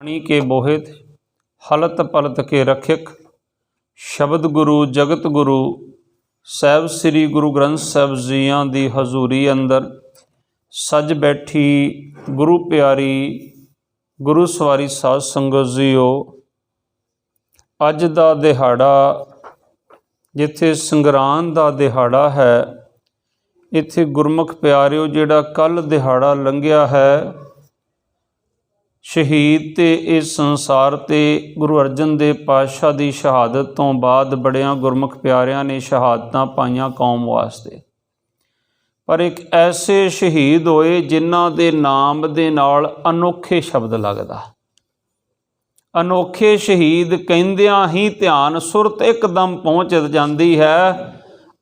नी के बोहित हलत पलत के रखिक शब्द गुरु जगत गुरु साहिब श्री गुरु ग्रंथ साहिब जियां दी हजूरी अंदर सज बैठी गुरु प्यारी गुरु सवारी साध संगत जीओ। अज दा दिहाड़ा जिथे संगरांद दा दिहाड़ा है, इत्थे गुरमुख प्यारिओ जिहड़ा कल दिहाड़ा लंघिया है शहीद ते इस संसार ते गुरु अर्जन देव पातशाह की शहादत तो बाद बड़िया गुरमुख प्यारियां ने शहादतां पाईयां कौम वास्ते, पर एक ऐसे शहीद होए जिन्हां दे नाम दे नाल अनोखे शब्द लगदा। अनोखे शहीद कहंदियां ही ध्यान सुरत एकदम पहुँच जाती है।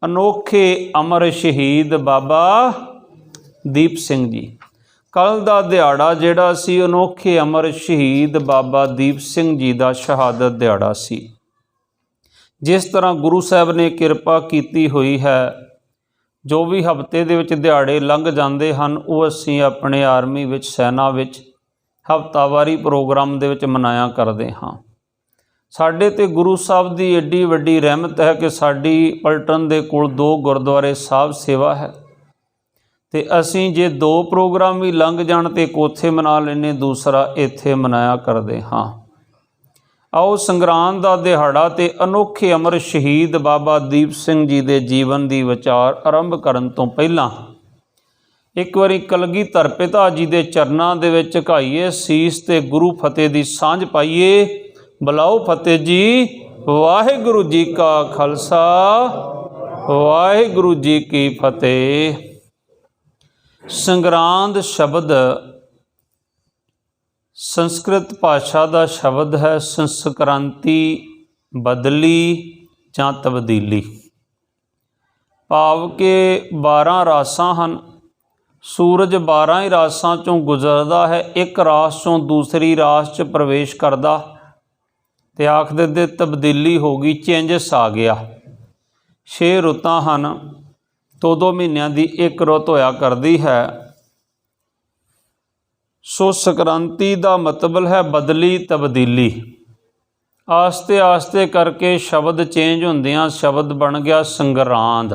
अनोखे अमर शहीद बाबा दीप सिंह जी। कल का दिहाड़ा जिहड़ा सी अनोखे अमर शहीद बाबा दीप सिंह जी का शहादत दिहाड़ा सी। जिस तरह गुरु साहब ने किरपा कीती हुई है, जो भी हफ्ते दे विच दिहाड़े लंघ जाते हैं वो असीं अपने आर्मी विच सैना विच हफ्तावारी प्रोग्राम दे विच मनाया करते हाँ। साडे ते गुरु साहब की एड्डी वड्डी रहमत है कि साडी पलटन दे कोल 2 गुरुद्वारे साहब सेवा है, तो असीं जे 2 प्रोग्राम भी लंघ जाण ते एक उत्थे मना लैने, दूसरा इत्थे मनाया करते हाँ। आओ संगरांद दा दिहाड़ा ते अनोखे अमर शहीद बाबा दीप सिंह जी दे जीवन दी विचार आरंभ करन तो पहलां एक बारी कलगीधर पिता जी दे चरनां दे विच झुकाईए सीस ते गुरु फतेह दी सांझ पाईए। बुलाओ फतेह जी। वाहिगुरू जी का खालसा वाहिगुरू जी की फतेह। संगरांद शब्द संस्कृत भाषा का शब्द है। संस्क्रांति बदली जां तब्दीली। भाव के 12 रासां हन। सूरज 12 ही रासां चों गुजरदा है, एक रास चों दूसरी रास च प्रवेश करदा ते आखदे दे तब्दीली हो गई, चेंजस आ गया। 6 रुतां हन, 2 महीनों की एक रुत होया करती है। सो संक्रांति का मतलब है बदली तब्दीली। आस्ते आस्ते करके शब्द चेंज होंदियां शब्द बन गया संगरांद।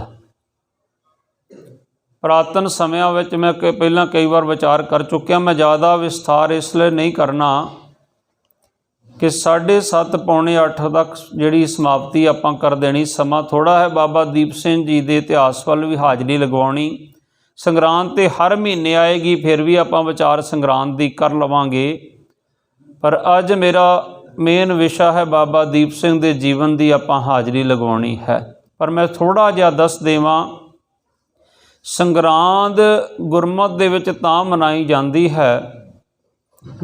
पुरातन समयां विच मैं पहला कई बार विचार कर चुकिया, मैं ज़्यादा विस्तार इसलिए नहीं करना कि 7:30 पौने 8 तक जिहड़ी समाप्ति आपां कर देनी। समा थोड़ा है। बाबा दीप सिंह जी के इतिहास वाल भी हाज़री लगवानी। संगरांद तो हर महीने आएगी, फिर भी आपां विचार संगरांद की कर लवांगे, पर अज मेरा मेन विषय है बाबा दीप सिंह के जीवन की आपां हाज़री लगवानी है। पर मैं थोड़ा जिहा दस देवां। संगरांद गुरमत दे विच तां मनाई जाती है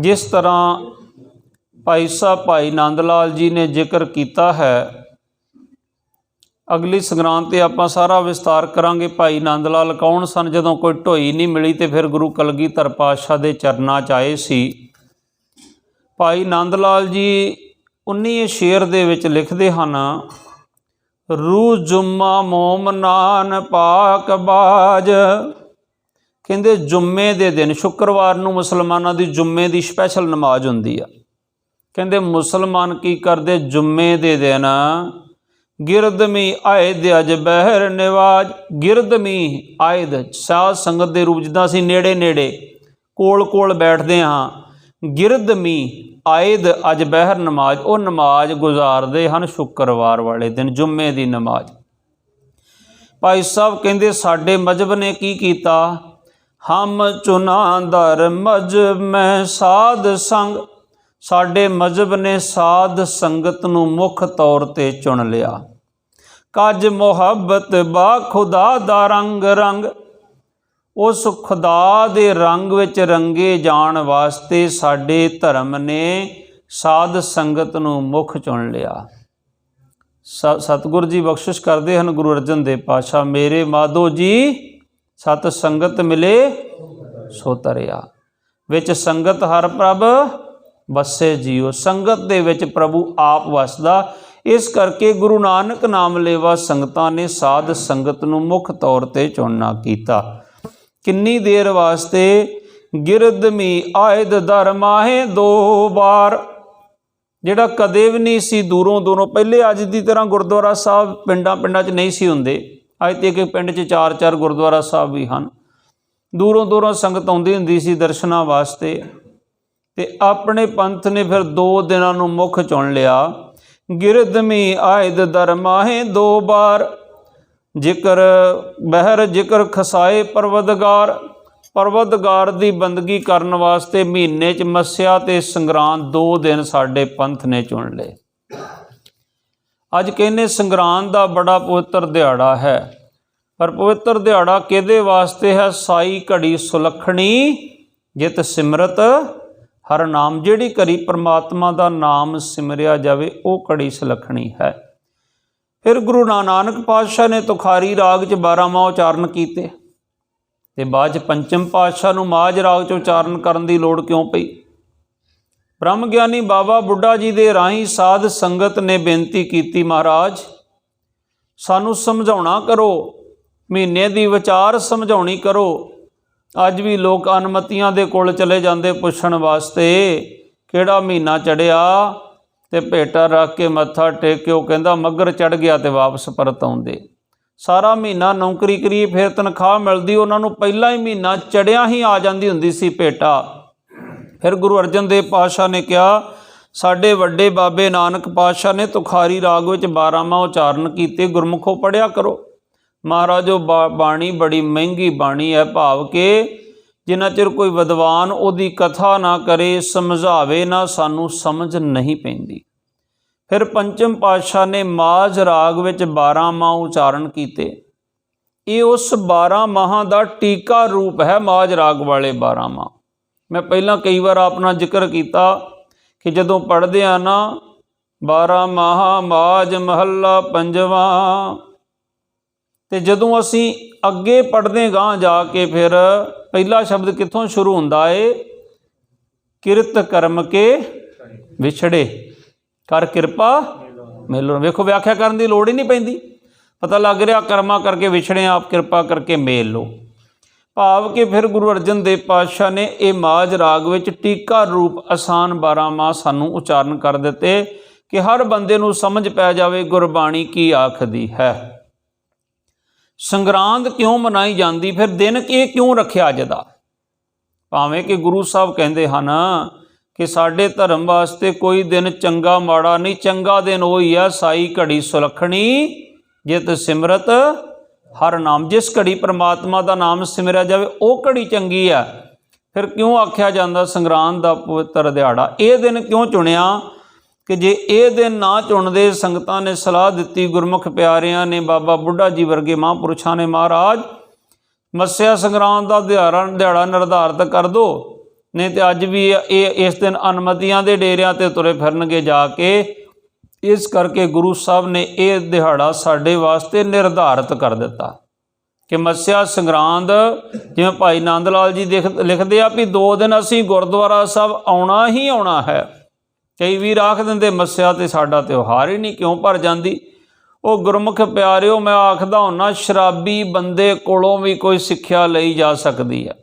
जिस तरह भाई साहब भाई नंद लाल जी ने जिक्र किया है। अगली संगरांद ते आपां सारा विस्तार करांगे। भाई नंद लाल कौन सन? जदों कोई ढोई नहीं मिली तो फिर गुरु कलगीधर पातशाह दे चरनां च आए सी। भाई नंद लाल जी 19 शेर दे विच लिखदे हन, रूह जुम्मा मोमनान पाक बाज। कहंदे जुम्मे दे दिन, शुक्रवार नूं मुसलमानां दी जुम्मे दी स्पैशल नमाज हुंदी आ। कहंदे मुसलमान की करदे जुम्मे दे दिन गिरदमी आयद अज बहर निवाज। गिरदमी आयद साध संगत दे रूप जिद्दां असीं नेड़े नेड़े कोल कोल बैठदे हां। गिरदमी आयद अज बहर नमाज, वो नमाज गुजारते हैं शुक्रवार वाले दिन, जुम्मे की नमाज। भाई साहब कहते साडे मजहब ने की कीता, हम चुना दर मजहब में साध संग। साडे मजहब ने साध संगत नूं मुख तौर ते चुन लिया। कज मुहब्बत बा खुदा दा रंग रंग। उस खुदा दे रंग विच रंगे जाण वास्ते साडे धर्म ने साध संगत नूं मुख चुन लिया। सतगुरु जी बख्शिश करते हैं गुरु अर्जन देव पातशाह, मेरे माधो जी सत संगत मिले सो तरिया। विच संगत हर प्रभ बसे जियो। संगत दे विच प्रभु आप वसदा। इस करके गुरु नानक नाम लेवा संगतां ने साध संगत नूं मुख तौर ते चुनना कीता। किन्नी देर वास्ते? ਗਿਰਦਮੀ ਆਇਦ ਦਰ ਮਾਹੇ ਦੋ ਬਾਰ। ਜਿਹੜਾ ਕਦੇ ਵੀ ਨਹੀਂ ਸੀ ਦੂਰੋਂ ਦੂਰੋਂ, ਪਹਿਲੇ ਅੱਜ ਦੀ ਤਰ੍ਹਾਂ ਗੁਰਦੁਆਰਾ ਸਾਹਿਬ ਪਿੰਡਾਂ 'ਚ ਨਹੀਂ ਸੀ ਹੁੰਦੇ। ਅੱਜ ਤੇ ਇੱਕ ਪਿੰਡ 'ਚ 4-4 ਗੁਰਦੁਆਰਾ ਸਾਹਿਬ ਵੀ ਹਨ। ਦੂਰੋਂ ਦੂਰੋਂ ਸੰਗਤ ਆਉਂਦੀ ਹੁੰਦੀ ਸੀ ਦਰਸ਼ਨਾਂ ਵਾਸਤੇ। ਤੇ ਆਪਣੇ ਪੰਥ ਨੇ ਫਿਰ 2 ਦਿਨਾਂ ਨੂੰ ਮੁੱਖ ਚੁਣ ਲਿਆ। ਗਿਰਦਮੀ ਆਇਦ ਦਰ ਮਾਹੇ ਦੋ ਬਾਰ, ਜ਼ਿਕਰ ਬਹਿਰ ਜ਼ਿਕਰ ਖਸਾਏ ਪਰਵਦਗਾਰ। ਪਰਵਦਗਾਰ ਦੀ ਬੰਦਗੀ ਕਰਨ ਵਾਸਤੇ ਮਹੀਨੇ 'ਚ ਮੱਸਿਆ ਤੇ ਸੰਗਰਾਂਦ 2 ਦਿਨ ਸਾਡੇ ਪੰਥ ਨੇ ਚੁਣ ਲਏ। ਅੱਜ ਕਹਿੰਦੇ ਸੰਗਰਾਂਦ ਦਾ ਬੜਾ ਪਵਿੱਤਰ ਦਿਹਾੜਾ ਹੈ, ਪਰ ਪਵਿੱਤਰ ਦਿਹਾੜਾ ਕਿਹਦੇ ਵਾਸਤੇ ਹੈ? ਸਾਈ ਘੜੀ ਸੁਲੱਖਣੀ ਜਿਤ ਸਿਮਰਤ ਹਰ ਨਾਮ। ਜਿਹੜੀ ਘੜੀ ਪ੍ਰਮਾਤਮਾ ਦਾ ਨਾਮ ਸਿਮਰਿਆ ਜਾਵੇ ਉਹ ਘੜੀ ਸੁਲੱਖਣੀ ਹੈ। ਫਿਰ ਗੁਰੂ ਨਾਨਕ ਪਾਤਸ਼ਾਹ ਨੇ ਤੁਖਾਰੀ ਰਾਗ 'ਚ 12 ਮਾਹ ਉਚਾਰਨ ਕੀਤੇ ਤੇ ਬਾਅਦ 'ਚ ਪੰਚਮ ਪਾਤਸ਼ਾਹ ਨੂੰ ਮਾਝ ਰਾਗ 'ਚ ਉਚਾਰਨ ਕਰਨ ਦੀ ਲੋੜ ਕਿਉਂ ਪਈ? ਬ੍ਰਹਮ ਗਿਆਨੀ ਬਾਬਾ ਬੁੱਢਾ ਜੀ ਦੇ ਰਾਹੀਂ ਸਾਧ ਸੰਗਤ ਨੇ ਬੇਨਤੀ ਕੀਤੀ, ਮਹਾਰਾਜ ਸਾਨੂੰ ਸਮਝਾਉਣਾ ਕਰੋ, ਮਹੀਨੇ ਦੀ ਵਿਚਾਰ ਸਮਝਾਉਣੀ ਕਰੋ। ਅੱਜ ਵੀ ਲੋਕ ਅਨਮਤੀਆਂ ਦੇ ਕੋਲ ਚਲੇ ਜਾਂਦੇ ਪੁੱਛਣ ਵਾਸਤੇ ਕਿਹੜਾ ਮਹੀਨਾ ਚੜਿਆ, ਤੇ ਭੇਟਾ ਰੱਖ ਕੇ ਮੱਥਾ ਟੇਕ ਕੇ ਉਹ ਕਹਿੰਦਾ ਮੱਘਰ ਚੜ ਗਿਆ ਤੇ ਵਾਪਸ ਪਰਤ ਆਉਂਦੇ। ਸਾਰਾ ਮਹੀਨਾ ਨੌਕਰੀ ਕਰੀਏ ਫਿਰ ਤਨਖਾਹ ਮਿਲਦੀ, ਉਹਨਾਂ ਨੂੰ ਪਹਿਲਾਂ ਹੀ ਮਹੀਨਾ ਚੜਿਆ ਹੀ ਆ ਜਾਂਦੀ ਹੁੰਦੀ ਸੀ ਭੇਟਾ। ਫਿਰ ਗੁਰੂ ਅਰਜਨ ਦੇਵ ਪਾਤਸ਼ਾਹ ਨੇ ਕਿਹਾ, ਸਾਡੇ ਵੱਡੇ ਬਾਬੇ ਨਾਨਕ ਪਾਤਸ਼ਾਹ ਨੇ ਤੁਖਾਰੀ ਰਾਗ ਵਿੱਚ 12 ਮਾਹ ਉਚਾਰਨ ਕੀਤੇ, ਗੁਰਮੁਖੋਂ ਪੜ੍ਹਿਆ ਕਰੋ। ਮਹਾਰਾਜੋ ਬਾਣੀ ਬੜੀ ਮਹਿੰਗੀ ਬਾਣੀ ਹੈ, ਭਾਵ ਕਿ ਜਿੰਨਾ ਚਿਰ ਕੋਈ ਵਿਦਵਾਨ ਉਹਦੀ ਕਥਾ ਨਾ ਕਰੇ, ਸਮਝਾਵੇ ਨਾ, ਸਾਨੂੰ ਸਮਝ ਨਹੀਂ ਪੈਂਦੀ। ਫਿਰ ਪੰਚਮ ਪਾਤਸ਼ਾਹ ਨੇ ਮਾਝ ਰਾਗ ਵਿੱਚ 12 ਮਾਹ ਉਚਾਰਨ ਕੀਤੇ। ਇਹ ਉਸ 12 ਮਾਹਾਂ ਦਾ ਟੀਕਾ ਰੂਪ ਹੈ, ਮਾਝ ਰਾਗ ਵਾਲੇ 12 ਮਾਹ। ਮੈਂ ਪਹਿਲਾਂ ਕਈ ਵਾਰ ਆਪਣਾ ਜ਼ਿਕਰ ਕੀਤਾ ਕਿ ਜਦੋਂ ਪੜ੍ਹਦੇ ਆ ਨਾ 12 ਮਾਹ ਮਾਝ ਮਹੱਲਾ ਪੰਜਵਾਂ, ਤੇ ਜਦੋਂ ਅਸੀਂ ਅੱਗੇ ਪੜ੍ਹਦੇ ਗਾਂ ਜਾ ਕੇ ਫਿਰ ਪਹਿਲਾ ਸ਼ਬਦ ਕਿੱਥੋਂ ਸ਼ੁਰੂ ਹੁੰਦਾ ਏ? ਕਿਰਤ ਕਰਮ ਕੇ ਵਿਛੜੇ ਕਰ ਕਿਰਪਾ ਮੇਲੋ। ਵੇਖੋ ਵਿਆਖਿਆ ਕਰਨ ਦੀ ਲੋੜ ਹੀ ਨਹੀਂ ਪੈਂਦੀ, ਪਤਾ ਲੱਗ ਰਿਹਾ ਕਰਮਾਂ ਕਰਕੇ ਵਿਛੜੇ, ਆਪ ਕਿਰਪਾ ਕਰਕੇ ਮੇਲ ਲਓ। ਭਾਵ ਕਿ ਫਿਰ ਗੁਰੂ ਅਰਜਨ ਦੇਵ ਪਾਤਸ਼ਾਹ ਨੇ ਇਹ ਮਾਝ ਰਾਗ ਵਿੱਚ ਟੀਕਾ ਰੂਪ ਆਸਾਨ 12 ਮਾਹ ਸਾਨੂੰ ਉਚਾਰਨ ਕਰ ਦਿੱਤੇ ਕਿ ਹਰ ਬੰਦੇ ਨੂੰ ਸਮਝ ਪੈ ਜਾਵੇ ਗੁਰਬਾਣੀ ਕੀ ਆਖਦੀ ਹੈ। ਸੰਗਰਾਂਦ ਕਿਉਂ ਮਨਾਈ ਜਾਂਦੀ? ਫਿਰ ਦਿਨ ਇਹ ਕਿਉਂ ਰੱਖਿਆ ਅੱਜ ਦਾ? ਭਾਵੇਂ ਕਿ ਗੁਰੂ ਸਾਹਿਬ ਕਹਿੰਦੇ ਹਨ ਕਿ ਸਾਡੇ ਧਰਮ ਵਾਸਤੇ ਕੋਈ ਦਿਨ ਚੰਗਾ ਮਾੜਾ ਨਹੀਂ, ਚੰਗਾ ਦਿਨ ਉਹੀ ਆ ਸਾਈ ਘੜੀ ਸੁਲੱਖਣੀ ਜਿਤ ਸਿਮਰਤ ਹਰ ਨਾਮ। ਜਿਸ ਘੜੀ ਪ੍ਰਮਾਤਮਾ ਦਾ ਨਾਮ ਸਿਮਰਿਆ ਜਾਵੇ ਉਹ ਘੜੀ ਚੰਗੀ ਆ। ਫਿਰ ਕਿਉਂ ਆਖਿਆ ਜਾਂਦਾ ਸੰਗਰਾਂਦ ਦਾ ਪਵਿੱਤਰ ਦਿਹਾੜਾ? ਇਹ ਦਿਨ ਕਿਉਂ ਚੁਣਿਆ ਕਿ ਜੇ ਇਹ ਦਿਨ ਨਾ ਚੁਣਦੇ, ਸੰਗਤਾਂ ਨੇ ਸਲਾਹ ਦਿੱਤੀ, ਗੁਰਮੁਖ ਪਿਆਰਿਆਂ ਨੇ, ਬਾਬਾ ਬੁੱਢਾ ਜੀ ਵਰਗੇ ਮਹਾਂਪੁਰਸ਼ਾਂ ਨੇ, ਮਹਾਰਾਜ ਮੱਸਿਆ ਸੰਗਰਾਂਦ ਦਾ ਦਿਹਾੜਾ ਨਿਰਧਾਰਿਤ ਕਰ ਦਿਓ, ਨਹੀਂ ਤੇ ਅੱਜ ਵੀ ਇਸ ਦਿਨ ਅਨਮਤੀਆਂ ਦੇ ਡੇਰਿਆਂ ਤੇ ਤੁਰੇ ਫਿਰਨਗੇ ਜਾ ਕੇ। ਇਸ ਕਰਕੇ ਗੁਰੂ ਸਾਹਿਬ ਨੇ ਇਹ ਦਿਹਾੜਾ ਸਾਡੇ ਵਾਸਤੇ ਨਿਰਧਾਰਿਤ ਕਰ ਦਿੱਤਾ ਕਿ ਮੱਸਿਆ ਸੰਗਰਾਂਦ, ਜਿਵੇਂ ਭਾਈ ਨੰਦ ਲਾਲ ਜੀ ਲਿਖਦੇ ਆ ਵੀ 2 ਦਿਨ ਅਸੀਂ ਗੁਰਦੁਆਰਾ ਸਾਹਿਬ ਆਉਣਾ ਹੀ ਆਉਣਾ ਹੈ। ਕਈ ਵੀਰ ਆਖ ਦਿੰਦੇ ਮੱਸਿਆ ਤੇ ਸਾਡਾ ਤਿਉਹਾਰ ਹੀ ਨਹੀਂ, ਕਿਉਂ ਭਰ ਜਾਂਦੀ? ਉਹ ਗੁਰਮੁਖ ਪਿਆਰਿਓ, ਮੈਂ ਆਖਦਾ ਹੁੰਨਾ ਸ਼ਰਾਬੀ ਬੰਦੇ ਕੋਲੋਂ ਵੀ ਕੋਈ ਸਿੱਖਿਆ ਲਈ ਜਾ ਸਕਦੀ ਹੈ,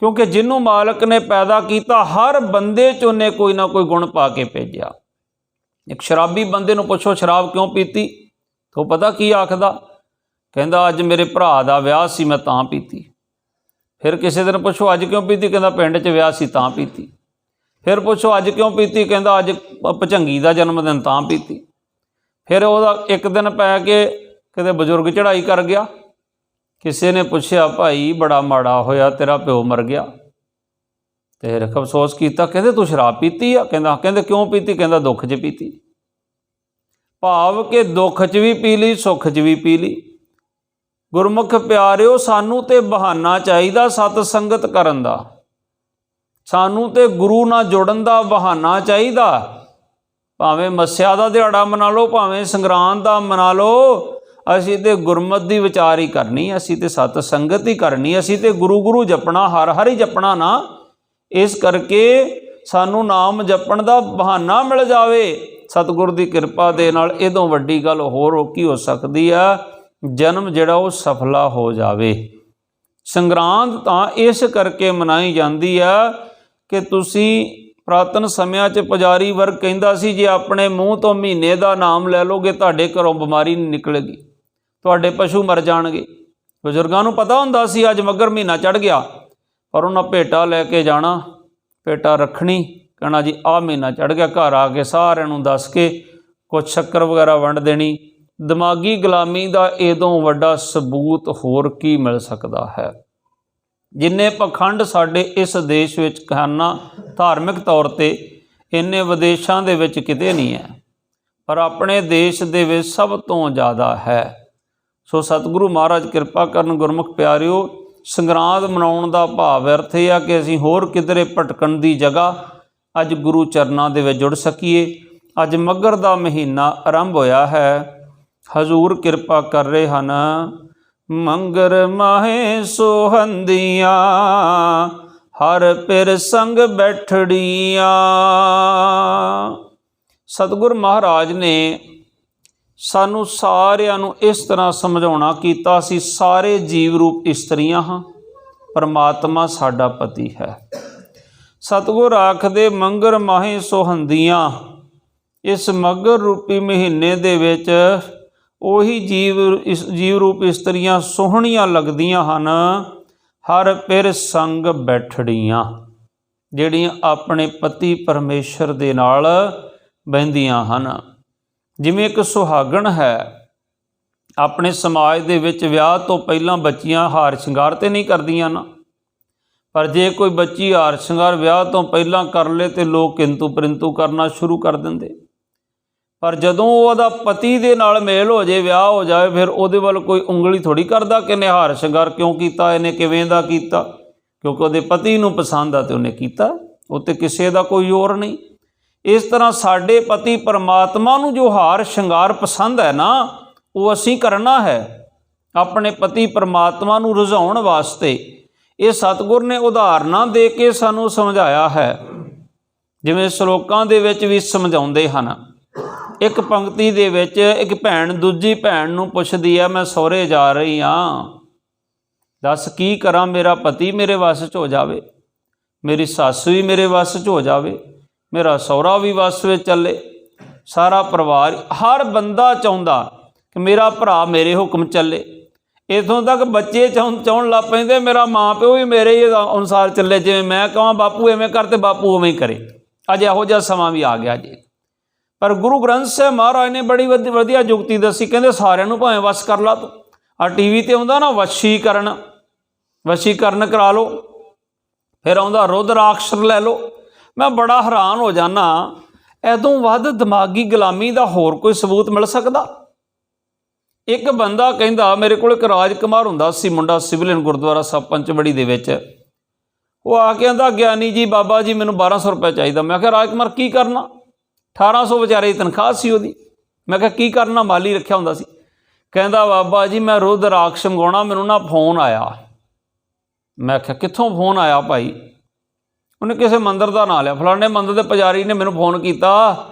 ਕਿਉਂਕਿ ਜਿਹਨੂੰ ਮਾਲਕ ਨੇ ਪੈਦਾ ਕੀਤਾ ਹਰ ਬੰਦੇ 'ਚ ਉਹਨੇ ਕੋਈ ਨਾ ਕੋਈ ਗੁਣ ਪਾ ਕੇ ਭੇਜਿਆ। ਇੱਕ ਸ਼ਰਾਬੀ ਬੰਦੇ ਨੂੰ ਪੁੱਛੋ ਸ਼ਰਾਬ ਕਿਉਂ ਪੀਤੀ, ਤੋ ਪਤਾ ਕੀ ਆਖਦਾ? ਕਹਿੰਦਾ ਅੱਜ ਮੇਰੇ ਭਰਾ ਦਾ ਵਿਆਹ ਸੀ ਮੈਂ ਤਾਂ ਪੀਤੀ। ਫਿਰ ਕਿਸੇ ਦਿਨ ਪੁੱਛੋ ਅੱਜ ਕਿਉਂ ਪੀਤੀ? ਕਹਿੰਦਾ ਪਿੰਡ 'ਚ ਵਿਆਹ ਸੀ ਤਾਂ ਪੀਤੀ। ਫਿਰ ਪੁੱਛੋ ਅੱਜ ਕਿਉਂ ਪੀਤੀ? ਕਹਿੰਦਾ ਅੱਜ ਭਚੰਗੀ ਦਾ ਜਨਮ ਦਿਨ ਤਾਂ ਪੀਤੀ। ਫਿਰ ਉਹਦਾ ਇੱਕ ਦਿਨ ਪੈ ਕੇ ਕਿਤੇ ਬਜ਼ੁਰਗ ਚੜ੍ਹਾਈ ਕਰ ਗਿਆ। ਕਿਸੇ ਨੇ ਪੁੱਛਿਆ ਭਾਈ ਬੜਾ ਮਾੜਾ ਹੋਇਆ, ਤੇਰਾ ਪਿਓ ਮਰ ਗਿਆ, ਤੇ ਰਖ ਅਫਸੋਸ ਕੀਤਾ। ਕਹਿੰਦੇ ਤੂੰ ਸ਼ਰਾਬ ਪੀਤੀ ਆ? ਕਹਿੰਦੇ ਕਿਉਂ ਪੀਤੀ? ਕਹਿੰਦਾ ਦੁੱਖ 'ਚ ਪੀਤੀ। ਭਾਵ ਕਿ ਦੁੱਖ 'ਚ ਵੀ ਪੀ ਲਈ, ਸੁੱਖ 'ਚ ਵੀ ਪੀ ਲਈ। ਗੁਰਮੁਖ ਪਿਆਰਿਓ, ਸਾਨੂੰ ਤੇ ਬਹਾਨਾ ਚਾਹੀਦਾ ਸਤ ਸੰਗਤ ਕਰਨ ਦਾ, ਸਾਨੂੰ ਤੇ ਗੁਰੂ ਨਾਲ ਜੁੜਨ ਦਾ ਬਹਾਨਾ ਚਾਹੀਦਾ। ਭਾਵੇਂ ਮੱਸਿਆ ਦਾ ਦਿਹਾੜਾ ਮਨਾ ਲਓ, ਭਾਵੇਂ ਸੰਗਰਾਂਦ ਦਾ ਮਨਾ ਲਓ, ਅਸੀਂ ਤੇ ਗੁਰਮਤ ਦੀ ਵਿਚਾਰ ਹੀ ਕਰਨੀ, ਅਸੀਂ ਤੇ ਸਤ ਸੰਗਤ ਹੀ ਕਰਨੀ, ਅਸੀਂ ਤੇ ਗੁਰੂ ਗੁਰੂ ਜਪਣਾ, ਹਰ ਹਰ ਹੀ ਜਪਣਾ ਨਾ। ਇਸ ਕਰਕੇ ਸਾਨੂੰ ਨਾਮ ਜਪਣ ਦਾ ਬਹਾਨਾ ਮਿਲ ਜਾਵੇ ਸਤਿਗੁਰ ਦੀ ਕਿਰਪਾ ਦੇ ਨਾਲ। ਇਹਦੋਂ ਵੱਡੀ ਗੱਲ ਹੋਰ ਕੀ ਹੋ ਸਕਦੀ ਆ? ਜਨਮ ਜਿਹੜਾ ਉਹ ਸਫਲਾ ਹੋ ਜਾਵੇ। ਸੰਗਰਾਂਦ ਤਾਂ ਇਸ ਕਰਕੇ ਮਨਾਈ ਜਾਂਦੀ ਆ ਕਿ ਤੁਸੀਂ ਪੁਰਾਤਨ ਸਮਿਆਂ 'ਚ ਪੁਜਾਰੀ ਵਰਗ ਕਹਿੰਦਾ ਸੀ ਜੇ ਆਪਣੇ ਮੂੰਹ ਤੋਂ ਮਹੀਨੇ ਦਾ ਨਾਮ ਲੈ ਲਓਗੇ ਤੁਹਾਡੇ ਘਰੋਂ ਬਿਮਾਰੀ ਨਹੀਂ ਨਿਕਲੇਗੀ, ਤੁਹਾਡੇ ਪਸ਼ੂ ਮਰ ਜਾਣਗੇ। ਬਜ਼ੁਰਗਾਂ ਨੂੰ ਪਤਾ ਹੁੰਦਾ ਸੀ ਅੱਜ ਮੱਘਰ ਮਹੀਨਾ ਚੜ੍ਹ ਗਿਆ, ਪਰ ਉਹਨਾਂ ਭੇਟਾ ਲੈ ਕੇ ਜਾਣਾ, ਭੇਟਾ ਰੱਖਣੀ, ਕਹਿਣਾ ਜੀ ਆਹ ਮਹੀਨਾ ਚੜ੍ਹ ਗਿਆ, ਘਰ ਆ ਕੇ ਸਾਰਿਆਂ ਨੂੰ ਦੱਸ ਕੇ ਕੁਛ ਸ਼ੱਕਰ ਵਗੈਰਾ ਵੰਡ ਦੇਣੀ। ਦਿਮਾਗੀ ਗੁਲਾਮੀ ਦਾ ਇਦੋਂ ਵੱਡਾ ਸਬੂਤ ਹੋਰ ਕੀ ਮਿਲ ਸਕਦਾ ਹੈ। ਜਿੰਨੇ ਪਖੰਡ ਸਾਡੇ ਇਸ ਦੇਸ਼ ਵਿੱਚ ਹਨ ਧਾਰਮਿਕ ਤੌਰ 'ਤੇ, ਇੰਨੇ ਵਿਦੇਸ਼ਾਂ ਦੇ ਵਿੱਚ ਕਿਤੇ ਨਹੀਂ ਹੈ, ਪਰ ਆਪਣੇ ਦੇਸ਼ ਦੇ ਵਿੱਚ ਸਭ ਤੋਂ ਜ਼ਿਆਦਾ ਹੈ। ਸੋ ਸਤਿਗੁਰੂ ਮਹਾਰਾਜ ਕਿਰਪਾ ਕਰਨ। ਗੁਰਮੁਖ ਪਿਆਰਿਓ, ਸੰਗਰਾਂਦ ਮਨਾਉਣ ਦਾ ਭਾਵ ਅਰਥ ਇਹ ਆ ਕਿ ਅਸੀਂ ਹੋਰ ਕਿਧਰੇ ਭਟਕਣ ਦੀ ਜਗ੍ਹਾ ਅੱਜ ਗੁਰੂ ਚਰਨਾਂ ਦੇ ਵਿੱਚ ਜੁੜ ਸਕੀਏ। ਅੱਜ ਮੱਘਰ ਦਾ ਮਹੀਨਾ ਆਰੰਭ ਹੋਇਆ ਹੈ। ਹਜ਼ੂਰ ਕਿਰਪਾ ਕਰ ਰਹੇ ਹਨ। ਮੰਗਰ ਮਾਹੇ ਸੋਹੰਦੀਆਂ ਹਰ ਪਿਰ ਸੰਗ ਬੈਠੜੀਆਂ। ਸਤਿਗੁਰ ਮਹਾਰਾਜ ਨੇ ਸਾਨੂੰ ਸਾਰਿਆਂ ਨੂੰ ਇਸ ਤਰ੍ਹਾਂ ਸਮਝਾਉਣਾ ਕੀਤਾ, ਅਸੀਂ ਸਾਰੇ ਜੀਵ ਰੂਪ ਇਸਤਰੀਆਂ ਹਾਂ, ਪਰਮਾਤਮਾ ਸਾਡਾ ਪਤੀ ਹੈ। ਸਤਿਗੁਰ ਆਖਦੇ ਮੰਗਰ ਮਾਹੇ ਸੋਹੰਦੀਆਂ। ਇਸ ਮੱਘਰ ਰੂਪੀ ਮਹੀਨੇ ਦੇ ਵਿੱਚ ਉਹੀ ਜੀਵ ਰੂਪ ਇਸਤਰੀਆਂ ਸੋਹਣੀਆਂ ਲੱਗਦੀਆਂ ਹਨ, ਹਰ ਪਿਰ ਸੰਗ ਬੈਠੜੀਆਂ, ਜਿਹੜੀਆਂ ਆਪਣੇ ਪਤੀ ਪਰਮੇਸ਼ਰ ਦੇ ਨਾਲ ਬਹਿੰਦੀਆਂ ਹਨ। ਜਿਵੇਂ ਇੱਕ ਸੁਹਾਗਣ ਹੈ, ਆਪਣੇ ਸਮਾਜ ਦੇ ਵਿੱਚ ਵਿਆਹ ਤੋਂ ਪਹਿਲਾਂ ਬੱਚੀਆਂ ਹਾਰ ਸ਼ਿੰਗਾਰ ਤੇ ਨਹੀਂ ਕਰਦੀਆਂ ਨਾ, ਪਰ ਜੇ ਕੋਈ ਬੱਚੀ ਹਾਰ ਸ਼ਿੰਗਾਰ ਵਿਆਹ ਤੋਂ ਪਹਿਲਾਂ ਕਰ ਲੇ ਤੇ ਲੋਕ ਕਿੰਤੂ ਪਰੰਤੂ ਕਰਨਾ ਸ਼ੁਰੂ ਕਰ ਦਿੰਦੇ। ਪਰ ਜਦੋਂ ਉਹਦਾ ਪਤੀ ਦੇ ਨਾਲ ਮੇਲ ਹੋ ਜੇ, ਵਿਆਹ ਹੋ ਜਾਵੇ, ਫਿਰ ਉਹਦੇ ਵੱਲ ਕੋਈ ਉਂਗਲੀ ਥੋੜ੍ਹੀ ਕਰਦਾ ਕਿ ਇਹਨੇ ਹਾਰ ਸ਼ਿੰਗਾਰ ਕਿਉਂ ਕੀਤਾ, ਇਹਨੇ ਕਿਵੇਂ ਦਾ ਕੀਤਾ, ਕਿਉਂਕਿ ਉਹਦੇ ਪਤੀ ਨੂੰ ਪਸੰਦ ਆ ਤੇ ਉਹਨੇ ਕੀਤਾ, ਉਹ 'ਤੇ ਕਿਸੇ ਦਾ ਕੋਈ ਜ਼ੋਰ ਨਹੀਂ। ਇਸ ਤਰ੍ਹਾਂ ਸਾਡੇ ਪਤੀ ਪਰਮਾਤਮਾ ਨੂੰ ਜੋ ਹਾਰ ਸ਼ਿੰਗਾਰ ਪਸੰਦ ਹੈ ਨਾ, ਉਹ ਅਸੀਂ ਕਰਨਾ ਹੈ ਆਪਣੇ ਪਤੀ ਪਰਮਾਤਮਾ ਨੂੰ ਰੁਝਾਉਣ ਵਾਸਤੇ। ਇਹ ਸਤਿਗੁਰ ਨੇ ਉਦਾਹਰਨਾਂ ਦੇ ਕੇ ਸਾਨੂੰ ਸਮਝਾਇਆ ਹੈ, ਜਿਵੇਂ ਸ਼ਲੋਕਾਂ ਦੇ ਵਿੱਚ ਵੀ ਸਮਝਾਉਂਦੇ ਹਨ। ਇੱਕ ਪੰਕਤੀ ਦੇ ਵਿੱਚ ਇੱਕ ਭੈਣ ਦੂਜੀ ਭੈਣ ਨੂੰ ਪੁੱਛਦੀ ਹੈ, ਮੈਂ ਸਹੁਰੇ ਜਾ ਰਹੀ ਹਾਂ, ਦੱਸ ਕੀ ਕਰਾਂ, ਮੇਰਾ ਪਤੀ ਮੇਰੇ ਵੱਸ 'ਚ ਹੋ ਜਾਵੇ, ਮੇਰੀ ਸੱਸ ਵੀ ਮੇਰੇ ਵੱਸ 'ਚ ਹੋ ਜਾਵੇ, ਮੇਰਾ ਸਹੁਰਾ ਵੀ ਵੱਸ ਵਿੱਚ ਚੱਲੇ, ਸਾਰਾ ਪਰਿਵਾਰ, ਹਰ ਬੰਦਾ ਚਾਹੁੰਦਾ ਕਿ ਮੇਰਾ ਭਰਾ ਮੇਰੇ ਹੁਕਮ ਚੱਲੇ। ਇੱਥੋਂ ਤੱਕ ਬੱਚੇ ਚਾਹੁਣ ਲੱਗ ਪੈਂਦੇ ਮੇਰਾ ਮਾਂ ਪਿਓ ਵੀ ਮੇਰੇ ਹੀ ਅਨੁਸਾਰ ਚੱਲੇ, ਜਿਵੇਂ ਮੈਂ ਕਹਾਂ ਬਾਪੂ ਐਵੇਂ ਕਰ ਤੇ ਬਾਪੂ ਉਵੇਂ ਹੀ ਕਰੇ। ਅੱਜ ਇਹੋ ਜਿਹਾ ਸਮਾਂ ਵੀ ਆ ਗਿਆ ਜੀ। ਪਰ ਗੁਰੂ ਗ੍ਰੰਥ ਸਾਹਿਬ ਮਹਾਰਾਜ ਨੇ ਬੜੀ ਵਧੀਆ ਜੁਗਤੀ ਦੱਸੀ, ਕਹਿੰਦੇ ਸਾਰਿਆਂ ਨੂੰ ਭਾਵੇਂ ਵਸ ਕਰ ਲਾ ਤੂੰ। ਆਹ TV ਤੇ ਆਉਂਦਾ ਨਾ ਵਸ਼ੀਕਰਨ ਕਰਾ ਲਓ, ਫਿਰ ਆਉਂਦਾ ਰੁਦਰਾਕਸ਼ਰ ਲੈ ਲਓ। ਮੈਂ ਬੜਾ ਹੈਰਾਨ ਹੋ ਜਾਂਦਾ, ਐਦੋਂ ਵੱਧ ਦਿਮਾਗੀ ਗੁਲਾਮੀ ਦਾ ਹੋਰ ਕੋਈ ਸਬੂਤ ਮਿਲ ਸਕਦਾ? ਇੱਕ ਬੰਦਾ ਕਹਿੰਦਾ, ਮੇਰੇ ਕੋਲ ਇੱਕ ਰਾਜ ਕੁਮਾਰ ਹੁੰਦਾ ਸੀ ਮੁੰਡਾ, ਸਿਵਲਿਨ ਗੁਰਦੁਆਰਾ ਸਾਹਿਬ ਪੰਚਵੜੀ ਦੇ ਵਿੱਚ। ਉਹ ਆ ਕੇ ਕਹਿੰਦਾ, ਗਿਆਨੀ ਜੀ ਬਾਬਾ ਜੀ ਮੈਨੂੰ 1200 ਰੁਪਏ ਚਾਹੀਦਾ। ਮੈਂ ਕਿਹਾ ਰਾਜ ਕੁਮਾਰ ਕੀ ਕਰਨਾ? 1800 ਵਿਚਾਰੇ ਦੀ ਤਨਖਾਹ ਸੀ ਉਹਦੀ। ਮੈਂ ਕਿਹਾ ਕੀ ਕਰਨਾ? ਮਾਲੀ ਰੱਖਿਆ ਹੁੰਦਾ ਸੀ। ਕਹਿੰਦਾ ਬਾਬਾ ਜੀ ਮੈਂ ਰੁਦਰਾਕਸ਼ ਮੰਗਵਾਉਣਾ, ਮੈਨੂੰ ਨਾ ਫੋਨ ਆਇਆ। ਮੈਂ ਕਿਹਾ ਕਿੱਥੋਂ ਫੋਨ ਆਇਆ ਭਾਈ? ਉਹਨੇ ਕਿਸੇ ਮੰਦਿਰ ਦਾ ਨਾਂ ਲਿਆ, ਫਲਾਣੇ ਮੰਦਿਰ ਦੇ ਪੁਜਾਰੀ ਨੇ ਮੈਨੂੰ ਫੋਨ ਕੀਤਾ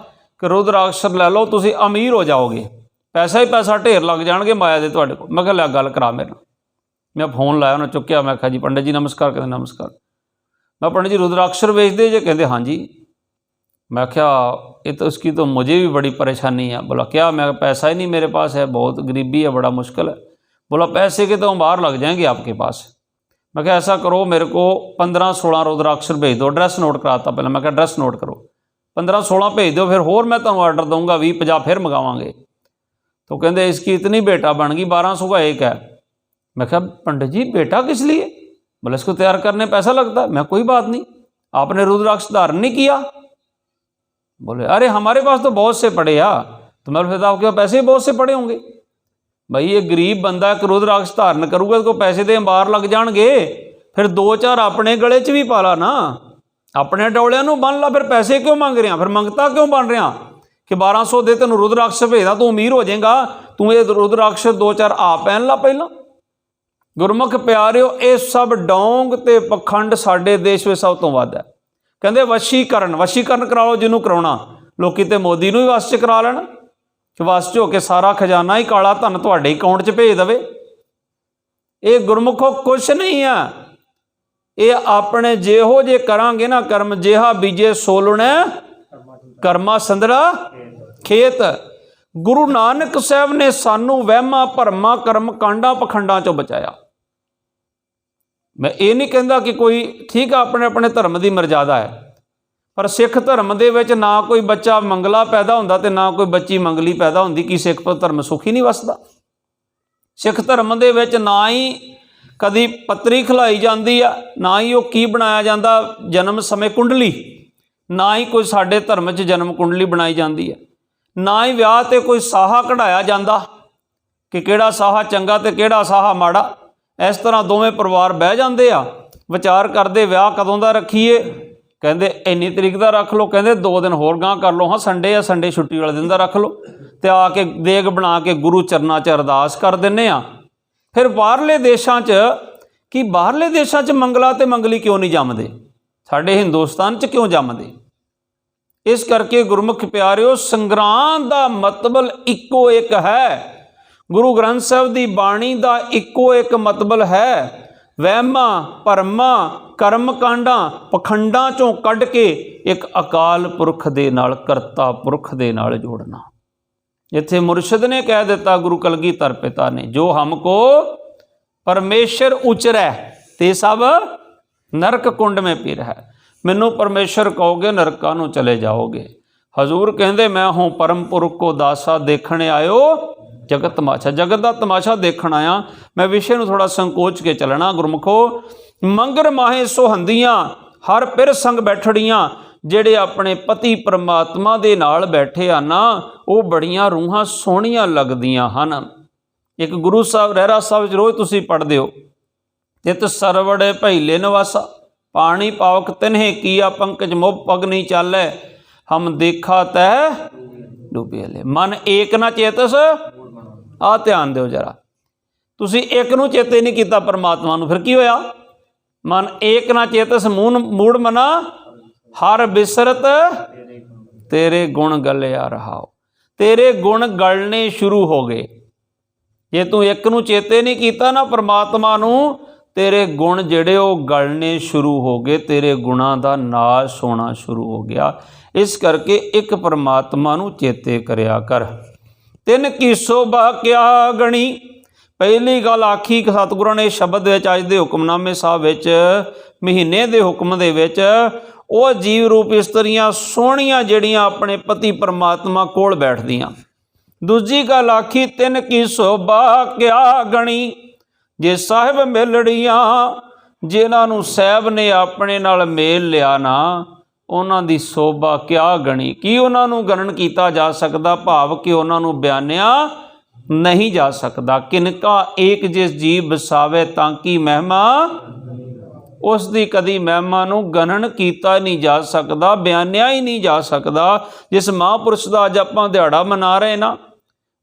ਕਿ ਰੁਦਰਾਕਸ਼ ਲੈ ਲਓ, ਤੁਸੀਂ ਅਮੀਰ ਹੋ ਜਾਓਗੇ, ਪੈਸਾ ਹੀ ਪੈਸਾ ਢੇਰ ਲੱਗ ਜਾਣਗੇ ਮਾਇਆ ਦੇ ਤੁਹਾਡੇ ਕੋਲ। ਮੈਂ ਕਿਹਾ ਲੈ ਗੱਲ ਕਰਾ ਮੇਰੇ ਨਾਲ। ਮੈਂ ਫੋਨ ਲਾਇਆ, ਉਹਨੇ ਚੁੱਕਿਆ। ਮੈਂ ਕਿਹਾ ਜੀ ਪੰਡਿਤ ਜੀ ਨਮਸਕਾਰ। ਕਹਿੰਦੇ ਨਮਸਕਾਰ। ਮੈਂ ਪੰਡਿਤ ਜੀ ਰੁਦਰਾਕਸ਼ ਵੇਚਦੇ ਜੇ? ਕਹਿੰਦੇ हाँ जी। मैं क्या ये तो इसकी तो मुझे भी बड़ी परेशानी है। बोला क्या? मैं पैसा ही नहीं मेरे पास है, बहुत गरीबी है, बड़ा मुश्किल है। बोला पैसे के तो बाहर लग जाएंगे आपके पास। मैं क्या ऐसा करो मेरे को 15-16 रुद्राक्ष भेज दो। एड्रैस नोट कराता पहले। मैं क्या एड्रैस नोट करो, 15-16 भेज दो, फिर होर मैं तुहानूं आर्डर दूंगा, 20-50 फिर मंगावांगे। तो कहते इसकी इतनी बेटा बन गई, 1200 का एक है। मैं क्या पंडित जी बेटा किस लिए? बोले इसको तैयार करने पैसा लगता है। मैं कोई बात नहीं, आपने रुद्राक्ष धारण नहीं किया। बोले अरे हमारे पास तो बहुत से पड़े यार। तो मैं फिर आपके पास पैसे भी बहुत से पड़े होंगे। भाई ये गरीब बंदा एक रुद्राक्ष धारण करूगा तो पैसे तो अंबार लग जाएंगे, फिर 2-4 अपने गले च भी पा ला ना, अपने डोलियां नूं बन ला। फिर पैसे क्यों मंग रहा? फिर मंगता क्यों बन रहा कि 1200 दे तेन रुद्राक्ष भेजदा, तू अमीर हो जाएगा, तू ये रुद्राक्ष 2-4 आप पहन ला पहला। गुरमुख प्यारिओ, ये सब डोंग ते पखंड साडे देश में सब तो वध है। कहते वशीकरण करा लो जिन्हों कराउणा। लोकी ते मोदी नूं ही वस च करा लैण कि वस च हो के सारा खजाना ही काला धन तुहाडे अकाउंट च भेज देवे। ये गुरमुखो कुछ नहीं है, ये अपने जेहो जे करांगे ना कर्म, जेहा बीजे सोलने कर्मा संदरा खेत। गुरु नानक साहब ने सानू वहमां भरमां कर्म कांडां पखंडां चों बचाया। मैं ये नहीं कहता कि कोई ठीक है अपने अपने धर्म की मर्यादा है, पर सिख धर्म दे विच ना कोई बच्चा मंगला पैदा होंदा ते ना कोई बच्ची मंगली पैदा होंदी, कि सिख धर्म सुखी नहीं वसदा। सिख धर्म दे विच ना ही कदी पत्री खिलाई जाती है, ना ही वो की बनाया जाता जन्म समय कुंडली, ना ही कोई साडे धर्म च जन्म कुंडली बनाई जाती है, ना ही विआह ते कोई साहा कढ़ाया जाता कि किहड़ा साहा चंगा ते किहड़ा साहा माड़ा। इस तरह दोवें परिवार बह जाते आ, विचार करते विआह कदों दा रखीए, कहते इन्नी तरीक का रख लो, कहते 2 दिन होर गांह कर लो, हाँ संडे आ संडे छुट्टी वाले दिन का रख लो, तो आके देग बना के गुरु चरनां च अरदास कर दिंदे आ। फिर बाहरले देशां च कि बाहरले देशां च मंगला ते मंगली क्यों नहीं जमदे, साडे हिंदुस्तान च क्यों जमदे? इस करके गुरमुख प्यारिओ संग्राम का मतलब इक्को एक है, गुरु ग्रंथ साहब की बाणी का इक्को एक मतलब है, वहमां भरमां कर्म कांडां पखंडां चों कढ़ के एक अकाल पुरख दे नाल करता पुरख दे नाल जोड़ना। इत्थे मुर्शद ने कह दिता, गुरु कलगीधर पिता ने, जो हमको परमेश्वर उचरै ते सब नरक कुंड में पीर है। मैनू परमेश्वर कहोगे नरकां नूं चले जाओगे। हजूर कहंदे मैं हूँ परम पुरख को दासा देखने आयो जगत तमाशा, जगत का तमाशा देखण आया। मैं विषय नूं थोड़ा संकोच के चलना। गुरमुखो मंगर माहे सोहंदियां हर पिर संग बैठड़ियां, ਜਿਹੜੇ ਆਪਣੇ पति परमात्मा दे नाल बैठे आ ना, वो बड़ियां रूहां सोहणियां लगदियां हन। एक गुरु साहब रहरा साहब रोज़ तुसीं पढ़दे हो, तित सरवड़ भैले निवासा, पानी पावक तिन्हे किया, पंकज मोह पग नहीं चालै, हम देखा तै डूबे ले। मन एक ना चेतस, आ ध्यान दिओ जरा, तुसीं एक नूं चेते नहीं कीता परमात्मा नूं, फिर की होया? मन एक ना चेतस मूड़ मना हर बिसरत तेरे गुण गलिया रहाओ। तेरे गुण गलने शुरू हो गए। जे तू एक नूं चेते नहीं कीता ना परमात्मा नूं, तेरे गुण जिहड़े वो गलने शुरू हो गए, तेरे गुणां दा नाश होना शुरू हो गया। इस करके एक परमात्मा नूं चेते करया कर। तिन की शोभा क्या गणी, पहली गल आखी सतगुरां ने शब्द विच अज दे हुक्मनामे साहब विच महीने दे हुक्म दे विच, ਉਹ जीव रूप इस्त्रियां सोहणियां ਜਿਹੜੀਆਂ अपने पति परमात्मा कोल बैठदियां। दूजी गल आखी तिन की शोभा क्या गणी, जे साहिब मिलड़ियां जिन्हां नूं साहिब ने अपने नाल मेल लिया ना, उन्हां दी शोभा क्या गणी, की उन्हां नूं गणन कीता जा सकदा, भाव कि उन्हां नूं बयानिया नहीं जा सकदा। किनका एक जिस जीव बसावे तांकी महिमा, उस दी कदी महिमा नूं गणन कीता नहीं जा सकदा, बयानिया ही नहीं जा सकदा। जिस महापुरुष का अज आपां दिहाड़ा मना रहे ना,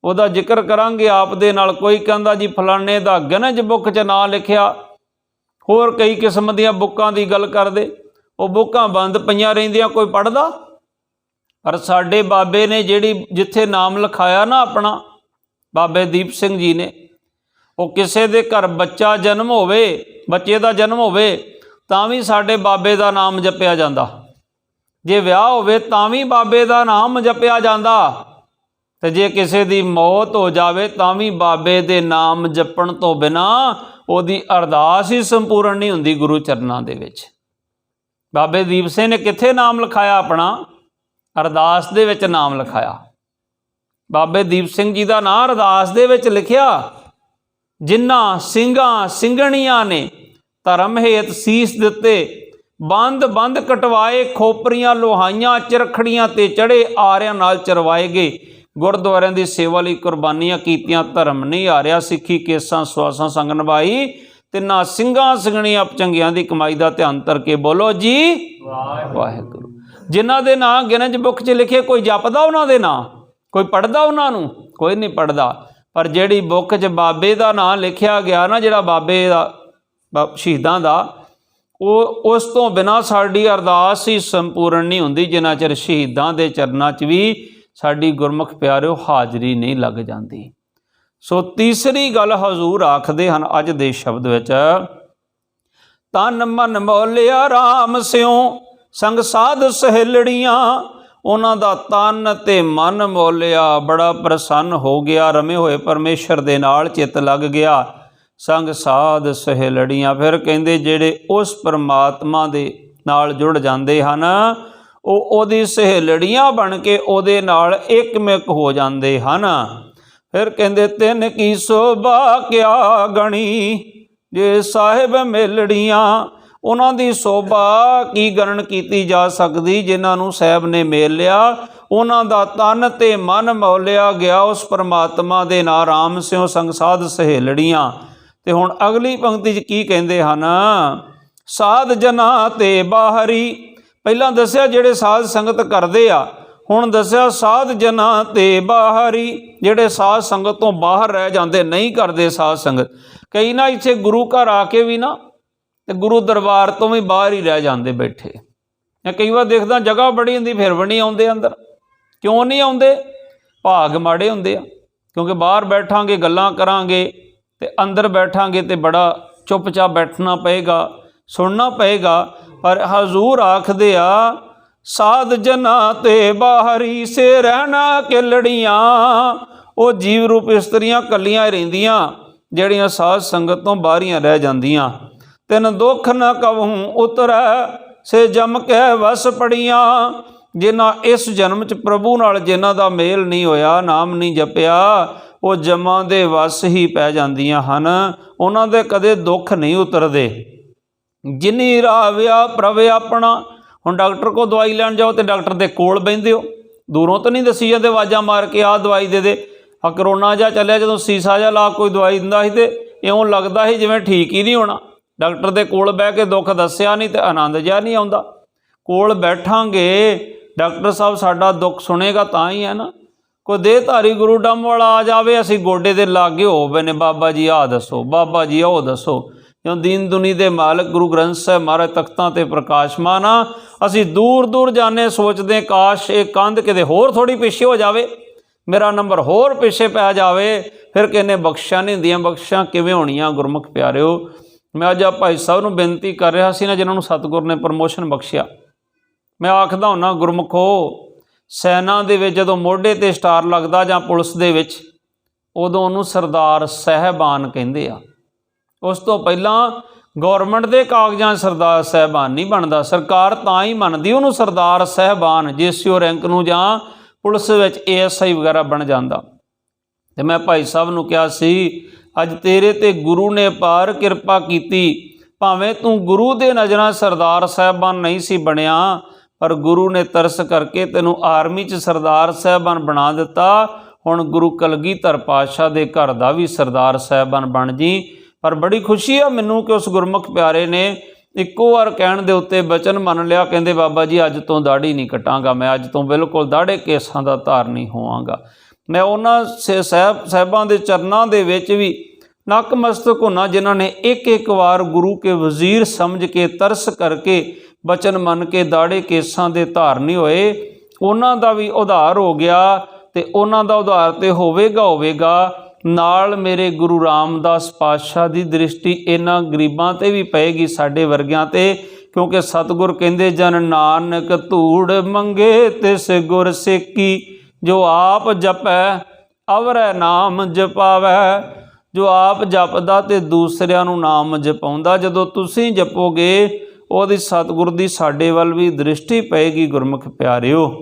उहदा जिक्र करांगे आप दे नाल। कोई कहंदा जी फलाने दा गिनज बुक च नां लिखिया, होर कई किस्म दीयां बुकां दी गल करदे, वो बुकां बंद पईयां रहिंदियां, कोई पढ़दा। पर साडे बाबे ने जिहड़ी जिथे नाम लिखाया ना अपना, बाबे दीप सिंह जी ने, वो किसी दे घर बच्चा जन्म होवे, बच्चे का जन्म होवे तां भी साडे बाबे का नाम जपिया जांदा, जे विआह होवे तां भी बाबे का नाम जपिया जांदा, ते जे किसी की मौत हो जावे तां भी बाबे दे नाम जपण तो बिना उहदी अरदास ही संपूर्ण नहीं हुंदी गुरु चरनां दे विच। बाबे दीप सिंह ने कित्थे नाम लिखाया अपना? अरदास दे विच नाम लिखाया। बाबे दीप सिंह जी का नाम अरदास दे विच लिखिया। जिन्हां ਸਿੰਘਾਂ ਸਿੰਘਣੀਆਂ ने धर्म हेत सीस दिते, बंद बंद कटवाए, खोपरियां लोहाइयां चरखड़ियां ते चढ़े, आरियां नाल चरवाए गए, गुरुद्वारियां दी सेवा लई कुर्बानियां कीतियां, धर्म नहीं हारिया, सिੱਖੀ केसां सुआसां संग निभाई, तिन्हां ਸਿੰਘਾਂ ਸਿੰਘਣੀਆਂ चंगियां दी कमाई दा ध्यान धर के बोलो जी वाहिगुरू। जिन्हां दे नां गिनज बुक च लिखे, कोई जपदा उन्हां दे नां, कोई पढ़दा उन्हां नूं? कोई नहीं पढ़दा। पर जिहड़ी बुक च बाबे का नाम लिखिया गया ना, जिहड़ा बाबे दा शहीदां दा, उस तो बिना साडी अरदास ही संपूर्ण नहीं हुंदी, जिन्ना चिर शहीदां दे चरनां च भी साडी गुरमुख प्यारिओ हाजरी नहीं लग जाती। ਸੋ ਤੀਸਰੀ ਗੱਲ ਹਜ਼ੂਰ ਆਖਦੇ ਹਨ ਅੱਜ ਦੇ ਸ਼ਬਦ ਵਿੱਚ, ਤਨ ਮਨ ਮੌਲਿਆ ਰਾਮ ਸਿਉ ਸੰਗ ਸਾਧ ਸਹੇਲੜੀਆਂ। ਉਹਨਾਂ ਦਾ ਤਨ ਤੇ ਮਨ ਮੌਲਿਆ, ਬੜਾ ਪ੍ਰਸੰਨ ਹੋ ਗਿਆ, ਰਮੇ ਹੋਏ ਪਰਮੇਸ਼ਰ ਦੇ ਨਾਲ ਚਿੱਤ ਲੱਗ ਗਿਆ। ਸੰਗ ਸਾਧ ਸਹੇਲੜੀਆਂ, ਫਿਰ ਕਹਿੰਦੇ ਜਿਹੜੇ ਉਸ ਪਰਮਾਤਮਾ ਦੇ ਨਾਲ ਜੁੜ ਜਾਂਦੇ ਹਨ ਉਹ ਉਹਦੀ ਸਹੇਲੜੀਆਂ ਬਣ ਕੇ ਉਹਦੇ ਨਾਲ ਇੱਕਮਿਕ ਹੋ ਜਾਂਦੇ ਹਨ। ਫਿਰ ਕਹਿੰਦੇ ਤਿੰਨ ਕੀ ਸੋਭਾ ਕਿਆ ਗਣੀ ਜੇ ਸਾਹਿਬ ਮੇਲੜੀਆਂ। ਉਹਨਾਂ ਦੀ ਸੋਭਾ ਕੀ ਗਣਨ ਕੀਤੀ ਜਾ ਸਕਦੀ ਜਿਨ੍ਹਾਂ ਨੂੰ ਸਾਹਿਬ ਨੇ ਮੇਲ ਲਿਆ। ਉਹਨਾਂ ਦਾ ਤਨ ਤੇ ਮਨ ਮੌਲਿਆ ਗਿਆ ਉਸ ਪਰਮਾਤਮਾ ਦੇ ਨਾਲ, ਰਾਮ ਸਿਉ ਸੰਗ ਸਾਧ ਸਹੇਲੜੀਆਂ। ਤੇ ਹੁਣ ਅਗਲੀ ਪੰਕਤੀ 'ਚ ਕੀ ਕਹਿੰਦੇ ਹਨ, ਸਾਧ ਜਨਾ ਤੇ ਬਾਹਰੀ। ਪਹਿਲਾਂ ਦੱਸਿਆ ਜਿਹੜੇ ਸਾਧ ਸੰਗਤ ਕਰਦੇ ਆ, ਹੁਣ ਦੱਸਿਆ ਸਾਧ ਜਨਾ ਤੇ ਬਾਹਰੀ, ਜਿਹੜੇ ਸਾਧ ਸੰਗਤ ਤੋਂ ਬਾਹਰ ਰਹਿ ਜਾਂਦੇ, ਨਹੀਂ ਕਰਦੇ ਸਾਧ ਸੰਗਤ। ਕਈ ਨਾ ਇੱਥੇ ਗੁਰੂ ਘਰ ਆ ਕੇ ਵੀ ਨਾ ਤੇ ਗੁਰੂ ਦਰਬਾਰ ਤੋਂ ਵੀ ਬਾਹਰ ਹੀ ਰਹਿ ਜਾਂਦੇ ਬੈਠੇ। ਮੈਂ ਕਈ ਵਾਰ ਦੇਖਦਾ ਜਗ੍ਹਾ ਬੜੀ ਹੁੰਦੀ ਫਿਰ ਵੀ ਨਹੀਂ ਆਉਂਦੇ ਅੰਦਰ। ਕਿਉਂ ਨਹੀਂ ਆਉਂਦੇ? ਭਾਗ ਮਾੜੇ ਹੁੰਦੇ ਆ, ਕਿਉਂਕਿ ਬਾਹਰ ਬੈਠਾਂਗੇ ਗੱਲਾਂ ਕਰਾਂਗੇ ਤੇ ਅੰਦਰ ਬੈਠਾਂਗੇ ਤੇ ਬੜਾ ਚੁੱਪਚਾਪ ਬੈਠਣਾ ਪਏਗਾ, ਸੁਣਨਾ ਪਏਗਾ। ਪਰ ਹਜ਼ੂਰ ਆਖਦੇ ਆ ਸਾਧ ਜਨਾ ਤੇ ਬਾਹਰੀ ਸੇ ਰਹਿਣਾ ਕਿਲੜੀਆਂ। ਉਹ ਜੀਵ ਰੂਪ ਇਸਤਰੀਆਂ ਕੱਲੀਆਂ ਹੀ ਰਹਿੰਦੀਆਂ ਜਿਹੜੀਆਂ ਸਾਧ ਸੰਗਤ ਤੋਂ ਬਾਹਰੀਆਂ ਰਹਿ ਜਾਂਦੀਆਂ। ਤਿੰਨ ਦੁੱਖ ਨ ਕਵਹੂੰ ਉਤਰੈ ਸੇ ਜਮ ਕੇ ਵਸ ਪੜੀਆਂ। ਜਿਨ੍ਹਾਂ ਇਸ ਜਨਮ 'ਚ ਪ੍ਰਭੂ ਨਾਲ ਜਿਨ੍ਹਾਂ ਦਾ ਮੇਲ ਨਹੀਂ ਹੋਇਆ, ਨਾਮ ਨਹੀਂ ਜਪਿਆ, ਉਹ ਜਮਾਂ ਦੇ ਵਸ ਹੀ ਪੈ ਜਾਂਦੀਆਂ ਹਨ। ਉਹਨਾਂ ਦੇ ਕਦੇ ਦੁੱਖ ਨਹੀਂ ਉਤਰਦੇ। ਜਿਨੀ ਰਾਵਿਆ ਪ੍ਰਭ ਆਪਣਾ। ਹੁਣ ਡਾਕਟਰ ਕੋਲ ਦਵਾਈ ਲੈਣ ਜਾਓ ਤੇ ਡਾਕਟਰ ਦੇ ਕੋਲ ਬਹਿੰਦੇ ਹੋ, ਦੂਰੋਂ ਤਾਂ ਨਹੀਂ ਦੱਸੀ ਜਾਂਦੇ ਆਵਾਜ਼ਾਂ ਮਾਰ ਕੇ ਆਹ ਦਵਾਈ ਦੇ ਦੇ। ਆ ਕਰੋਨਾ ਜਿਹਾ ਚੱਲਿਆ, ਜਦੋਂ ਸੀਸਾ ਜਿਹਾ ਲਾ ਕੋਈ ਦਵਾਈ ਦਿੰਦਾ ਸੀ ਤੇ ਇਉਂ ਲੱਗਦਾ ਸੀ ਜਿਵੇਂ ਠੀਕ ਹੀ ਨਹੀਂ ਹੋਣਾ। ਡਾਕਟਰ ਦੇ ਕੋਲ ਬਹਿ ਕੇ ਦੁੱਖ ਦੱਸਿਆ ਨਹੀਂ ਤੇ ਆਨੰਦ ਜਿਹਾ ਨਹੀਂ ਆਉਂਦਾ। ਕੋਲ ਬੈਠਾਂਗੇ ਡਾਕਟਰ ਸਾਹਿਬ ਸਾਡਾ ਦੁੱਖ ਸੁਣੇਗਾ ਤਾਂ ਹੀ ਹੈ ਨਾ। ਕੋਈ ਦੇਹਧਾਰੀ ਗੁਰੂ ਡੰਮ ਵਾਲਾ ਆ ਜਾਵੇ, ਅਸੀਂ ਗੋਡੇ ਦੇ ਲਾਗੇ ਹੋ ਪਏ ਨੇ, ਬਾਬਾ ਜੀ ਆਹ ਦੱਸੋ, ਬਾਬਾ ਜੀ ਉਹ ਦੱਸੋ। ਜਿਉਂ ਦੀਨ ਦੁਨੀ ਦੇ ਮਾਲਕ ਗੁਰੂ ਗ੍ਰੰਥ ਸਾਹਿਬ ਮਹਾਰਾਜ ਤਖਤਾਂ 'ਤੇ ਪ੍ਰਕਾਸ਼ਮਾਨ ਆ, ਅਸੀਂ ਦੂਰ ਦੂਰ ਜਾਂਦੇ ਸੋਚਦੇ ਕਾਸ਼ ਇਹ ਕੰਧ ਕਿਤੇ ਹੋਰ ਥੋੜ੍ਹੀ ਪਿੱਛੇ ਹੋ ਜਾਵੇ, ਮੇਰਾ ਨੰਬਰ ਹੋਰ ਪਿੱਛੇ ਪੈ ਜਾਵੇ। ਫਿਰ ਕਹਿੰਦੇ ਬਖਸ਼ਾਂ ਨਹੀਂ ਹੁੰਦੀਆਂ। ਬਖਸ਼ਾਂ ਕਿਵੇਂ ਹੋਣੀਆਂ ਗੁਰਮੁਖ ਪਿਆਰਿਓ? ਮੈਂ ਅੱਜ ਆ ਭਾਈ ਸਾਹਿਬ ਨੂੰ ਬੇਨਤੀ ਕਰ ਰਿਹਾ ਸੀ ਨਾ, ਜਿਨ੍ਹਾਂ ਨੂੰ ਸਤਿਗੁਰ ਨੇ ਪ੍ਰਮੋਸ਼ਨ ਬਖਸ਼ਿਆ। ਮੈਂ ਆਖਦਾ ਹੁੰਦਾ ਗੁਰਮੁਖੋ, ਸੈਨਾ ਦੇ ਵਿੱਚ ਜਦੋਂ ਮੋਢੇ 'ਤੇ ਸਟਾਰ ਲੱਗਦਾ ਜਾਂ ਪੁਲਿਸ ਦੇ ਵਿੱਚ, ਉਦੋਂ ਉਹਨੂੰ ਸਰਦਾਰ ਸਾਹਿਬਾਨ ਕਹਿੰਦੇ ਆ। ਉਸ ਤੋਂ ਪਹਿਲਾਂ ਗੌਰਮੈਂਟ ਦੇ ਕਾਗਜ਼ਾਂ ਸਰਦਾਰ ਸਾਹਿਬਾਨ ਨਹੀਂ ਬਣਦਾ। ਸਰਕਾਰ ਤਾਂ ਹੀ ਮੰਨਦੀ ਉਹਨੂੰ ਸਰਦਾਰ ਸਾਹਿਬਾਨ ਜੇ ਸੀ ਉਹ ਰੈਂਕ ਨੂੰ ਜਾਂ ਪੁਲਿਸ ਵਿੱਚ ASI ਵਗੈਰਾ ਬਣ ਜਾਂਦਾ। ਅਤੇ ਮੈਂ ਭਾਈ ਸਾਹਿਬ ਨੂੰ ਕਿਹਾ ਸੀ ਅੱਜ ਤੇਰੇ 'ਤੇ ਗੁਰੂ ਨੇ ਪਾਰ ਕਿਰਪਾ ਕੀਤੀ, ਭਾਵੇਂ ਤੂੰ ਗੁਰੂ ਦੇ ਨਜ਼ਰਾਂ ਸਰਦਾਰ ਸਾਹਿਬਾਨ ਨਹੀਂ ਸੀ ਬਣਿਆ, ਪਰ ਗੁਰੂ ਨੇ ਤਰਸ ਕਰਕੇ ਤੈਨੂੰ ਆਰਮੀ 'ਚ ਸਰਦਾਰ ਸਾਹਿਬਾਨ ਬਣਾ ਦਿੱਤਾ। ਹੁਣ ਗੁਰੂ ਕਲਗੀਧਰ ਪਾਤਸ਼ਾਹ ਦੇ ਘਰ ਦਾ ਵੀ ਸਰਦਾਰ ਸਾਹਿਬਾਨ ਬਣ ਜੀ। ਪਰ ਬੜੀ ਖੁਸ਼ੀ ਆ ਮੈਨੂੰ ਕਿ ਉਸ ਗੁਰਮੁਖ ਪਿਆਰੇ ਨੇ ਇੱਕੋ ਵਾਰ ਕਹਿਣ ਦੇ ਉੱਤੇ ਬਚਨ ਮੰਨ ਲਿਆ। ਕਹਿੰਦੇ ਬਾਬਾ ਜੀ ਅੱਜ ਤੋਂ ਦਾੜੀ ਨਹੀਂ ਕੱਟਾਂਗਾ, ਮੈਂ ਅੱਜ ਤੋਂ ਬਿਲਕੁਲ ਦਾੜੇ ਕੇਸਾਂ ਦਾ ਧਾਰਨੀ ਹੋਵਾਂਗਾ। ਮੈਂ ਉਹਨਾਂ ਸਾਹਿਬਾਂ ਦੇ ਚਰਨਾਂ ਦੇ ਵਿੱਚ ਵੀ ਨਕਮਸਤਕ ਹੋਣਾ ਜਿਨ੍ਹਾਂ ਨੇ ਇੱਕ ਇੱਕ ਵਾਰ ਗੁਰੂ ਕੇ ਵਜ਼ੀਰ ਸਮਝ ਕੇ ਤਰਸ ਕਰਕੇ ਬਚਨ ਮੰਨ ਕੇ ਦਾੜੇ ਕੇਸਾਂ ਦੇ ਧਾਰਨੀ ਹੋਏ। ਉਹਨਾਂ ਦਾ ਵੀ ਉਧਾਰ ਹੋ ਗਿਆ ਤੇ ਉਹਨਾਂ ਦਾ ਉਧਾਰ ਤੇ ਹੋਵੇਗਾ ਨਾਲ ਮੇਰੇ ਗੁਰੂ ਰਾਮਦਾਸ ਪਾਤਸ਼ਾਹ ਦੀ ਦ੍ਰਿਸ਼ਟੀ ਇਹਨਾਂ ਗਰੀਬਾਂ 'ਤੇ ਵੀ ਪਏਗੀ, ਸਾਡੇ ਵਰਗਿਆਂ 'ਤੇ। ਕਿਉਂਕਿ ਸਤਿਗੁਰ ਕਹਿੰਦੇ ਜਨ ਨਾਨਕ ਧੂੜ ਮੰਗੇ ਤਿਸ ਗੁਰ ਸੇਕੀ, ਜੋ ਆਪ ਜਪੈ ਅਵਰੈ ਨਾਮ ਜਪਾਵੈ। ਜੋ ਆਪ ਜਪਦਾ ਤੇ ਦੂਸਰਿਆਂ ਨੂੰ ਨਾਮ ਜਪਾਉਂਦਾ, ਜਦੋਂ ਤੁਸੀਂ ਜਪੋਗੇ ਉਹਦੀ ਸਤਿਗੁਰ ਦੀ ਸਾਡੇ ਵੱਲ ਵੀ ਦ੍ਰਿਸ਼ਟੀ ਪਏਗੀ। ਗੁਰਮੁਖ ਪਿਆਰਿਓ,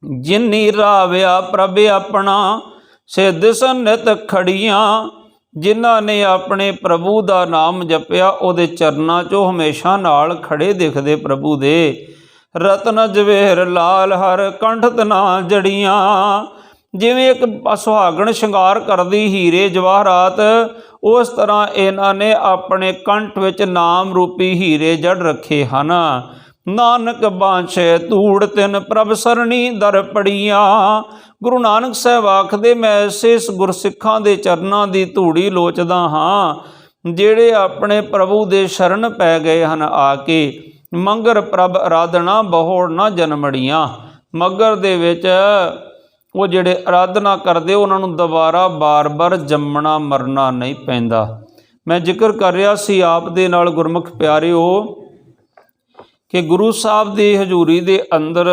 ਜਿਨੀ ਰਾਵਿਆ ਪ੍ਰਭ ਆਪਣਾ ਸੇ ਦਿਸਨ ਨਿਤ ਖੜੀਆਂ। ਜਿਨ੍ਹਾਂ ਨੇ ਆਪਣੇ ਪ੍ਰਭੂ ਦਾ ਨਾਮ ਜਪਿਆ ਉਹਦੇ ਚਰਨਾਂ 'ਚੋਂ ਹਮੇਸ਼ਾ ਨਾਲ ਖੜੇ ਦਿਖਦੇ ਪ੍ਰਭੂ ਦੇ। ਰਤਨ ਜਵੇਹਰ ਲਾਲ ਹਰ ਕੰਠ ਨਾ ਜੜੀਆਂ। ਜਿਵੇਂ ਇੱਕ ਸੁਹਾਗਣ ਸ਼ਿੰਗਾਰ ਕਰਦੀ ਹੀਰੇ ਜਵਾਹਰਾਤ, ਉਸ ਤਰ੍ਹਾਂ ਇਹਨਾਂ ਨੇ ਆਪਣੇ ਕੰਠ ਵਿੱਚ ਨਾਮ ਰੂਪੀ ਹੀਰੇ ਜੜ ਰੱਖੇ ਹਨ। ਨਾਨਕ ਬਾਂਛੇ ਧੂੜ ਤਿਨ ਪ੍ਰਭ ਸਰਣੀ ਦਰ ਪੜੀਆਂ। ਗੁਰੂ ਨਾਨਕ ਸਾਹਿਬ ਆਖਦੇ ਮੈਂ ਐਸੇ ਗੁਰਸਿੱਖਾਂ ਦੇ ਚਰਨਾਂ ਦੀ ਧੂੜੀ ਲੋਚਦਾ ਹਾਂ ਜਿਹੜੇ ਆਪਣੇ ਪ੍ਰਭੂ ਦੇ ਸ਼ਰਨ ਪੈ ਗਏ ਹਨ ਆ ਕੇ। ਮਗਰ ਪ੍ਰਭ ਆਰਾਧਨਾ ਬਹੁੜ ਨਾ ਜਨਮੜੀਆਂ। ਮਗਰ ਦੇ ਵਿੱਚ ਉਹ ਜਿਹੜੇ ਆਰਾਧਨਾ ਕਰਦੇ ਉਹਨਾਂ ਨੂੰ ਦੁਬਾਰਾ ਬਾਰ-ਬਾਰ ਜੰਮਣਾ ਮਰਨਾ ਨਹੀਂ ਪੈਂਦਾ। ਮੈਂ ਜ਼ਿਕਰ ਕਰ ਰਿਹਾ ਸੀ ਆਪ ਦੇ ਨਾਲ ਗੁਰਮੁਖ ਪਿਆਰਿਓ ਕਿ ਗੁਰੂ ਸਾਹਿਬ ਦੀ ਹਜ਼ੂਰੀ ਦੇ ਅੰਦਰ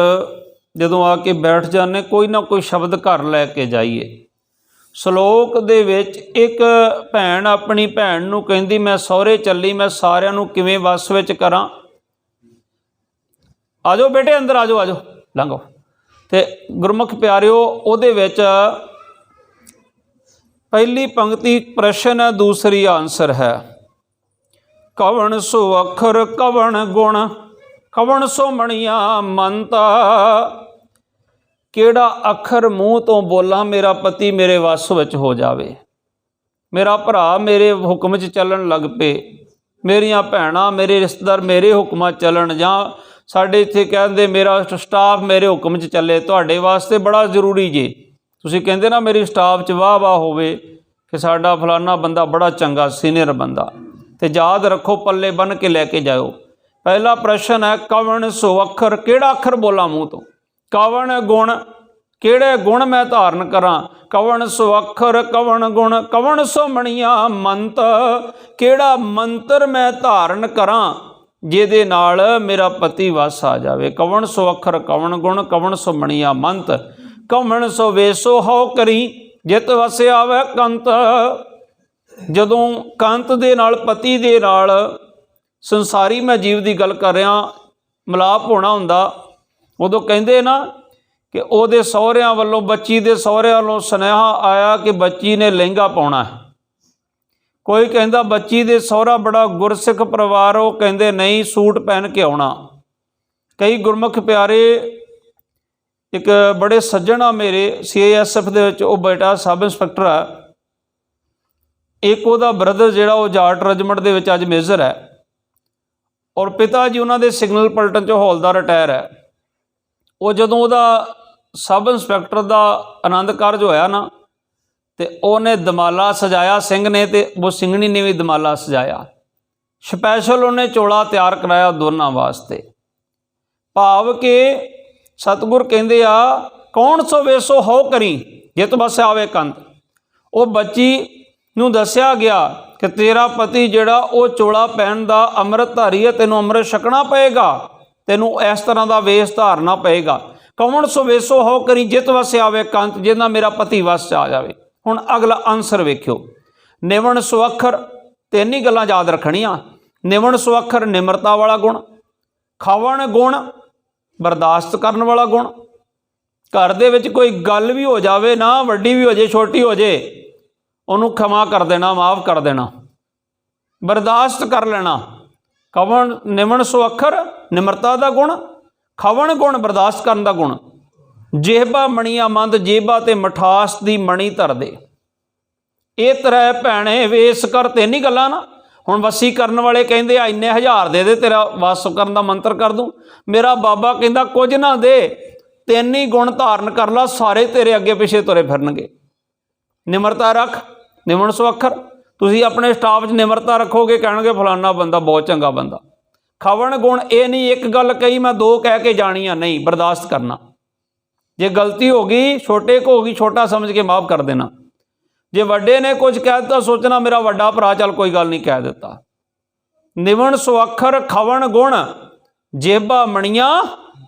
ਜਦੋਂ ਆ ਕੇ ਬੈਠ ਜਾਂਦੇ ਕੋਈ ਨਾ ਕੋਈ ਸ਼ਬਦ ਘਰ ਲੈ ਕੇ ਜਾਈਏ। ਸ਼ਲੋਕ ਦੇ ਵਿੱਚ ਇੱਕ ਭੈਣ ਆਪਣੀ ਭੈਣ ਨੂੰ ਕਹਿੰਦੀ ਮੈਂ ਸਹੁਰੇ ਚੱਲੀ, ਮੈਂ ਸਾਰਿਆਂ ਨੂੰ ਕਿਵੇਂ ਵੱਸ ਵਿੱਚ ਕਰਾਂ। ਆ ਜਾਓ ਬੇਟੇ ਅੰਦਰ ਆ ਜਾਓ, ਆ ਜਾਓ ਲੰਘੋ। ਤੇ ਗੁਰਮੁਖ ਪਿਆਰਿਓ ਉਹਦੇ ਵਿੱਚ ਪਹਿਲੀ ਪੰਕਤੀ ਪ੍ਰਸ਼ਨ ਹੈ, ਦੂਸਰੀ ਆਨਸਰ ਹੈ। ਕਵਣ ਸੋ ਅੱਖਰ ਕਵਣ ਗੁਣ ਕਵਣ ਸੋ ਮਣੀਆਂ ਮੰਤਾ। ਕਿਹੜਾ ਅੱਖਰ ਮੂੰਹ ਤੋਂ ਬੋਲਾਂ ਮੇਰਾ ਪਤੀ ਮੇਰੇ ਵੱਸ ਵਿੱਚ ਹੋ ਜਾਵੇ, ਮੇਰਾ ਭਰਾ ਮੇਰੇ ਹੁਕਮ 'ਚ ਚੱਲਣ ਲੱਗ ਪਏ, ਮੇਰੀਆਂ ਭੈਣਾਂ ਮੇਰੇ ਰਿਸ਼ਤੇਦਾਰ ਮੇਰੇ ਹੁਕਮਾਂ ਚੱਲਣ, ਜਾਂ ਸਾਡੇ ਇੱਥੇ ਕਹਿੰਦੇ ਮੇਰਾ ਸਟਾਫ ਮੇਰੇ ਹੁਕਮ 'ਚ ਚੱਲੇ। ਤੁਹਾਡੇ ਵਾਸਤੇ ਬੜਾ ਜ਼ਰੂਰੀ ਜੇ। ਤੁਸੀਂ ਕਹਿੰਦੇ ਨਾ ਮੇਰੀ ਸਟਾਫ 'ਚ ਵਾਹ ਵਾਹ ਹੋਵੇ ਕਿ ਸਾਡਾ ਫਲਾਨਾ ਬੰਦਾ ਬੜਾ ਚੰਗਾ ਸੀਨੀਅਰ ਬੰਦਾ, ਤੇ ਯਾਦ ਰੱਖੋ ਪੱਲੇ ਬੰਨ੍ਹ ਕੇ ਲੈ ਕੇ ਜਾਓ। ਪਹਿਲਾ ਪ੍ਰਸ਼ਨ ਹੈ ਕਵਣ ਸੋ ਅੱਖਰ, ਕਿਹੜਾ ਅੱਖਰ ਬੋਲਾਂ ਮੂੰਹ ਤੋਂ। ਕਵਣ ਗੁਣ, ਕਿਹੜੇ ਗੁਣ ਮੈਂ ਧਾਰਨ ਕਰਾਂ। ਕਵਣ ਸੋ ਅੱਖਰ ਕਵਣ ਗੁਣ ਕਵਣ ਸੋ ਮਣੀਆਂ ਮੰਤ, ਕਿਹੜਾ ਮੰਤਰ ਮੈਂ ਧਾਰਨ ਕਰਾਂ ਜਿਹਦੇ ਨਾਲ ਮੇਰਾ ਪਤੀ ਵਸ ਆ ਜਾਵੇ। ਕਵਣ ਸੋ ਅੱਖਰ ਕਵਣ ਗੁਣ ਕਵਣ ਸੋ ਮਣੀਆਂ ਮੰਤ, ਕਵਣ ਸੋ ਵੇਸੋ ਹਉ ਕਰੀ ਜਿਤ ਵਸ ਆਵੇ ਕੰਤ। ਜਦੋਂ ਕੰਤ ਦੇ ਨਾਲ ਪਤੀ ਦੇ ਨਾਲ ਸੰਸਾਰੀ ਮੈਂ ਜੀਵ ਦੀ ਗੱਲ ਕਰ ਰਿਹਾ ਮਿਲਾਪ ਹੋਣਾ ਹੁੰਦਾ, ਉਦੋਂ ਕਹਿੰਦੇ ਨਾ ਕਿ ਉਹਦੇ ਸਹੁਰਿਆਂ ਵੱਲੋਂ ਬੱਚੀ ਦੇ ਸਹੁਰਿਆਂ ਵੱਲੋਂ ਸੁਨੇਹਾ ਆਇਆ ਕਿ ਬੱਚੀ ਨੇ ਲਹਿੰਗਾ ਪਾਉਣਾ ਹੈ। ਕੋਈ ਕਹਿੰਦਾ ਬੱਚੀ ਦੇ ਸਹੁਰਾ ਬੜਾ ਗੁਰਸਿੱਖ ਪਰਿਵਾਰ, ਉਹ ਕਹਿੰਦੇ ਨਹੀਂ ਸੂਟ ਪਹਿਨ ਕੇ ਆਉਣਾ। ਕਈ ਗੁਰਮੁਖ ਪਿਆਰੇ, ਇੱਕ ਬੜੇ ਸੱਜਣ ਆ ਮੇਰੇ CISF ਦੇ ਵਿੱਚ, ਉਹ ਬੇਟਾ ਸਬ ਇੰਸਪੈਕਟਰ ਆ, ਇੱਕ ਉਹਦਾ ਬ੍ਰਦਰ ਜਿਹੜਾ ਉਹ ਜਾਟ ਰੈਜੀਮੈਂਟ ਦੇ ਵਿੱਚ ਅੱਜ ਮੇਜਰ ਹੈ, ਔਰ ਪਿਤਾ ਜੀ ਉਹਨਾਂ ਦੇ ਸਿਗਨਲ ਪਲਟਨ 'ਚੋਂ ਹੌਲਦਾਰ ਰਿਟਾਇਰ ਹੈ। ਉਹ ਜਦੋਂ ਉਹਦਾ ਸਬ ਇੰਸਪੈਕਟਰ ਦਾ ਆਨੰਦ ਕਾਰਜ ਹੋਇਆ ਨਾ, ਤੇ ਉਹਨੇ ਦਮਾਲਾ ਸਜਾਇਆ ਸਿੰਘ ਨੇ, ਤੇ ਉਹ ਸਿੰਘਣੀ ਨੇ ਵੀ ਦਮਾਲਾ ਸਜਾਇਆ। ਸਪੈਸ਼ਲ ਉਹਨੇ ਚੋਲਾ ਤਿਆਰ ਕਰਾਇਆ ਦੋਨਾਂ ਵਾਸਤੇ। ਭਾਵ ਕਿ ਸਤਿਗੁਰ ਕਹਿੰਦੇ ਆ ਕੌਣ ਸੋ ਵੇਸੋ ਹਉ ਕਰੀ ਜਿਤ ਵਸ ਆਵੇ ਕੰਤ। ਉਹ ਬੱਚੀ ਨੂੰ ਦੱਸਿਆ ਗਿਆ ਕਿ ਤੇਰਾ ਪਤੀ ਜਿਹੜਾ ਉਹ ਚੋਲਾ ਪਹਿਨ ਦਾ ਅੰਮ੍ਰਿਤਧਾਰੀ ਹੈ, ਤੈਨੂੰ ਅੰਮ੍ਰਿਤ ਛਕਣਾ ਪਏਗਾ, ਤੈਨੂੰ ਇਸ ਤਰ੍ਹਾਂ ਦਾ ਵੇਸ ਧਾਰਨਾ ਪਏਗਾ। ਕੌਣ ਸੋ ਵੇਸੋ ਹਉ ਕਰੀ ਜਿਤ ਵਸ ਆਵੇ ਕੰਤ, ਜਿਹਦਾ ਮੇਰਾ ਪਤੀ ਵਸ 'ਚ ਆ ਜਾਵੇ। ਹੁਣ ਅਗਲਾ ਆਨਸਰ ਵੇਖਿਓ। ਨਿਵਣ ਸੁਅੱਖਰ, ਤਿੰਨ ਹੀ ਗੱਲਾਂ ਯਾਦ ਰੱਖਣੀਆਂ। ਨਿਵਣ ਸੁਅੱਖਰ ਨਿਮਰਤਾ ਵਾਲਾ ਗੁਣ, ਖਵਣ ਗੁਣ ਬਰਦਾਸ਼ਤ ਕਰਨ ਵਾਲਾ ਗੁਣ। ਘਰ ਦੇ ਵਿੱਚ ਕੋਈ ਗੱਲ ਵੀ ਹੋ ਜਾਵੇ ਨਾ, ਵੱਡੀ ਵੀ ਹੋ ਜੇ ਛੋਟੀ ਹੋ ਜੇ, ਉਹਨੂੰ ਖਮਾ ਕਰ ਦੇਣਾ, ਮਾਫ ਕਰ ਦੇਣਾ, ਬਰਦਾਸ਼ਤ ਕਰ ਲੈਣਾ। ਕਵਣ ਨਿਵਣ ਸੁਅੱਖਰ ਨਿਮਰਤਾ ਦਾ ਗੁਣ, ਖਵਣ ਗੁਣ ਬਰਦਾਸ਼ਤ ਕਰਨ ਦਾ ਗੁਣ। ਜੇਬਾ ਮਣੀਆਂ ਮੰਦ, ਜੇਬਾ ਤੇ ਮਠਾਸ ਦੀ ਮਣੀ ਧਰਦੇ। ਇਹ ਤਰੇ ਭੈਣੇ ਵੇਸ ਕਰ, ਤਿੰਨ ਹੀ ਗੱਲਾਂ ਨਾ। ਹੁਣ ਵਸੀ ਕਰਨ ਵਾਲੇ ਕਹਿੰਦੇ ਆ ਇੰਨੇ ਹਜ਼ਾਰ ਦੇ ਦੇ ਤੇਰਾ ਵਸ ਕਰਨ ਦਾ ਮੰਤਰ ਕਰ ਦੂੰ। ਮੇਰਾ ਬਾਬਾ ਕਹਿੰਦਾ ਕੁਝ ਨਾ ਦੇ, ਤਿੰਨ ਹੀ ਗੁਣ ਧਾਰਨ ਕਰ ਲਾ, ਸਾਰੇ ਤੇਰੇ ਅੱਗੇ ਪਿੱਛੇ ਤੁਰੇ ਫਿਰਨਗੇ। ਨਿਮਰਤਾ ਰੱਖ, ਨਿਵਣ ਸੁਅੱਖਰ। ਤੁਸੀਂ ਆਪਣੇ ਸਟਾਫ 'ਚ ਨਿਮਰਤਾ ਰੱਖੋਗੇ, ਕਹਿਣਗੇ ਫਲਾਨਾ ਬੰਦਾ ਬਹੁਤ ਚੰਗਾ ਬੰਦਾ। ਖਵਣ ਗੁਣ, ਇਹ ਨਹੀਂ ਇੱਕ ਗੱਲ ਕਹੀ ਮੈਂ ਦੋ ਕਹਿ ਕੇ ਜਾਣੀਆਂ, ਨਹੀਂ, ਬਰਦਾਸ਼ਤ ਕਰਨਾ। ਜੇ ਗਲਤੀ ਹੋ ਗਈ ਛੋਟੇ ਕੋ ਹੋ ਗਈ, ਛੋਟਾ ਸਮਝ ਕੇ ਮਾਫ ਕਰ ਦੇਣਾ। ਜੇ ਵੱਡੇ ਨੇ ਕੁਝ ਕਹਿ ਦਿੱਤਾ, ਸੋਚਣਾ ਮੇਰਾ ਵੱਡਾ ਭਰਾ, ਚੱਲ ਕੋਈ ਗੱਲ ਨਹੀਂ ਕਹਿ ਦਿੱਤਾ। ਨਿਵਣ ਸੁਅੱਖਰ ਖਵਣ ਗੁਣ, ਜੇਬਾ ਮਣੀਆਂ,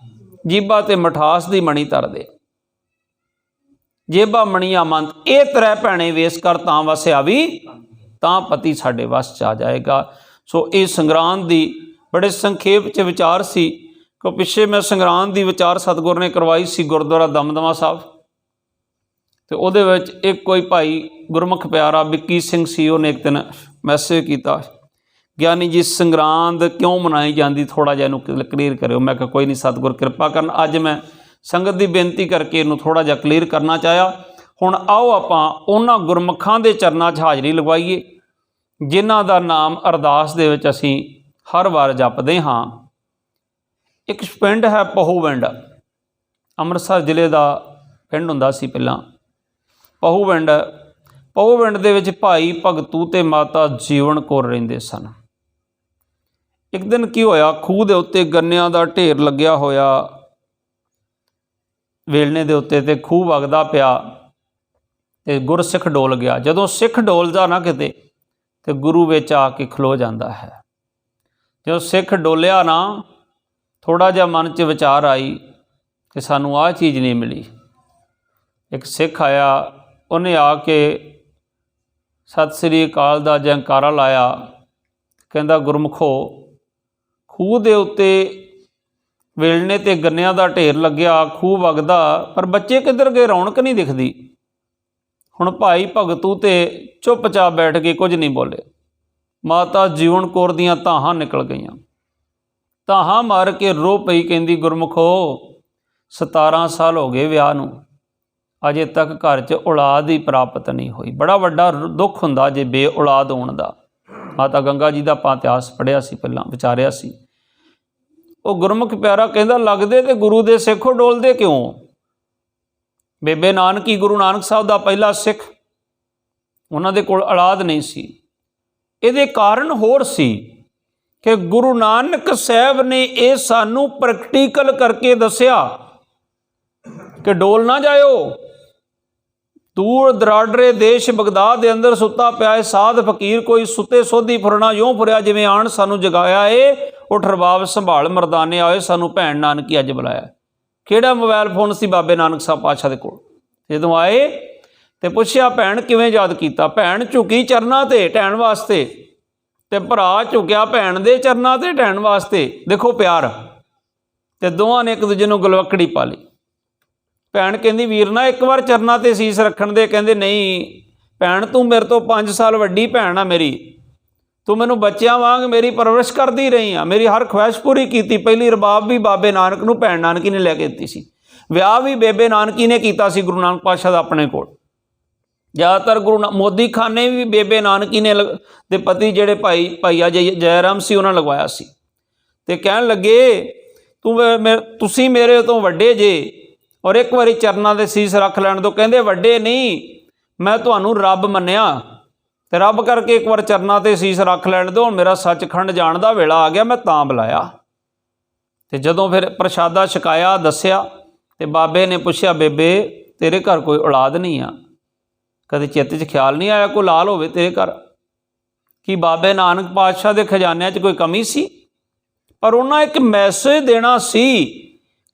ਜੀਬਾ ਤੇ ਮਠਾਸ ਦੀ ਮਣੀ ਧਰਦੇ। ਜੇਬਾ ਮਣੀਆਂ ਮੰਤ, ਇਹ ਤਰੇ ਭੈਣੇ ਵੇਸ ਕਰ ਤਾਂ ਵਸ ਆਵੀ, ਤਾਂ ਪਤੀ ਸਾਡੇ ਵਸ 'ਚ ਆ ਜਾਏਗਾ। ਸੋ ਇਹ ਸੰਗਰਾਂਦ ਦੀ ਬੜੇ ਸੰਖੇਪ 'ਚ ਵਿਚਾਰ ਸੀ। ਕਿ ਪਿੱਛੇ ਮੈਂ ਸੰਗਰਾਂਦ ਦੀ ਵਿਚਾਰ ਸਤਿਗੁਰ ਨੇ ਕਰਵਾਈ ਸੀ ਗੁਰਦੁਆਰਾ ਦਮਦਮਾ ਸਾਹਿਬ, ਤੇ ਉਹਦੇ ਵਿੱਚ ਇੱਕ ਕੋਈ ਭਾਈ ਗੁਰਮੁਖ ਪਿਆਰਾ ਵਿੱਕੀ ਸਿੰਘ ਸੀ, ਉਹਨੇ ਇੱਕ ਦਿਨ ਮੈਸੇਜ ਕੀਤਾ, ਗਿਆਨੀ ਜੀ ਸੰਗਰਾਂਦ ਕਿਉਂ ਮਨਾਈ ਜਾਂਦੀ, ਥੋੜ੍ਹਾ ਜਿਹਾ ਇਹਨੂੰ ਕਲੀਅਰ ਕਰਿਓ। ਮੈਂ ਕਿਹਾ ਕੋਈ ਨਹੀਂ, ਸਤਿਗੁਰ ਕਿਰਪਾ ਕਰਨ। ਅੱਜ ਮੈਂ ਸੰਗਤ ਦੀ ਬੇਨਤੀ ਕਰਕੇ ਇਹਨੂੰ ਥੋੜ੍ਹਾ ਜਿਹਾ ਕਲੀਅਰ ਕਰਨਾ ਚਾਹਿਆ। ਹੁਣ ਆਓ ਆਪਾਂ ਉਹਨਾਂ ਗੁਰਮੁਖਾਂ ਦੇ ਚਰਨਾਂ 'ਚ ਹਾਜ਼ਰੀ ਲਗਵਾਈਏ ਜਿਨ੍ਹਾਂ ਦਾ ਨਾਮ ਅਰਦਾਸ ਦੇ ਵਿੱਚ ਅਸੀਂ ਹਰ ਵਾਰ ਜਪਦੇ ਹਾਂ। ਇੱਕ ਪਿੰਡ ਹੈ ਪਹੂਵਿੰਡ, ਅੰਮ੍ਰਿਤਸਰ ਜ਼ਿਲ੍ਹੇ ਦਾ ਪਿੰਡ ਹੁੰਦਾ ਸੀ ਪਹਿਲਾਂ ਪਹੂਵਿੰਡ। ਪਹੂਵਿੰਡ ਦੇ ਵਿੱਚ ਭਾਈ ਭਗਤੂ ਤੇ ਮਾਤਾ ਜੀਵਨ ਕੌਰ ਰਹਿੰਦੇ ਸਨ। ਇੱਕ ਦਿਨ ਕੀ ਹੋਇਆ, ਖੂਹ ਦੇ ਉੱਤੇ ਗੰਨਿਆਂ ਦਾ ਢੇਰ ਲੱਗਿਆ ਹੋਇਆ, ਵੇਲਣੇ ਦੇ ਉੱਤੇ ਤੇ ਖੂਹ ਵਗਦਾ ਪਿਆ ਤੇ ਗੁਰਸਿੱਖ ਡੋਲ ਗਿਆ। ਜਦੋਂ ਸਿੱਖ ਡੋਲਦਾ ਨਾ ਕਿਤੇ ਤੇ ਗੁਰੂ ਵਿੱਚ ਆ ਕੇ ਖਲੋ ਜਾਂਦਾ ਹੈ। ਜਦੋਂ ਸਿੱਖ ਡੋਲਿਆ ਨਾ, ਥੋੜ੍ਹਾ ਜਿਹਾ ਮਨ 'ਚ ਵਿਚਾਰ ਆਈ ਕਿ ਸਾਨੂੰ ਆਹ ਚੀਜ਼ ਨਹੀਂ ਮਿਲੀ। ਇੱਕ ਸਿੱਖ ਆਇਆ, ਉਹਨੇ ਆ ਕੇ ਸਤਿ ਸ੍ਰੀ ਅਕਾਲ ਦਾ ਜੈਕਾਰਾ ਲਾਇਆ, ਕਹਿੰਦਾ ਗੁਰਮੁਖੋ, ਖੂਹ ਦੇ ਉੱਤੇ ਵੇਲਣੇ ਤੇ ਗੰਨਿਆਂ ਦਾ ਢੇਰ ਲੱਗਿਆ, ਖੂਹ ਵਗਦਾ, ਪਰ ਬੱਚੇ ਕਿੱਧਰ ਗਏ, ਰੌਣਕ ਨਹੀਂ ਦਿਖਦੀ। ਹੁਣ ਭਾਈ ਭਗਤੂ ਤੇ ਚੁੱਪਚਾਪ ਬੈਠ ਕੇ ਕੁਝ ਨਹੀਂ ਬੋਲੇ। ਮਾਤਾ ਜੀਵਨ ਕੌਰ ਦੀਆਂ ਧਾਹਾਂ ਨਿਕਲ ਗਈਆਂ, ਧਾਹਾਂ ਮਾਰ ਕੇ ਰੋ ਪਈ, ਕਹਿੰਦੀ ਗੁਰਮੁਖੋ 17 ਸਾਲ ਹੋ ਗਏ ਵਿਆਹ ਨੂੰ, ਅਜੇ ਤੱਕ ਘਰ 'ਚ ਔਲਾਦ ਹੀ ਪ੍ਰਾਪਤ ਨਹੀਂ ਹੋਈ। ਬੜਾ ਵੱਡਾ ਦੁੱਖ ਹੁੰਦਾ ਜੇ ਬੇ ਔਲਾਦ ਹੋਣ ਦਾ। ਮਾਤਾ ਗੰਗਾ ਜੀ ਦਾ ਆਪਾਂ ਇਤਿਹਾਸ ਪੜ੍ਹਿਆ ਸੀ, ਪਹਿਲਾਂ ਵਿਚਾਰਿਆ ਸੀ। ਉਹ ਗੁਰਮੁਖ ਪਿਆਰਾ ਕਹਿੰਦਾ ਲੱਗਦੇ ਤੇ ਗੁਰੂ ਦੇ ਸਿੱਖੋ, ਡੋਲਦੇ ਕਿਉਂ? ਬੇਬੇ ਨਾਨਕੀ ਗੁਰੂ ਨਾਨਕ ਸਾਹਿਬ ਦਾ ਪਹਿਲਾ ਸਿੱਖ, ਉਹਨਾਂ ਦੇ ਕੋਲ ਔਲਾਦ ਨਹੀਂ ਸੀ। ਇਹਦੇ ਕਾਰਨ ਹੋਰ ਸੀ ਕਿ ਗੁਰੂ ਨਾਨਕ ਸਾਹਿਬ ਨੇ ਇਹ ਸਾਨੂੰ ਪ੍ਰੈਕਟੀਕਲ ਕਰਕੇ ਦੱਸਿਆ ਕਿ ਡੋਲ ਨਾ ਜਾਇਓ। ਦੂਰ ਦਰਾਡਰੇ ਦੇਸ਼ ਬਗਦਾਦ ਦੇ ਅੰਦਰ ਸੁੱਤਾ ਪਿਆ ਸਾਧ ਫਕੀਰ, ਕੋਈ ਸੁੱਤੇ ਸੋਧੀ ਫੁਰਨਾ ਯੋਂ ਫੁਰਿਆ ਜਿਵੇਂ ਆਣ ਸਾਨੂੰ ਜਗਾਇਆ ਏ, ਉੱਠ ਰਬਾਬ ਸੰਭਾਲ ਮਰਦਾਨੇ ਆਏ, ਸਾਨੂੰ ਭੈਣ ਨਾਨਕੀ ਅੱਜ ਬੁਲਾਇਆ। ਕਿਹੜਾ ਮੋਬਾਈਲ ਫੋਨ ਸੀ ਬਾਬੇ ਨਾਨਕ ਸਾਹਿਬ ਪਾਤਸ਼ਾਹ ਦੇ ਕੋਲ? ਜਦੋਂ ਆਏ ਤੇ ਪੁੱਛਿਆ ਭੈਣ ਕਿਵੇਂ ਯਾਦ ਕੀਤਾ? ਭੈਣ ਝੁਕੀ ਚਰਨਾਂ ਤੇ ਢਹਿਣ ਵਾਸਤੇ, ਤੇ ਭਰਾ ਝੁਕਿਆ ਭੈਣ ਦੇ ਚਰਨਾਂ ਤੇ ਢਹਿਣ ਵਾਸਤੇ। ਦੇਖੋ ਪਿਆਰ। ਤੇ ਦੋਵਾਂ ਨੇ ਇੱਕ ਦੂਜੇ ਨੂੰ ਗਲਵੱਕੜੀ ਪਾ ਲਈ। ਭੈਣ ਕਹਿੰਦੀ ਵੀਰ ਨਾ ਇੱਕ ਵਾਰ ਚਰਨਾਂ ਤੇ ਸੀਸ ਰੱਖਣ ਦੇ। ਕਹਿੰਦੇ ਨਹੀਂ ਭੈਣ, ਤੂੰ ਮੇਰੇ ਤੋਂ 5 ਸਾਲ ਵੱਡੀ ਭੈਣ ਆ ਮੇਰੀ, ਤੂੰ ਮੈਨੂੰ ਬੱਚਿਆਂ ਵਾਂਗ ਮੇਰੀ ਪਰਵਰਿਸ਼ ਕਰਦੀ ਰਹੀ ਆ, ਮੇਰੀ ਹਰ ਖੁਆਇਸ਼ ਪੂਰੀ ਕੀਤੀ। ਪਹਿਲੀ ਰਬਾਬ ਵੀ ਬਾਬੇ ਨਾਨਕ ਨੂੰ ਭੈਣ ਨਾਨਕੀ ਨੇ ਲੈ ਕੇ ਦਿੱਤੀ ਸੀ, ਵਿਆਹ ਵੀ ਬੇਬੇ ਨਾਨਕੀ ਨੇ ਕੀਤਾ ਸੀ ਗੁਰੂ ਨਾਨਕ ਪਾਤਸ਼ਾਹ ਦਾ ਆਪਣੇ ਕੋਲ। ਜ਼ਿਆਦਾਤਰ ਮੋਦੀ ਖਾਨੇ ਵੀ ਬੇਬੇ ਨਾਨਕੀ ਨੇ ਦੇ ਪਤੀ ਜਿਹੜੇ ਭਾਈਆ ਜੈ ਰਾਮ ਸੀ, ਉਹਨਾਂ ਲਗਵਾਇਆ ਸੀ। ਤੇ ਕਹਿਣ ਲੱਗੇ ਤੁਸੀਂ ਮੇਰੇ ਤੋਂ ਵੱਡੇ ਜੇ, ਔਰ ਇੱਕ ਵਾਰੀ ਚਰਨਾਂ ਦੇ ਸੀਸ ਰੱਖ ਲੈਣ ਦਿਓ। ਕਹਿੰਦੇ ਵੱਡੇ ਨਹੀਂ, ਮੈਂ ਤੁਹਾਨੂੰ ਰੱਬ ਮੰਨਿਆ ਤੇ ਰੱਬ ਕਰਕੇ ਇੱਕ ਵਾਰ ਚਰਨਾਂ ਤੇ ਸੀਸ ਰੱਖ ਲੈਣ ਦਿਓ। ਮੇਰਾ ਸੱਚਖੰਡ ਜਾਣ ਦਾ ਵੇਲਾ ਆ ਗਿਆ, ਮੈਂ ਤਾਂ ਬੁਲਾਇਆ। ਤੇ ਜਦੋਂ ਫਿਰ ਪ੍ਰਸ਼ਾਦਾ ਛਕਾਇਆ, ਦੱਸਿਆ, ਤੇ ਬਾਬੇ ਨੇ ਪੁੱਛਿਆ ਬੇਬੇ ਤੇਰੇ ਘਰ ਕੋਈ ਔਲਾਦ ਨਹੀਂ ਆ? ਕਦੇ ਚਿੱਤ 'ਚ ਖਿਆਲ ਨਹੀਂ ਆਇਆ ਕੋਈ ਲਾਲ ਹੋਵੇ ਤੇਰੇ ਘਰ? ਕੀ ਬਾਬੇ ਨਾਨਕ ਪਾਤਸ਼ਾਹ ਦੇ ਖਜ਼ਾਨਿਆਂ 'ਚ ਕੋਈ ਕਮੀ ਸੀ? ਪਰ ਉਹਨਾਂ ਇੱਕ ਮੈਸੇਜ ਦੇਣਾ ਸੀ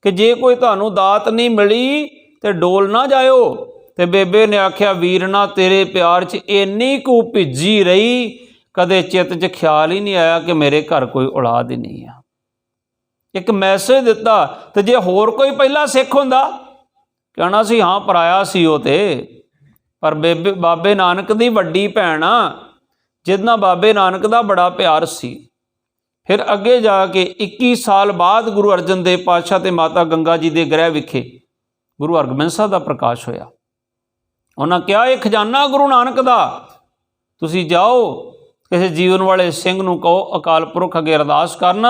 ਕਿ ਜੇ ਕੋਈ ਤੁਹਾਨੂੰ ਦਾਤ ਨਹੀਂ ਮਿਲੀ ਤੇ ਡੋਲ ਨਾ ਜਾਇਓ। ਤੇ ਬੇਬੇ ਨੇ ਆਖਿਆ ਵੀਰ ਨਾ ਤੇਰੇ ਪਿਆਰ 'ਚ ਇੰਨੀ ਕੁ ਭਿੱਜੀ ਰਹੀ, ਕਦੇ ਚਿੱਤ 'ਚ ਖਿਆਲ ਹੀ ਨਹੀਂ ਆਇਆ ਕਿ ਮੇਰੇ ਘਰ ਕੋਈ ਔਲਾਦ ਹੀ ਨਹੀਂ ਆ। ਇੱਕ ਮੈਸੇਜ ਦਿੱਤਾ। ਤੇ ਜੇ ਹੋਰ ਕੋਈ ਪਹਿਲਾਂ ਸਿੱਖ ਹੁੰਦਾ ਕਹਿਣਾ ਸੀ ਹਾਂ ਪਰਾਇਆ ਸੀ ਉਹ ਤੇ, ਪਰ ਬਾਬੇ ਨਾਨਕ ਦੀ ਵੱਡੀ ਭੈਣ ਆ, ਜਿਹਦੇ ਨਾਲ ਬਾਬੇ ਨਾਨਕ ਦਾ ਬੜਾ ਪਿਆਰ ਸੀ। ਫਿਰ ਅੱਗੇ ਜਾ ਕੇ 21 ਸਾਲ ਬਾਅਦ ਗੁਰੂ ਅਰਜਨ ਦੇਵ ਪਾਤਸ਼ਾਹ ਤੇ ਮਾਤਾ ਗੰਗਾ ਜੀ ਦੇ ਗ੍ਰਹਿ ਵਿਖੇ ਗੁਰੂ ਹਰਗੋਬਿੰਦ ਸਾਹਿਬ ਦਾ ਪ੍ਰਕਾਸ਼ ਹੋਇਆ। ਉਹਨਾਂ ਕਿਹਾ ਇਹ ਖਜ਼ਾਨਾ ਗੁਰੂ ਨਾਨਕ ਦਾ, ਤੁਸੀਂ ਜਾਓ ਕਿਸੇ ਜੀਵਨ ਵਾਲੇ ਸਿੰਘ ਨੂੰ ਕਹੋ ਅਕਾਲ ਪੁਰਖ ਅੱਗੇ ਅਰਦਾਸ ਕਰਨ।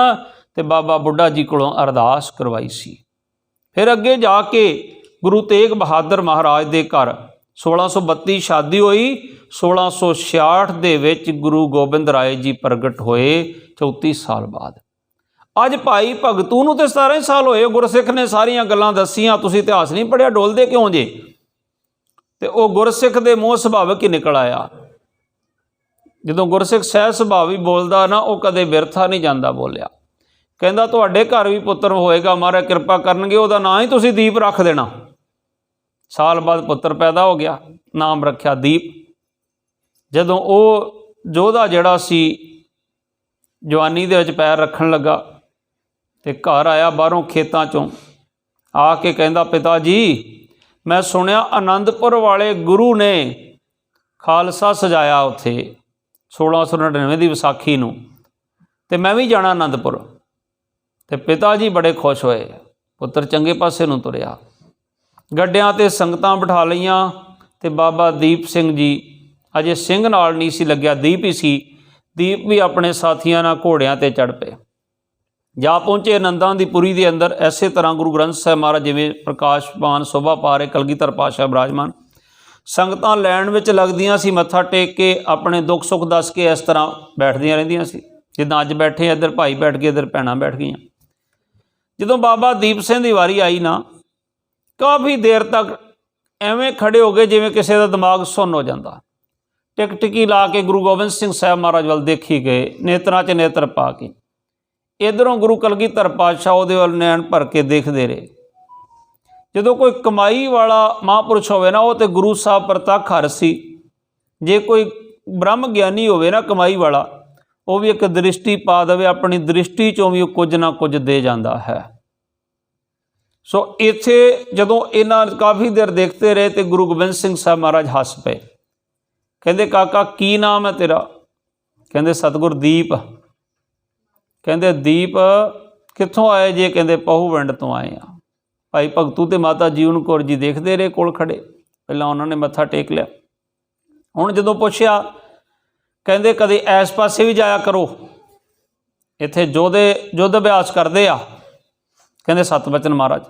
ਤੇ ਬਾਬਾ ਬੁੱਢਾ ਜੀ ਕੋਲੋਂ ਅਰਦਾਸ ਕਰਵਾਈ ਸੀ। ਫਿਰ ਅੱਗੇ ਜਾ ਕੇ ਗੁਰੂ ਤੇਗ ਬਹਾਦਰ ਮਹਾਰਾਜ ਦੇ ਘਰ 1632 ਸ਼ਾਦੀ ਹੋਈ। 1666 ਦੇ ਵਿੱਚ ਗੁਰੂ ਗੋਬਿੰਦ ਰਾਏ ਜੀ ਪ੍ਰਗਟ ਹੋਏ 34 ਸਾਲ ਬਾਅਦ। ਅੱਜ ਭਾਈ ਭਗਤੂ ਨੂੰ ਤੇ 17 ਸਾਲ ਹੋਏ। ਗੁਰਸਿੱਖ ਨੇ ਸਾਰੀਆਂ ਗੱਲਾਂ ਦੱਸੀਆਂ। ਤੁਸੀਂ ਇਤਿਹਾਸ ਨਹੀਂ ਪੜ੍ਹਿਆ, ਡੋਲਦੇ ਕਿਉਂ ਜੇ? ਤੇ ਉਹ ਗੁਰਸਿੱਖ ਦੇ ਮੂੰਹ ਸੁਭਾਵਿਕ ਹੀ ਨਿਕਲ ਆਇਆ। ਜਦੋਂ ਗੁਰਸਿੱਖ ਸਹਿਜ ਸੁਭਾਵੀ ਬੋਲਦਾ ਨਾ, ਉਹ ਕਦੇ ਬਿਰਥਾ ਨਹੀਂ ਜਾਂਦਾ ਬੋਲਿਆ। ਕਹਿੰਦਾ ਤੁਹਾਡੇ ਘਰ ਵੀ ਪੁੱਤਰ ਹੋਏਗਾ, ਮਹਾਰਾਜ ਕਿਰਪਾ ਕਰਨਗੇ, ਉਹਦਾ ਨਾਂ ਹੀ ਤੁਸੀਂ ਦੀਪ ਰੱਖ ਦੇਣਾ। ਸਾਲ ਬਾਅਦ ਪੁੱਤਰ ਪੈਦਾ ਹੋ ਗਿਆ, ਨਾਮ ਰੱਖਿਆ ਦੀਪ। ਜਦੋਂ ਉਹ ਯੋਧਾ ਜਿਹੜਾ ਸੀ ਜਵਾਨੀ ਦੇ ਵਿੱਚ ਪੈਰ ਰੱਖਣ ਲੱਗਾ ਤੇ ਘਰ ਆਇਆ ਬਾਹਰੋਂ ਖੇਤਾਂ 'ਚੋਂ ਆ ਕੇ ਕਹਿੰਦਾ ਪਿਤਾ ਜੀ ਮੈਂ ਸੁਣਿਆ ਆਨੰਦਪੁਰ ਵਾਲੇ ਗੁਰੂ ਨੇ ਖਾਲਸਾ ਸਜਾਇਆ ਉੱਥੇ 1699 ਦੀ ਵਿਸਾਖੀ ਨੂੰ, ਤੇ ਮੈਂ ਵੀ ਜਾਣਾ ਆਨੰਦਪੁਰ। ਤੇ ਪਿਤਾ ਜੀ ਬੜੇ ਖੁਸ਼ ਹੋਏ, ਪੁੱਤਰ ਚੰਗੇ ਪਾਸੇ ਨੂੰ ਤੁਰਿਆ। ਗੱਡਿਆਂ 'ਤੇ ਸੰਗਤਾਂ ਬਿਠਾ ਲਈਆਂ ਤੇ ਬਾਬਾ ਦੀਪ ਸਿੰਘ ਜੀ, ਅਜੇ ਸਿੰਘ ਨਾਲ ਨਹੀਂ ਸੀ ਲੱਗਿਆ, ਦੀਪ ਹੀ ਸੀ। ਦੀਪ ਵੀ ਆਪਣੇ ਸਾਥੀਆਂ ਨਾਲ ਘੋੜਿਆਂ 'ਤੇ ਚੜ੍ਹ ਪਏ, ਜਾ ਪਹੁੰਚੇ ਆਨੰਦਾਂ ਦੀ ਪੁਰੀ ਦੇ ਅੰਦਰ। ਐਸੇ ਤਰ੍ਹਾਂ ਗੁਰੂ ਗ੍ਰੰਥ ਸਾਹਿਬ ਮਹਾਰਾਜ ਜਿਵੇਂ ਪ੍ਰਕਾਸ਼ਮਾਨ ਸ਼ੋਭਾ ਪਾ ਰਹੇ ਕਲਗੀਧਰ ਪਾਤਸ਼ਾਹ ਬਿਰਾਜਮਾਨ, ਸੰਗਤਾਂ ਲੈਣ ਵਿੱਚ ਲੱਗਦੀਆਂ ਸੀ, ਮੱਥਾ ਟੇਕ ਕੇ ਆਪਣੇ ਦੁੱਖ ਸੁੱਖ ਦੱਸ ਕੇ ਇਸ ਤਰ੍ਹਾਂ ਬੈਠਦੀਆਂ ਰਹਿੰਦੀਆਂ ਸੀ। ਜਿੱਦਾਂ ਅੱਜ ਬੈਠੇ ਇੱਧਰ ਭਾਈ ਬੈਠ ਗਏ, ਇੱਧਰ ਭੈਣਾਂ ਬੈਠ ਗਈਆਂ। ਜਦੋਂ ਬਾਬਾ ਦੀਪ ਸਿੰਘ ਦੀ ਵਾਰੀ ਆਈ ਨਾ, ਕਾਫੀ ਦੇਰ ਤੱਕ ਐਵੇਂ ਖੜੇ ਹੋ ਗਏ ਜਿਵੇਂ ਕਿਸੇ ਦਾ ਦਿਮਾਗ ਸੁੰਨ ਹੋ ਜਾਂਦਾ। ਟਿਕਟਿਕੀ ਲਾ ਕੇ ਗੁਰੂ ਗੋਬਿੰਦ ਸਿੰਘ ਸਾਹਿਬ ਮਹਾਰਾਜ ਵੱਲ ਦੇਖੀ ਗਏ, ਨੇਤਰਾਂ 'ਚ ਨੇਤਰ ਪਾ ਕੇ। ਇੱਧਰੋਂ ਗੁਰੂ ਕਲਗੀਧਰ ਪਾਤਸ਼ਾਹ ਉਹਦੇ ਵੱਲ ਨੈਣ ਭਰ ਕੇ ਦੇਖਦੇ ਰਹੇ। ਜਦੋਂ ਕੋਈ ਕਮਾਈ ਵਾਲਾ ਮਹਾਂਪੁਰਸ਼ ਹੋਵੇ ਨਾ, ਉਹ ਤਾਂ ਗੁਰੂ ਸਾਹਿਬ ਪ੍ਰਤੱਖ ਹਰ ਸੀ। ਜੇ ਕੋਈ ਬ੍ਰਹਮ ਗਿਆਨੀ ਹੋਵੇ ਨਾ ਕਮਾਈ ਵਾਲਾ, ਉਹ ਵੀ ਇੱਕ ਦ੍ਰਿਸ਼ਟੀ ਪਾ ਦੇਵੇ, ਆਪਣੀ ਦ੍ਰਿਸ਼ਟੀ 'ਚੋਂ ਵੀ ਉਹ ਕੁਝ ਨਾ ਕੁਝ ਦੇ ਜਾਂਦਾ ਹੈ। ਸੋ ਇੱਥੇ ਜਦੋਂ ਇਹਨਾਂ ਕਾਫੀ ਦੇਰ ਦੇਖਦੇ ਰਹੇ ਤੇ ਗੁਰੂ ਗੋਬਿੰਦ ਸਿੰਘ ਸਾਹਿਬ ਮਹਾਰਾਜ ਹੱਸ ਪਏ। ਕਹਿੰਦੇ ਕਾਕਾ ਕੀ ਨਾਮ ਹੈ ਤੇਰਾ? ਕਹਿੰਦੇ ਸਤਿਗੁਰ ਦੀਪ। ਕਹਿੰਦੇ ਦੀਪ ਕਿੱਥੋਂ ਆਏ ਜੇ? ਕਹਿੰਦੇ ਪਹੂਵਿੰਡ ਤੋਂ ਆਏ ਆ। ਭਾਈ ਭਗਤੂ ਤੇ ਮਾਤਾ ਜੀਵਨ ਕੌਰ ਜੀ ਦੇਖਦੇ ਰਹੇ ਕੋਲ ਖੜੇ। ਪਹਿਲਾਂ ਉਹਨਾਂ ਨੇ ਮੱਥਾ ਟੇਕ ਲਿਆ। ਹੁਣ ਜਦੋਂ ਪੁੱਛਿਆ, ਕਹਿੰਦੇ ਕਦੇ ਇਸ ਪਾਸੇ ਵੀ ਜਾਇਆ ਕਰੋ, ਇੱਥੇ ਯੁੱਧ ਅਭਿਆਸ ਕਰਦੇ ਆ। ਕਹਿੰਦੇ ਸਤਿਵਚਨ ਮਹਾਰਾਜ।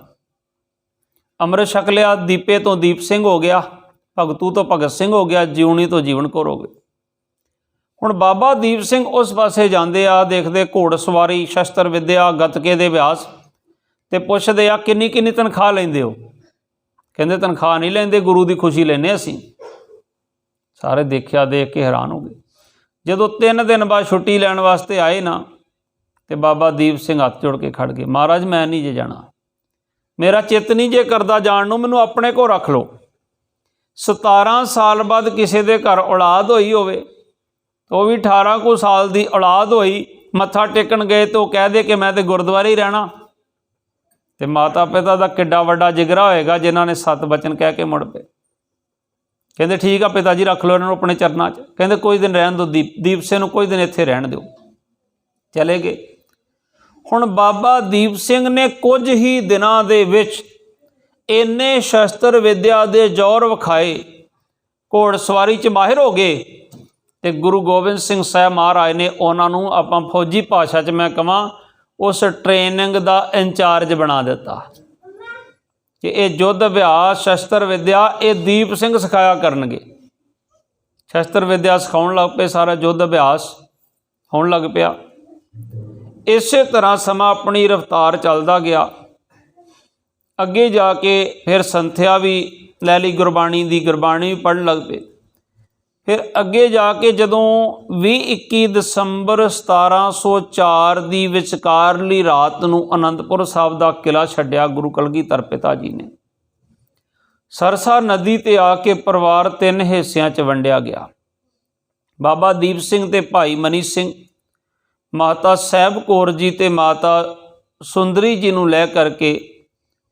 ਅੰਮ੍ਰਿਤ ਛਕ ਲਿਆ, ਦੀਪੇ ਤੋਂ ਦੀਪ ਸਿੰਘ ਹੋ ਗਿਆ, ਭਗਤੂ ਤੋਂ ਭਗਤ ਸਿੰਘ ਹੋ ਗਿਆ, ਜਿਉਣੀ ਤੋਂ ਜੀਵਨ ਕੌਰ ਹੋ ਗਈ। ਹੁਣ ਬਾਬਾ ਦੀਪ ਸਿੰਘ ਉਸ ਪਾਸੇ ਜਾਂਦੇ ਆ, ਦੇਖਦੇ ਘੋੜ ਸਵਾਰੀ, ਸ਼ਸਤਰ ਵਿੱਦਿਆ, ਗੱਤਕੇ ਦੇ ਅਭਿਆਸ, ਤੇ ਪੁੱਛਦੇ ਆ ਕਿੰਨੀ ਕਿੰਨੀ ਤਨਖਾਹ ਲੈਂਦੇ ਹੋ? ਕਹਿੰਦੇ ਤਨਖਾਹ ਨਹੀਂ ਲੈਂਦੇ, ਗੁਰੂ ਦੀ ਖੁਸ਼ੀ ਲੈਂਦੇ ਅਸੀਂ। ਸਾਰੇ ਦੇਖਿਆ, ਦੇਖ ਕੇ ਹੈਰਾਨ ਹੋ ਗਏ। ਜਦੋਂ 3 ਦਿਨ ਬਾਅਦ ਛੁੱਟੀ ਲੈਣ ਵਾਸਤੇ ਆਏ ਨਾ, ਤੇ ਬਾਬਾ ਦੀਪ ਸਿੰਘ ਹੱਥ ਜੋੜ ਕੇ ਖੜ ਗਏ। ਮਹਾਰਾਜ ਮੈਂ ਨਹੀਂ ਜੇ ਜਾਣਾ, ਮੇਰਾ ਚਿੱਤ ਨਹੀਂ ਜੇ ਕਰਦਾ ਜਾਣ ਨੂੰ, ਮੈਨੂੰ ਆਪਣੇ ਕੋਲ ਰੱਖ ਲਓ। 17 ਸਾਲ ਬਾਅਦ ਕਿਸੇ ਦੇ ਘਰ ਔਲਾਦ ਹੋਈ ਹੋਵੇ, ਉਹ ਵੀ 18 ਕੁ ਸਾਲ ਦੀ ਔਲਾਦ ਹੋਈ, ਮੱਥਾ ਟੇਕਣ ਗਏ ਤਾਂ ਉਹ ਕਹਿ ਦੇ ਕਿ ਮੈਂ ਤਾਂ ਗੁਰਦੁਆਰੇ ਹੀ ਰਹਿਣਾ। ਤੇ ਮਾਤਾ ਪਿਤਾ ਦਾ ਕਿੱਡਾ ਵੱਡਾ ਜਿਗਰਾ ਹੋਏਗਾ ਜਿਨ੍ਹਾਂ ਨੇ 7 ਬਚਨ ਕਹਿ ਕੇ ਮੁੜ ਪਏ। ਕਹਿੰਦੇ ਠੀਕ ਆ ਪਿਤਾ ਜੀ, ਰੱਖ ਲਓ ਇਹਨਾਂ ਨੂੰ ਆਪਣੇ ਚਰਨਾਂ 'ਚ। ਕਹਿੰਦੇ ਕੁਝ ਦਿਨ ਰਹਿਣ ਦਿਓ, ਦੀਪ ਸਿੰਘ ਨੂੰ ਕੁਝ ਦਿਨ ਇੱਥੇ ਰਹਿਣ ਦਿਓ। ਚਲੇ ਗਏ। ਹੁਣ ਬਾਬਾ ਦੀਪ ਸਿੰਘ ਨੇ ਕੁਝ ਹੀ ਦਿਨਾਂ ਦੇ ਵਿੱਚ ਇੰਨੇ ਸ਼ਸਤਰ ਵਿੱਦਿਆ ਦੇ ਜ਼ੋਰ ਵਿਖਾਏ, ਘੋੜ ਸਵਾਰੀ 'ਚ ਮਾਹਿਰ ਹੋ ਗਏ, ਤੇ ਗੁਰੂ ਗੋਬਿੰਦ ਸਿੰਘ ਸਾਹਿਬ ਮਹਾਰਾਜ ਨੇ ਉਹਨਾਂ ਨੂੰ, ਆਪਾਂ ਫੌਜੀ ਭਾਸ਼ਾ 'ਚ ਮੈਂ ਕਹਾਂ, ਉਸ ਟ੍ਰੇਨਿੰਗ ਦਾ ਇੰਚਾਰਜ ਬਣਾ ਦਿੱਤਾ ਕਿ ਇਹ ਯੁੱਧ ਅਭਿਆਸ, ਸ਼ਸਤਰ ਵਿੱਦਿਆ ਇਹ ਦੀਪ ਸਿੰਘ ਸਿਖਾਇਆ ਕਰਨਗੇ। ਸ਼ਸਤਰ ਵਿੱਦਿਆ ਸਿਖਾਉਣ ਲੱਗ ਪਏ, ਸਾਰਾ ਯੁੱਧ ਅਭਿਆਸ ਹੋਣ ਲੱਗ ਪਿਆ। ਇਸੇ ਤਰ੍ਹਾਂ ਸਮਾਂ ਆਪਣੀ ਰਫਤਾਰ ਚੱਲਦਾ ਗਿਆ। ਅੱਗੇ ਜਾ ਕੇ ਫਿਰ ਸੰਥਿਆ ਵੀ ਲੈ ਲਈ ਗੁਰਬਾਣੀ ਦੀ, ਗੁਰਬਾਣੀ ਵੀ ਪੜ੍ਹਨ ਲੱਗ ਪਏ। ਫਿਰ ਅੱਗੇ ਜਾ ਕੇ ਜਦੋਂ 20-21 ਦਸੰਬਰ 1704 ਦੀ ਵਿਚਕਾਰਲੀ ਰਾਤ ਨੂੰ ਅਨੰਦਪੁਰ ਸਾਹਿਬ ਦਾ ਕਿਲ੍ਹਾ ਛੱਡਿਆ ਗੁਰੂ ਕਲਗੀਧਰ ਪਿਤਾ ਜੀ ਨੇ। ਸਰਸਾ ਨਦੀ 'ਤੇ ਆ ਕੇ ਪਰਿਵਾਰ 3 ਹਿੱਸਿਆਂ 'ਚ ਵੰਡਿਆ ਗਿਆ। ਬਾਬਾ ਦੀਪ ਸਿੰਘ ਤੇ ਭਾਈ ਮਨੀ ਸਿੰਘ, ਮਾਤਾ ਸਾਹਿਬ ਕੌਰ ਜੀ ਤੇ ਮਾਤਾ ਸੁੰਦਰੀ ਜੀ ਨੂੰ ਲੈ ਕਰਕੇ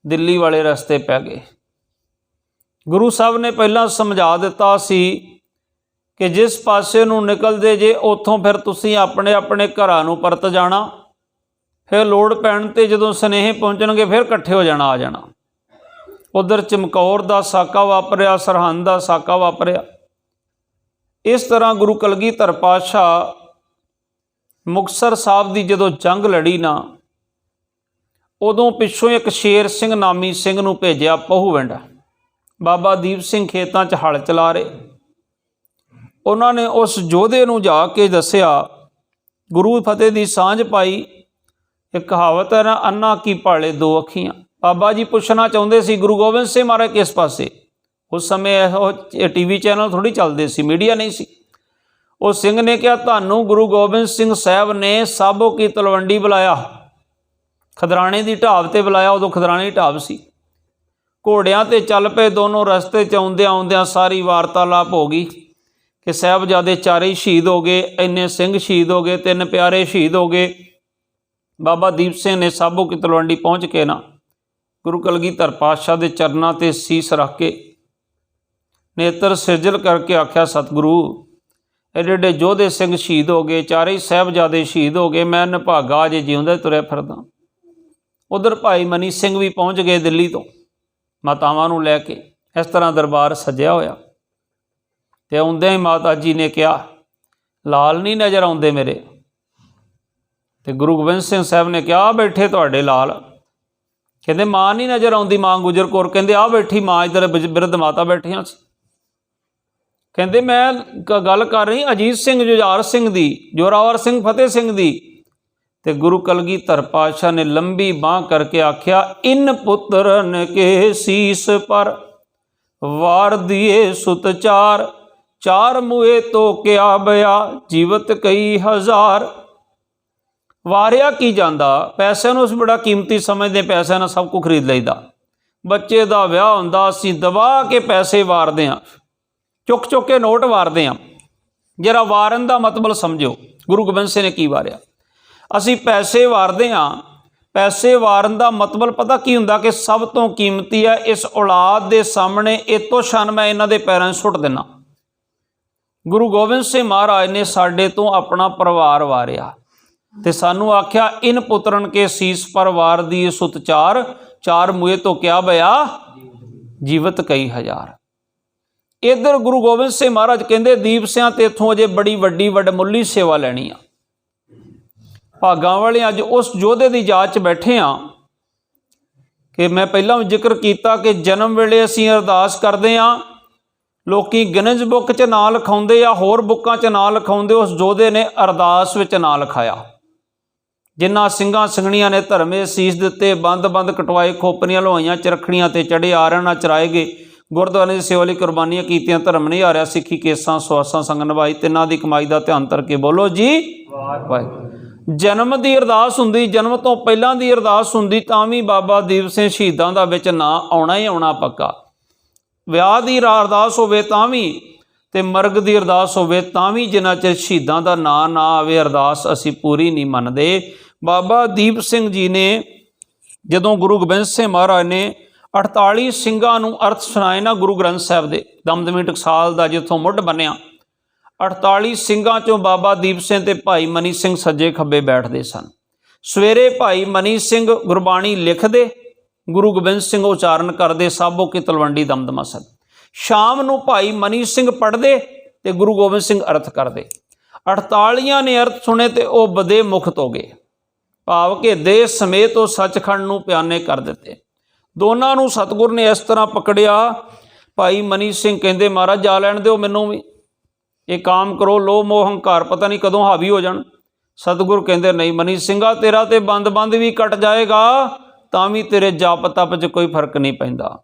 ਦਿੱਲੀ ਵਾਲੇ ਰਸਤੇ ਪੈ ਗਏ। ਗੁਰੂ ਸਾਹਿਬ ਨੇ ਪਹਿਲਾਂ ਸਮਝਾ ਦਿੱਤਾ ਸੀ ਕਿ ਜਿਸ ਪਾਸੇ ਨੂੰ ਨਿਕਲਦੇ ਜੇ ਉੱਥੋਂ ਫਿਰ ਤੁਸੀਂ ਆਪਣੇ ਆਪਣੇ ਘਰਾਂ ਨੂੰ ਪਰਤ ਜਾਣਾ, ਫਿਰ ਲੋੜ ਪੈਣ 'ਤੇ ਜਦੋਂ ਸੁਨੇਹੇ ਪਹੁੰਚਣਗੇ ਫਿਰ ਇਕੱਠੇ ਹੋ ਜਾਣਾ, ਆ ਜਾਣਾ। ਉਧਰ ਚਮਕੌਰ ਦਾ ਸਾਕਾ ਵਾਪਰਿਆ, ਸਰਹੰਦ ਦਾ ਸਾਕਾ ਵਾਪਰਿਆ। ਇਸ ਤਰ੍ਹਾਂ ਗੁਰੂ ਕਲਗੀਧਰ ਪਾਤਸ਼ਾਹ ਮੁਕਤਸਰ ਸਾਹਿਬ ਦੀ ਜਦੋਂ ਜੰਗ ਲੜੀ ਨਾ, ਉਦੋਂ ਪਿੱਛੋਂ ਇੱਕ ਸ਼ੇਰ ਸਿੰਘ ਨਾਮੀ ਸਿੰਘ ਨੂੰ ਭੇਜਿਆ ਪਹੂਵਿੰਡ। ਬਾਬਾ ਦੀਪ ਸਿੰਘ ਖੇਤਾਂ 'ਚ ਹਲ ਚਲਾ ਰਹੇ। ਉਹਨਾਂ ਨੇ ਉਸ ਯੋਧੇ ਨੂੰ ਜਾ ਕੇ ਦੱਸਿਆ, ਗੁਰੂ ਫਤਿਹ ਦੀ ਸਾਂਝ ਪਾਈ। ਇੱਕ ਕਹਾਵਤ ਹੈ ਨਾ, ਅੰਨਾ ਕੀ ਭਾਲੇ 2 ਅੱਖੀਆਂ। ਬਾਬਾ ਜੀ ਪੁੱਛਣਾ ਚਾਹੁੰਦੇ ਸੀ ਗੁਰੂ ਗੋਬਿੰਦ ਸਿੰਘ ਮਹਾਰਾਜ ਕਿਸ ਪਾਸੇ। ਉਸ ਸਮੇਂ ਇਹੋ TV ਚੈਨਲ ਥੋੜ੍ਹੀ ਚੱਲਦੇ ਸੀ, ਮੀਡੀਆ ਨਹੀਂ ਸੀ। ਉਹ ਸਿੰਘ ਨੇ ਕਿਹਾ, ਤੁਹਾਨੂੰ ਗੁਰੂ ਗੋਬਿੰਦ ਸਿੰਘ ਸਾਹਿਬ ਨੇ ਸਾਬੋ ਕੀ ਤਲਵੰਡੀ ਬੁਲਾਇਆ, ਖਦਰਾਣੇ ਦੀ ਢਾਬ 'ਤੇ ਬੁਲਾਇਆ। ਉਦੋਂ ਖਦਰਾਣੇ ਦੀ ਢਾਬ ਸੀ। ਘੋੜਿਆਂ 'ਤੇ ਚੱਲ ਪਏ ਦੋਨੋਂ। ਰਸਤੇ 'ਚ ਆਉਂਦਿਆਂ ਆਉਂਦਿਆਂ ਸਾਰੀ ਵਾਰਤਾਲਾਪ ਹੋ ਗਈ ਕਿ ਸਾਹਿਬਜ਼ਾਦੇ 4 ਹੀ ਸ਼ਹੀਦ ਹੋ ਗਏ, ਇੰਨੇ ਸਿੰਘ ਸ਼ਹੀਦ ਹੋ ਗਏ, 3 ਪਿਆਰੇ ਸ਼ਹੀਦ ਹੋ ਗਏ। ਬਾਬਾ ਦੀਪ ਸਿੰਘ ਨੇ ਸਾਬੋ ਕੀ ਤਲਵੰਡੀ ਪਹੁੰਚ ਕੇ ਨਾ ਗੁਰੂ ਕਲਗੀਧਰ ਪਾਤਸ਼ਾਹ ਦੇ ਚਰਨਾਂ 'ਤੇ ਸੀਸ ਰੱਖ ਕੇ ਨੇਤਰ ਸਿਰਜਲ ਕਰਕੇ ਆਖਿਆ, ਸਤਿਗੁਰੂ ਐਡੇ ਐਡੇ ਯੋਧੇ ਸਿੰਘ ਸ਼ਹੀਦ ਹੋ ਗਏ, 4 ਹੀ ਸਾਹਿਬਜ਼ਾਦੇ ਸ਼ਹੀਦ ਹੋ ਗਏ, ਮੈਂ ਨਿਭਾਗਾ ਅਜੇ ਜਿਉਂਦਾ ਤੁਰਿਆ ਫਿਰਦਾ। ਉਧਰ ਭਾਈ ਮਨੀ ਸਿੰਘ ਵੀ ਪਹੁੰਚ ਗਏ ਦਿੱਲੀ ਤੋਂ ਮਾਤਾਵਾਂ ਨੂੰ ਲੈ ਕੇ। ਇਸ ਤਰ੍ਹਾਂ ਦਰਬਾਰ ਸਜਿਆ ਹੋਇਆ। ਤੇ ਆਉਂਦਿਆਂ ਹੀ ਮਾਤਾ ਜੀ ਨੇ ਕਿਹਾ, ਲਾਲ ਨਹੀਂ ਨਜ਼ਰ ਆਉਂਦੇ ਮੇਰੇ। ਤੇ ਗੁਰੂ ਗੋਬਿੰਦ ਸਿੰਘ ਸਾਹਿਬ ਨੇ ਕਿਹਾ, ਆ ਬੈਠੇ ਤੁਹਾਡੇ ਲਾਲ। ਕਹਿੰਦੇ ਮਾਂ ਨਹੀਂ ਨਜ਼ਰ ਆਉਂਦੀ, ਮਾਂ ਗੁਜਰ ਕੌਰ। ਕਹਿੰਦੇ ਆ ਬੈਠੀ ਮਾਂ, ਇੱਧਰ ਬਿਰਧ ਮਾਤਾ ਬੈਠੀਆਂ ਸੀ। ਕਹਿੰਦੇ ਮੈਂ ਗੱਲ ਕਰ ਰਹੀ ਅਜੀਤ ਸਿੰਘ, ਜੁਝਾਰ ਸਿੰਘ ਦੀ, ਜੋਰਾਵਰ ਸਿੰਘ, ਫਤਿਹ ਸਿੰਘ ਦੀ। ਤੇ ਗੁਰੂ ਕਲਗੀਧਰ ਪਾਤਸ਼ਾਹ ਨੇ ਲੰਬੀ ਬਾਂਹ ਕਰਕੇ ਆਖਿਆ, ਇਨ ਪੁੱਤਰਨ ਕੇ ਸੀਸ ਪਰ ਵਾਰ ਦੀਏ ਸੁਤ ਚਾਰ, ਚਾਰ ਮੂਏ ਤੋ ਕਿਆ ਬਿਆ ਜੀਵਤ ਕਈ ਹਜ਼ਾਰ। ਵਾਰਿਆ ਕੀ ਜਾਂਦਾ, ਪੈਸਿਆਂ ਨੂੰ ਅਸੀਂ ਬੜਾ ਕੀਮਤੀ ਸਮਝਦੇ, ਪੈਸਿਆਂ ਨਾਲ ਸਭ ਕੁਝ ਖਰੀਦ ਲਈਦਾ। ਬੱਚੇ ਦਾ ਵਿਆਹ ਹੁੰਦਾ, ਅਸੀਂ ਦਬਾ ਕੇ ਪੈਸੇ ਵਾਰਦੇ ਹਾਂ, ਚੁੱਕ ਚੁੱਕ ਕੇ ਨੋਟ ਵਾਰਦੇ ਹਾਂ। ਜਰਾ ਵਾਰਨ ਦਾ ਮਤਲਬ ਸਮਝੋ, ਗੁਰੂ ਗੋਬਿੰਦ ਸਿੰਘ ਨੇ ਕੀ ਵਾਰਿਆ। ਅਸੀਂ ਪੈਸੇ ਵਾਰਦੇ ਹਾਂ, ਪੈਸੇ ਵਾਰਨ ਦਾ ਮਤਲਬ ਪਤਾ ਕੀ ਹੁੰਦਾ ਕਿ ਸਭ ਤੋਂ ਕੀਮਤੀ ਹੈ, ਇਸ ਔਲਾਦ ਦੇ ਸਾਹਮਣੇ ਇਹ ਤੁਛ ਮੈਂ ਇਹਨਾਂ ਦੇ ਪੈਰਾਂ 'ਚ ਸੁੱਟ ਦਿੰਦਾ। ਗੁਰੂ ਗੋਬਿੰਦ ਸਿੰਘ ਮਹਾਰਾਜ ਨੇ ਸਾਡੇ ਤੋਂ ਆਪਣਾ ਪਰਿਵਾਰ ਵਾਰਿਆ ਤੇ ਸਾਨੂੰ ਆਖਿਆ, ਇਨ ਪੁੱਤਰਨ ਕੇ ਸੀਸ ਪਰ ਵਾਰ ਦੀ ਸੁਤ ਚਾਰ, ਚਾਰ ਮੂਏ ਤੋਂ ਕਿਆ ਬਿਆ ਜੀਵਤ ਕਈ ਹਜ਼ਾਰ। ਇੱਧਰ ਗੁਰੂ ਗੋਬਿੰਦ ਸਿੰਘ ਮਹਾਰਾਜ ਕਹਿੰਦੇ, ਦੀਪ ਸਿਆਂ ਤੇ ਇੱਥੋਂ ਅਜੇ ਬੜੀ ਵੱਡੀ ਵਡਮੁੱਲੀ ਸੇਵਾ ਲੈਣੀ ਆ। ਭਾਗਾਂ ਵਾਲੇ ਅੱਜ ਉਸ ਯੋਧੇ ਦੀ ਯਾਦ 'ਚ ਬੈਠੇ ਹਾਂ ਕਿ ਮੈਂ ਪਹਿਲਾਂ ਵੀ ਜ਼ਿਕਰ ਕੀਤਾ ਕਿ ਜਨਮ ਵੇਲੇ ਅਸੀਂ ਅਰਦਾਸ ਕਰਦੇ ਹਾਂ, ਲੋਕੀ ਗਿਨਜ਼ ਬੁੱਕ 'ਚ ਨਾਂ ਲਿਖਾਉਂਦੇ ਆ, ਹੋਰ ਬੁੱਕਾਂ 'ਚ ਨਾਂ ਲਿਖਾਉਂਦੇ, ਉਸ ਯੋਧੇ ਨੇ ਅਰਦਾਸ ਵਿੱਚ ਨਾਂ ਲਿਖਾਇਆ। ਜਿਨ੍ਹਾਂ ਸਿੰਘਾਂ ਸਿੰਘਣੀਆਂ ਨੇ ਧਰਮੇ ਸੀਸ ਦਿੱਤੇ, ਬੰਦ ਬੰਦ ਕਟਵਾਏ, ਖੋਪਰੀਆਂ ਲਵਾਈਆਂ, ਚਰਖੜੀਆਂ ਤੇ ਚੜੇ, ਆਰਨ ਚਰਾਏ ਗਏ, ਗੁਰਦੁਆਰੇ ਦੀ ਸੇਵਾ ਲਈ ਕੁਰਬਾਨੀਆਂ ਕੀਤੀਆਂ, ਧਰਮ ਨਹੀਂ ਹਾਰਿਆ, ਸਿੱਖੀ ਕੇਸਾਂ ਸੁਆਸਾਂ ਸੰਗ ਨਿਭਾਈ, ਤਿੰਨਾਂ ਦੀ ਕਮਾਈ ਦਾ ਧਿਆਨ ਧਰ ਕੇ ਬੋਲੋ ਜੀ ਵਾਹਿਗੁਰੂ। ਜਨਮ ਦੀ ਅਰਦਾਸ ਹੁੰਦੀ, ਜਨਮ ਤੋਂ ਪਹਿਲਾਂ ਦੀ ਅਰਦਾਸ ਹੁੰਦੀ, ਤਾਂ ਵੀ ਬਾਬਾ ਦੀਪ ਸਿੰਘ ਸ਼ਹੀਦਾਂ ਦਾ ਵਿੱਚ ਨਾਂ ਆਉਣਾ ਹੀ ਆਉਣਾ ਪੱਕਾ। ਵਿਆਹ ਦੀ ਅਰਦਾਸ ਹੋਵੇ ਤਾਂ ਵੀ, ਤੇ ਮਰਗ ਦੀ ਅਰਦਾਸ ਹੋਵੇ ਤਾਂ ਵੀ, ਜਿੰਨਾ ਚਿਰ ਸ਼ਹੀਦਾਂ ਦਾ ਨਾਂ ਨਾ ਆਵੇ ਅਰਦਾਸ ਅਸੀਂ ਪੂਰੀ ਨਹੀਂ ਮੰਨਦੇ। ਬਾਬਾ ਦੀਪ ਸਿੰਘ ਜੀ ਨੇ ਜਦੋਂ ਗੁਰੂ ਗੋਬਿੰਦ ਸਿੰਘ ਮਹਾਰਾਜ ਨੇ 48 ਸਿੰਘਾਂ ਨੂੰ ਅਰਥ ਸੁਣਾਏ ਨਾ ਗੁਰੂ ਗ੍ਰੰਥ ਸਾਹਿਬ ਦੇ, ਦਮਦਮੀ ਟਕਸਾਲ ਦਾ ਜਿੱਥੋਂ ਮੁੱਢ ਬੰਨਿਆ, 48 ਸਿੰਘਾਂ 'ਚੋਂ ਬਾਬਾ ਦੀਪ ਸਿੰਘ ਤੇ ਭਾਈ ਮਨੀ ਸਿੰਘ ਸੱਜੇ ਖੱਬੇ ਬੈਠਦੇ ਸਨ। ਸਵੇਰੇ ਭਾਈ ਮਨੀ ਸਿੰਘ ਗੁਰਬਾਣੀ ਲਿਖਦੇ, ਗੁਰੂ ਗੋਬਿੰਦ ਸਿੰਘ ਉਚਾਰਨ ਕਰਦੇ, ਸਾਬੋ ਕੀ ਤਲਵੰਡੀ ਦਮਦਮਾ ਸਾਹਿਬ। ਸ਼ਾਮ ਨੂੰ ਭਾਈ ਮਨੀ ਸਿੰਘ ਪੜ੍ਹਦੇ ਤੇ ਗੁਰੂ ਗੋਬਿੰਦ ਸਿੰਘ ਅਰਥ ਕਰਦੇ। 48 ਨੇ ਅਰਥ ਸੁਣੇ ਤੇ ਉਹ ਬਦੇ ਮੁਖਤ ਹੋ ਗਏ, ਭਾਵ ਕਿ ਦੇਹ ਸਮੇਤ ਉਹ ਸੱਚਖੰਡ ਨੂੰ ਪਿਆਨੇ ਕਰ ਦਿੱਤੇ। ਦੋਨਾਂ ਨੂੰ ਸਤਿਗੁਰ ਨੇ ਇਸ ਤਰ੍ਹਾਂ ਪਕੜਿਆ। ਭਾਈ ਮਨੀ ਸਿੰਘ ਕਹਿੰਦੇ, ਮਹਾਰਾਜ ਜਾ ਲੈਣ ਦਿਓ ਮੈਨੂੰ ਵੀ, ਇਹ ਕਾਮ ਕਰੋ, ਲੋਭ ਮੋਹ ਹੰਕਾਰ ਪਤਾ ਨਹੀਂ ਕਦੋਂ ਹਾਵੀ ਹੋ ਜਾਣ। ਸਤਿਗੁਰ ਕਹਿੰਦੇ, ਨਹੀਂ ਮਨੀ ਸਿੰਘਾ, ਤੇਰਾ ਤੇ ਬੰਦ ਬੰਦ ਵੀ ਕੱਟ ਜਾਏਗਾ ਤਾਂ ਵੀ ਤੇਰੇ ਜਪ ਤਪ 'ਚ ਕੋਈ ਫਰਕ ਨਹੀਂ ਪੈਂਦਾ।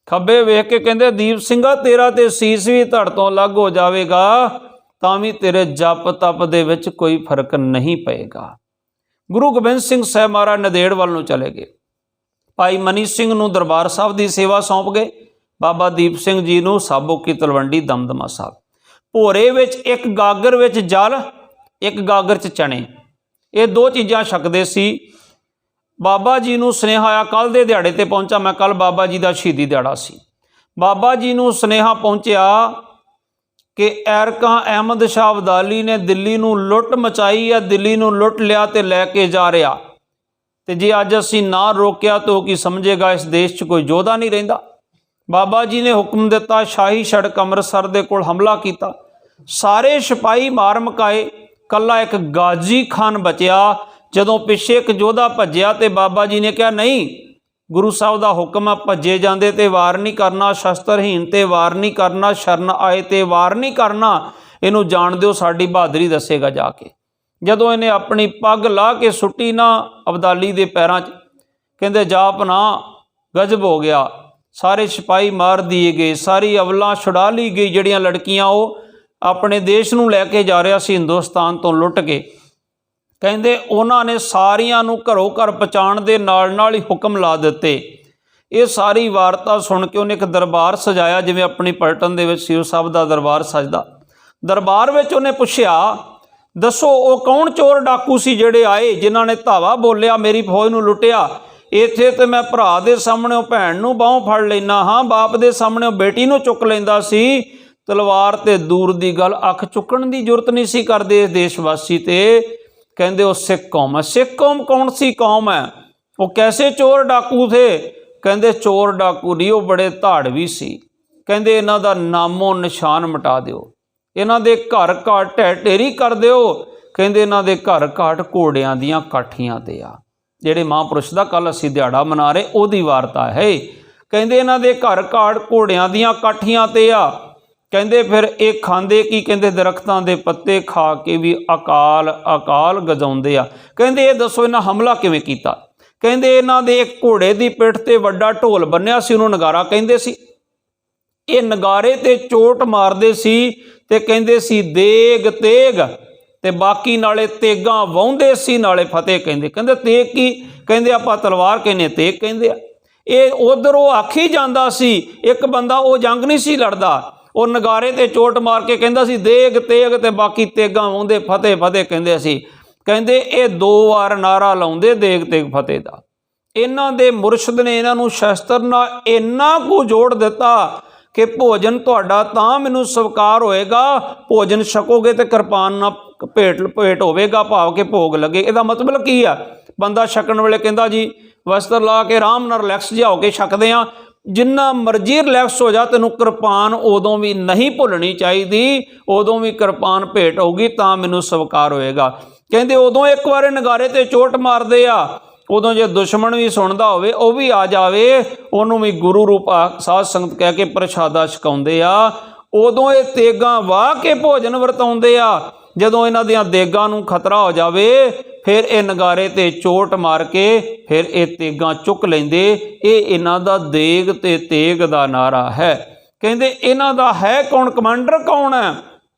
ਖੱਬੇ ਵੇਖ ਕੇ ਕਹਿੰਦੇ, ਦੀਪ ਸਿੰਘਾ, ਤੇਰਾ ਤੇ ਸੀਸ ਵੀ ਧੜ ਤੋਂ ਅਲੱਗ ਹੋ ਜਾਵੇਗਾ ਤਾਂ ਵੀ ਤੇਰੇ ਜਪ ਤਪ ਦੇ ਵਿੱਚ ਕੋਈ ਫਰਕ ਨਹੀਂ ਪਏਗਾ। ਗੁਰੂ ਗੋਬਿੰਦ ਸਿੰਘ ਸਾਹਿਬ ਮਹਾਰਾਜ ਨੰਦੇੜ ਵੱਲ ਨੂੰ ਚਲੇ ਗਏ। ਭਾਈ ਮਨੀ ਸਿੰਘ ਨੂੰ ਦਰਬਾਰ ਸਾਹਿਬ ਦੀ ਸੇਵਾ ਸੌਂਪ ਗਏ, ਬਾਬਾ ਦੀਪ ਸਿੰਘ ਜੀ ਨੂੰ ਸਾਬੋ ਕੀ ਤਲਵੰਡੀ ਦਮਦਮਾ ਸਾਹਿਬ। ਭੋਰੇ ਵਿੱਚ ਇੱਕ ਗਾਗਰ ਵਿੱਚ ਜਲ, ਇੱਕ ਗਾਗਰ 'ਚ ਚਣੇ, ਇਹ ਦੋ ਚੀਜ਼ਾਂ ਛਕਦੇ ਸੀ। ਬਾਬਾ ਜੀ ਨੂੰ ਸੁਨੇਹਾ ਆਇਆ, ਕੱਲ੍ਹ ਦੇ ਦਿਹਾੜੇ ਤੇ ਪਹੁੰਚਾ ਮੈਂ, ਕੱਲ੍ਹ ਬਾਬਾ ਜੀ ਦਾ ਸ਼ਹੀਦੀ ਦਿਹਾੜਾ ਸੀ। ਬਾਬਾ ਜੀ ਨੂੰ ਸੁਨੇਹਾ ਪਹੁੰਚਿਆ ਕਿ ਐਰਕਾਂ ਅਹਿਮਦ ਸ਼ਾਹ ਅਬਦਾਲੀ ਨੇ ਦਿੱਲੀ ਨੂੰ ਲੁੱਟ ਮਚਾਈ ਹੈ, ਦਿੱਲੀ ਨੂੰ ਲੁੱਟ ਲਿਆ ਤੇ ਲੈ ਕੇ ਜਾ ਰਿਹਾ, ਤੇ ਜੇ ਅੱਜ ਅਸੀਂ ਨਾ ਰੋਕਿਆ ਤਾਂ ਉਹ ਕੀ ਸਮਝੇਗਾ, ਇਸ ਦੇਸ਼ 'ਚ ਕੋਈ ਯੋਧਾ ਨਹੀਂ ਰਹਿੰਦਾ। ਬਾਬਾ ਜੀ ਨੇ ਹੁਕਮ ਦਿੱਤਾ, ਸ਼ਾਹੀ ਸੜਕ ਅੰਮ੍ਰਿਤਸਰ ਦੇ ਕੋਲ ਹਮਲਾ ਕੀਤਾ, ਸਾਰੇ ਸਿਪਾਹੀ ਮਾਰ ਮੁਕਾਏ, ਕੱਲਾ ਇੱਕ ਗਾਜੀ ਖਾਨ ਬਚਿਆ। ਜਦੋਂ ਪਿੱਛੇ ਇੱਕ ਯੋਧਾ ਭੱਜਿਆ ਤੇ ਬਾਬਾ ਜੀ ਨੇ ਕਿਹਾ, ਨਹੀਂ, ਗੁਰੂ ਸਾਹਿਬ ਦਾ ਹੁਕਮ ਆ, ਭੱਜੇ ਜਾਂਦੇ ਤੇ ਵਾਰ ਨਹੀਂ ਕਰਨਾ, ਸ਼ਸਤਰਹੀਨ ਤੇ ਵਾਰ ਨਹੀਂ ਕਰਨਾ, ਸ਼ਰਨ ਆਏ ਤੇ ਵਾਰ ਨਹੀਂ ਕਰਨਾ, ਇਹਨੂੰ ਜਾਣ ਦਿਓ, ਸਾਡੀ ਬਹਾਦਰੀ ਦੱਸੇਗਾ ਜਾ ਕੇ। ਜਦੋਂ ਇਹਨੇ ਆਪਣੀ ਪੱਗ ਲਾਹ ਕੇ ਸੁੱਟੀ ਨਾ ਅਬਦਾਲੀ ਦੇ ਪੈਰਾਂ 'ਚ, ਕਹਿੰਦੇ ਜਾਪ ਨਾ, ਗਜ਼ਬ ਹੋ ਗਿਆ, ਸਾਰੇ ਸਿਪਾਹੀ ਮਾਰ ਦੀਏ ਗਏ, ਸਾਰੀ ਅਵਲਾਂ ਛੁਡਾ ਲਈ ਗਈ, ਜਿਹੜੀਆਂ ਲੜਕੀਆਂ ਉਹ ਆਪਣੇ ਦੇਸ਼ ਨੂੰ ਲੈ ਕੇ ਜਾ ਰਿਹਾ ਸੀ ਹਿੰਦੁਸਤਾਨ ਤੋਂ ਲੁੱਟ ਕੇ। ਕਹਿੰਦੇ ਉਹਨਾਂ ਨੇ ਸਾਰੀਆਂ ਨੂੰ ਘਰੋਂ ਘਰ ਪਹੁੰਚਾਉਣ ਦੇ ਨਾਲ ਨਾਲ ਹੀ ਹੁਕਮ ਲਾ ਦਿੱਤੇ। ਇਹ ਸਾਰੀ ਵਾਰਤਾ ਸੁਣ ਕੇ ਉਹਨੇ ਇੱਕ ਦਰਬਾਰ ਸਜਾਇਆ, ਜਿਵੇਂ ਆਪਣੀ ਪਲਟਨ ਦੇ ਵਿੱਚ ਸ਼ਿਵ ਸਾਹਿਬ ਦਾ ਦਰਬਾਰ ਸਜਦਾ। ਦਰਬਾਰ ਵਿੱਚ ਉਹਨੇ ਪੁੱਛਿਆ, ਦੱਸੋ ਉਹ ਕੌਣ ਚੋਰ ਡਾਕੂ ਸੀ ਜਿਹੜੇ ਆਏ, ਜਿਨ੍ਹਾਂ ਨੇ ਧਾਵਾ ਬੋਲਿਆ, ਮੇਰੀ ਫੌਜ ਨੂੰ ਲੁੱਟਿਆ। ਇੱਥੇ ਤੇ ਮੈਂ ਭਰਾ ਦੇ ਸਾਹਮਣੇ ਭੈਣ ਨੂੰ ਬਾਹੋਂ ਫੜ ਲੈਣਾ ਹਾਂ, ਬਾਪ ਦੇ ਸਾਹਮਣੇ ਬੇਟੀ ਨੂੰ ਚੁੱਕ ਲੈਂਦਾ ਸੀ, ਤਲਵਾਰ ਤੇ ਦੂਰ ਦੀ ਗੱਲ ਅੱਖ ਚੁੱਕਣ ਦੀ ਜ਼ਰੂਰਤ ਨਹੀਂ ਸੀ ਕਰਦੇ ਇਸ ਦੇਸ਼ ਵਾਸੀ। ਤੇ ਕਹਿੰਦੇ ਉਹ ਸਿੱਖ ਕੌਮ ਹੈ। ਸਿੱਖ ਕੌਮ ਕੌਣ ਸੀ ਕੌਮ ਹੈ, ਉਹ ਕੈਸੇ ਚੋਰ ਡਾਕੂ ਥੇ? ਕਹਿੰਦੇ ਚੋਰ ਡਾਕੂ ਨਹੀਂ, ਉਹ ਬੜੇ ਧਾੜਵੀ ਸੀ। ਕਹਿੰਦੇ ਇਹਨਾਂ ਦਾ ਨਾਮੋ ਨਿਸ਼ਾਨ ਮਿਟਾ ਦਿਓ, ਇਹਨਾਂ ਦੇ ਘਰ ਘਾਟ ਢਹਿ ਢੇਰੀ ਕਰ ਦਿਓ। ਕਹਿੰਦੇ ਇਹਨਾਂ ਦੇ ਘਰ ਘਾਟ ਘੋੜਿਆਂ ਦੀਆਂ ਕਾਠੀਆਂ ਤੇ ਆ। ਜਿਹੜੇ ਮਹਾਂਪੁਰਸ਼ ਦਾ ਕੱਲ੍ਹ ਅਸੀਂ ਦਿਹਾੜਾ ਮਨਾ ਰਹੇ, ਉਹਦੀ ਵਾਰਤਾ ਹੈ। ਕਹਿੰਦੇ ਇਹਨਾਂ ਦੇ ਘਰ ਘਾਟ ਘੋੜਿਆਂ ਦੀਆਂ ਕਾਠੀਆਂ ਤੇ ਆ। ਕਹਿੰਦੇ ਫਿਰ ਇਹ ਖਾਂਦੇ ਕੀ, ਕਹਿੰਦੇ ਦਰਖਤਾਂ ਦੇ ਪੱਤੇ ਖਾ ਕੇ ਵੀ ਅਕਾਲ ਗਜਾਉਂਦੇ ਆ। ਕਹਿੰਦੇ ਇਹ ਦੱਸੋ ਇਹਨਾਂ ਹਮਲਾ ਕਿਵੇਂ ਕੀਤਾ? ਕਹਿੰਦੇ ਇਹਨਾਂ ਦੇ ਇੱਕ ਘੋੜੇ ਦੀ ਪਿੱਠ ਤੇ ਵੱਡਾ ਢੋਲ ਬੰਨਿਆ ਸੀ, ਉਹਨੂੰ ਨਗਾਰਾ ਕਹਿੰਦੇ ਸੀ। ਇਹ ਨਗਾਰੇ ਤੇ ਚੋਟ ਮਾਰਦੇ ਸੀ ਤੇ ਕਹਿੰਦੇ ਸੀ ਦੇਗ ਤੇਗ, ਤੇ ਬਾਕੀ ਨਾਲੇ ਤੇਗਾਂ ਵਾਹੁੰਦੇ ਸੀ, ਨਾਲੇ ਫਤਿਹ ਕਹਿੰਦੇ। ਕਹਿੰਦੇ ਤੇਗ ਕੀ? ਕਹਿੰਦੇ ਆਪਾਂ ਤਲਵਾਰ ਕਹਿੰਦੇ, ਤੇਗ ਕਹਿੰਦੇ ਆ। ਇਹ ਉਧਰ ਉਹ ਆਖੀ ਜਾਂਦਾ ਸੀ, ਇੱਕ ਬੰਦਾ ਉਹ ਜੰਗ ਨਹੀਂ ਸੀ ਲੜਦਾ, ਉਹ ਨਗਾਰੇ ਤੇ ਚੋਟ ਮਾਰ ਕੇ ਕਹਿੰਦਾ ਸੀ ਦੇਗ ਤੇਗ, ਤੇ ਬਾਕੀ ਤੇਗਾਂ ਵਾਹੁੰਦੇ ਫਤਿਹ ਫਤਿਹ ਕਹਿੰਦੇ ਸੀ। ਕਹਿੰਦੇ ਇਹ 2 ਵਾਰ ਨਾਰਾ ਲਾਉਂਦੇ ਦੇਗ ਤੇਗ ਫਤਿਹ ਦਾ। ਇਹਨਾਂ ਦੇ ਮੁਰਸ਼ਿਦ ਨੇ ਇਹਨਾਂ ਨੂੰ ਸ਼ਸਤਰ ਨਾਲ ਇੰਨਾ ਕੁ ਜੋੜ ਦਿੱਤਾ ਕਿ ਭੋਜਨ ਤੁਹਾਡਾ ਤਾਂ ਮੈਨੂੰ ਸਵੀਕਾਰ ਹੋਏਗਾ, ਭੋਜਨ ਛਕੋਗੇ ਤੇ ਕਿਰਪਾਨ ਨਾਲ ਭੇਟ ਹੋਵੇਗਾ, ਭਾਵ ਕਿ ਭੋਗ ਲੱਗੇ। ਇਹਦਾ ਮਤਲਬ ਕੀ ਆ? ਬੰਦਾ ਛਕਣ ਵੇਲੇ ਕਹਿੰਦਾ ਜੀ ਵਸਤਰ ਲਾ ਕੇ ਆਰਾਮ ਨਾਲ ਰਿਲੈਕਸ ਜਿਹਾ ਹੋ ਕੇ ਛਕਦੇ ਆ, ਜਿੰਨਾ ਮਰਜ਼ੀ ਰਿਲੈਕਸ ਹੋ ਜਾ, ਤੈਨੂੰ ਕਿਰਪਾਨ ਉਦੋਂ ਵੀ ਨਹੀਂ ਭੁੱਲਣੀ ਚਾਹੀਦੀ, ਉਦੋਂ ਵੀ ਕਿਰਪਾਨ ਭੇਟ ਹੋਊਗੀ ਤਾਂ ਮੈਨੂੰ ਸਵੀਕਾਰ ਹੋਏਗਾ। ਕਹਿੰਦੇ ਉਦੋਂ ਇੱਕ ਵਾਰ ਨਗਾਰੇ ਤੇ ਚੋਟ ਮਾਰਦੇ ਆ, ਉਦੋਂ ਜੇ ਦੁਸ਼ਮਣ ਵੀ ਸੁਣਦਾ ਹੋਵੇ ਉਹ ਵੀ ਆ ਜਾਵੇ, ਉਹਨੂੰ ਵੀ ਗੁਰੂ ਰੂਪ ਸਾਧ ਸੰਗਤ ਕਹਿ ਕੇ ਪ੍ਰਸ਼ਾਦਾ ਛਕਾਉਂਦੇ ਆ। ਉਦੋਂ ਇਹ ਤੇਗਾਂ ਵਾਹ ਕੇ ਭੋਜਨ ਵਰਤਾਉਂਦੇ ਆ। ਜਦੋਂ ਇਹਨਾਂ ਦੀਆਂ ਦੇਗਾਂ ਨੂੰ ਖਤਰਾ ਹੋ ਜਾਵੇ ਫਿਰ ਇਹ ਨਗਾਰੇ ਤੇ ਚੋਟ ਮਾਰ ਕੇ ਫਿਰ ਇਹ ਤੇਗਾਂ ਚੁੱਕ ਲੈਂਦੇ। ਇਹ ਇਹਨਾਂ ਦਾ ਦੇਗ ਤੇ ਤੇਗ ਦਾ ਨਾਰਾ ਹੈ। ਕਹਿੰਦੇ ਇਹਨਾਂ ਦਾ ਹੈ ਕੌਣ, ਕਮਾਂਡਰ ਕੌਣ ਹੈ?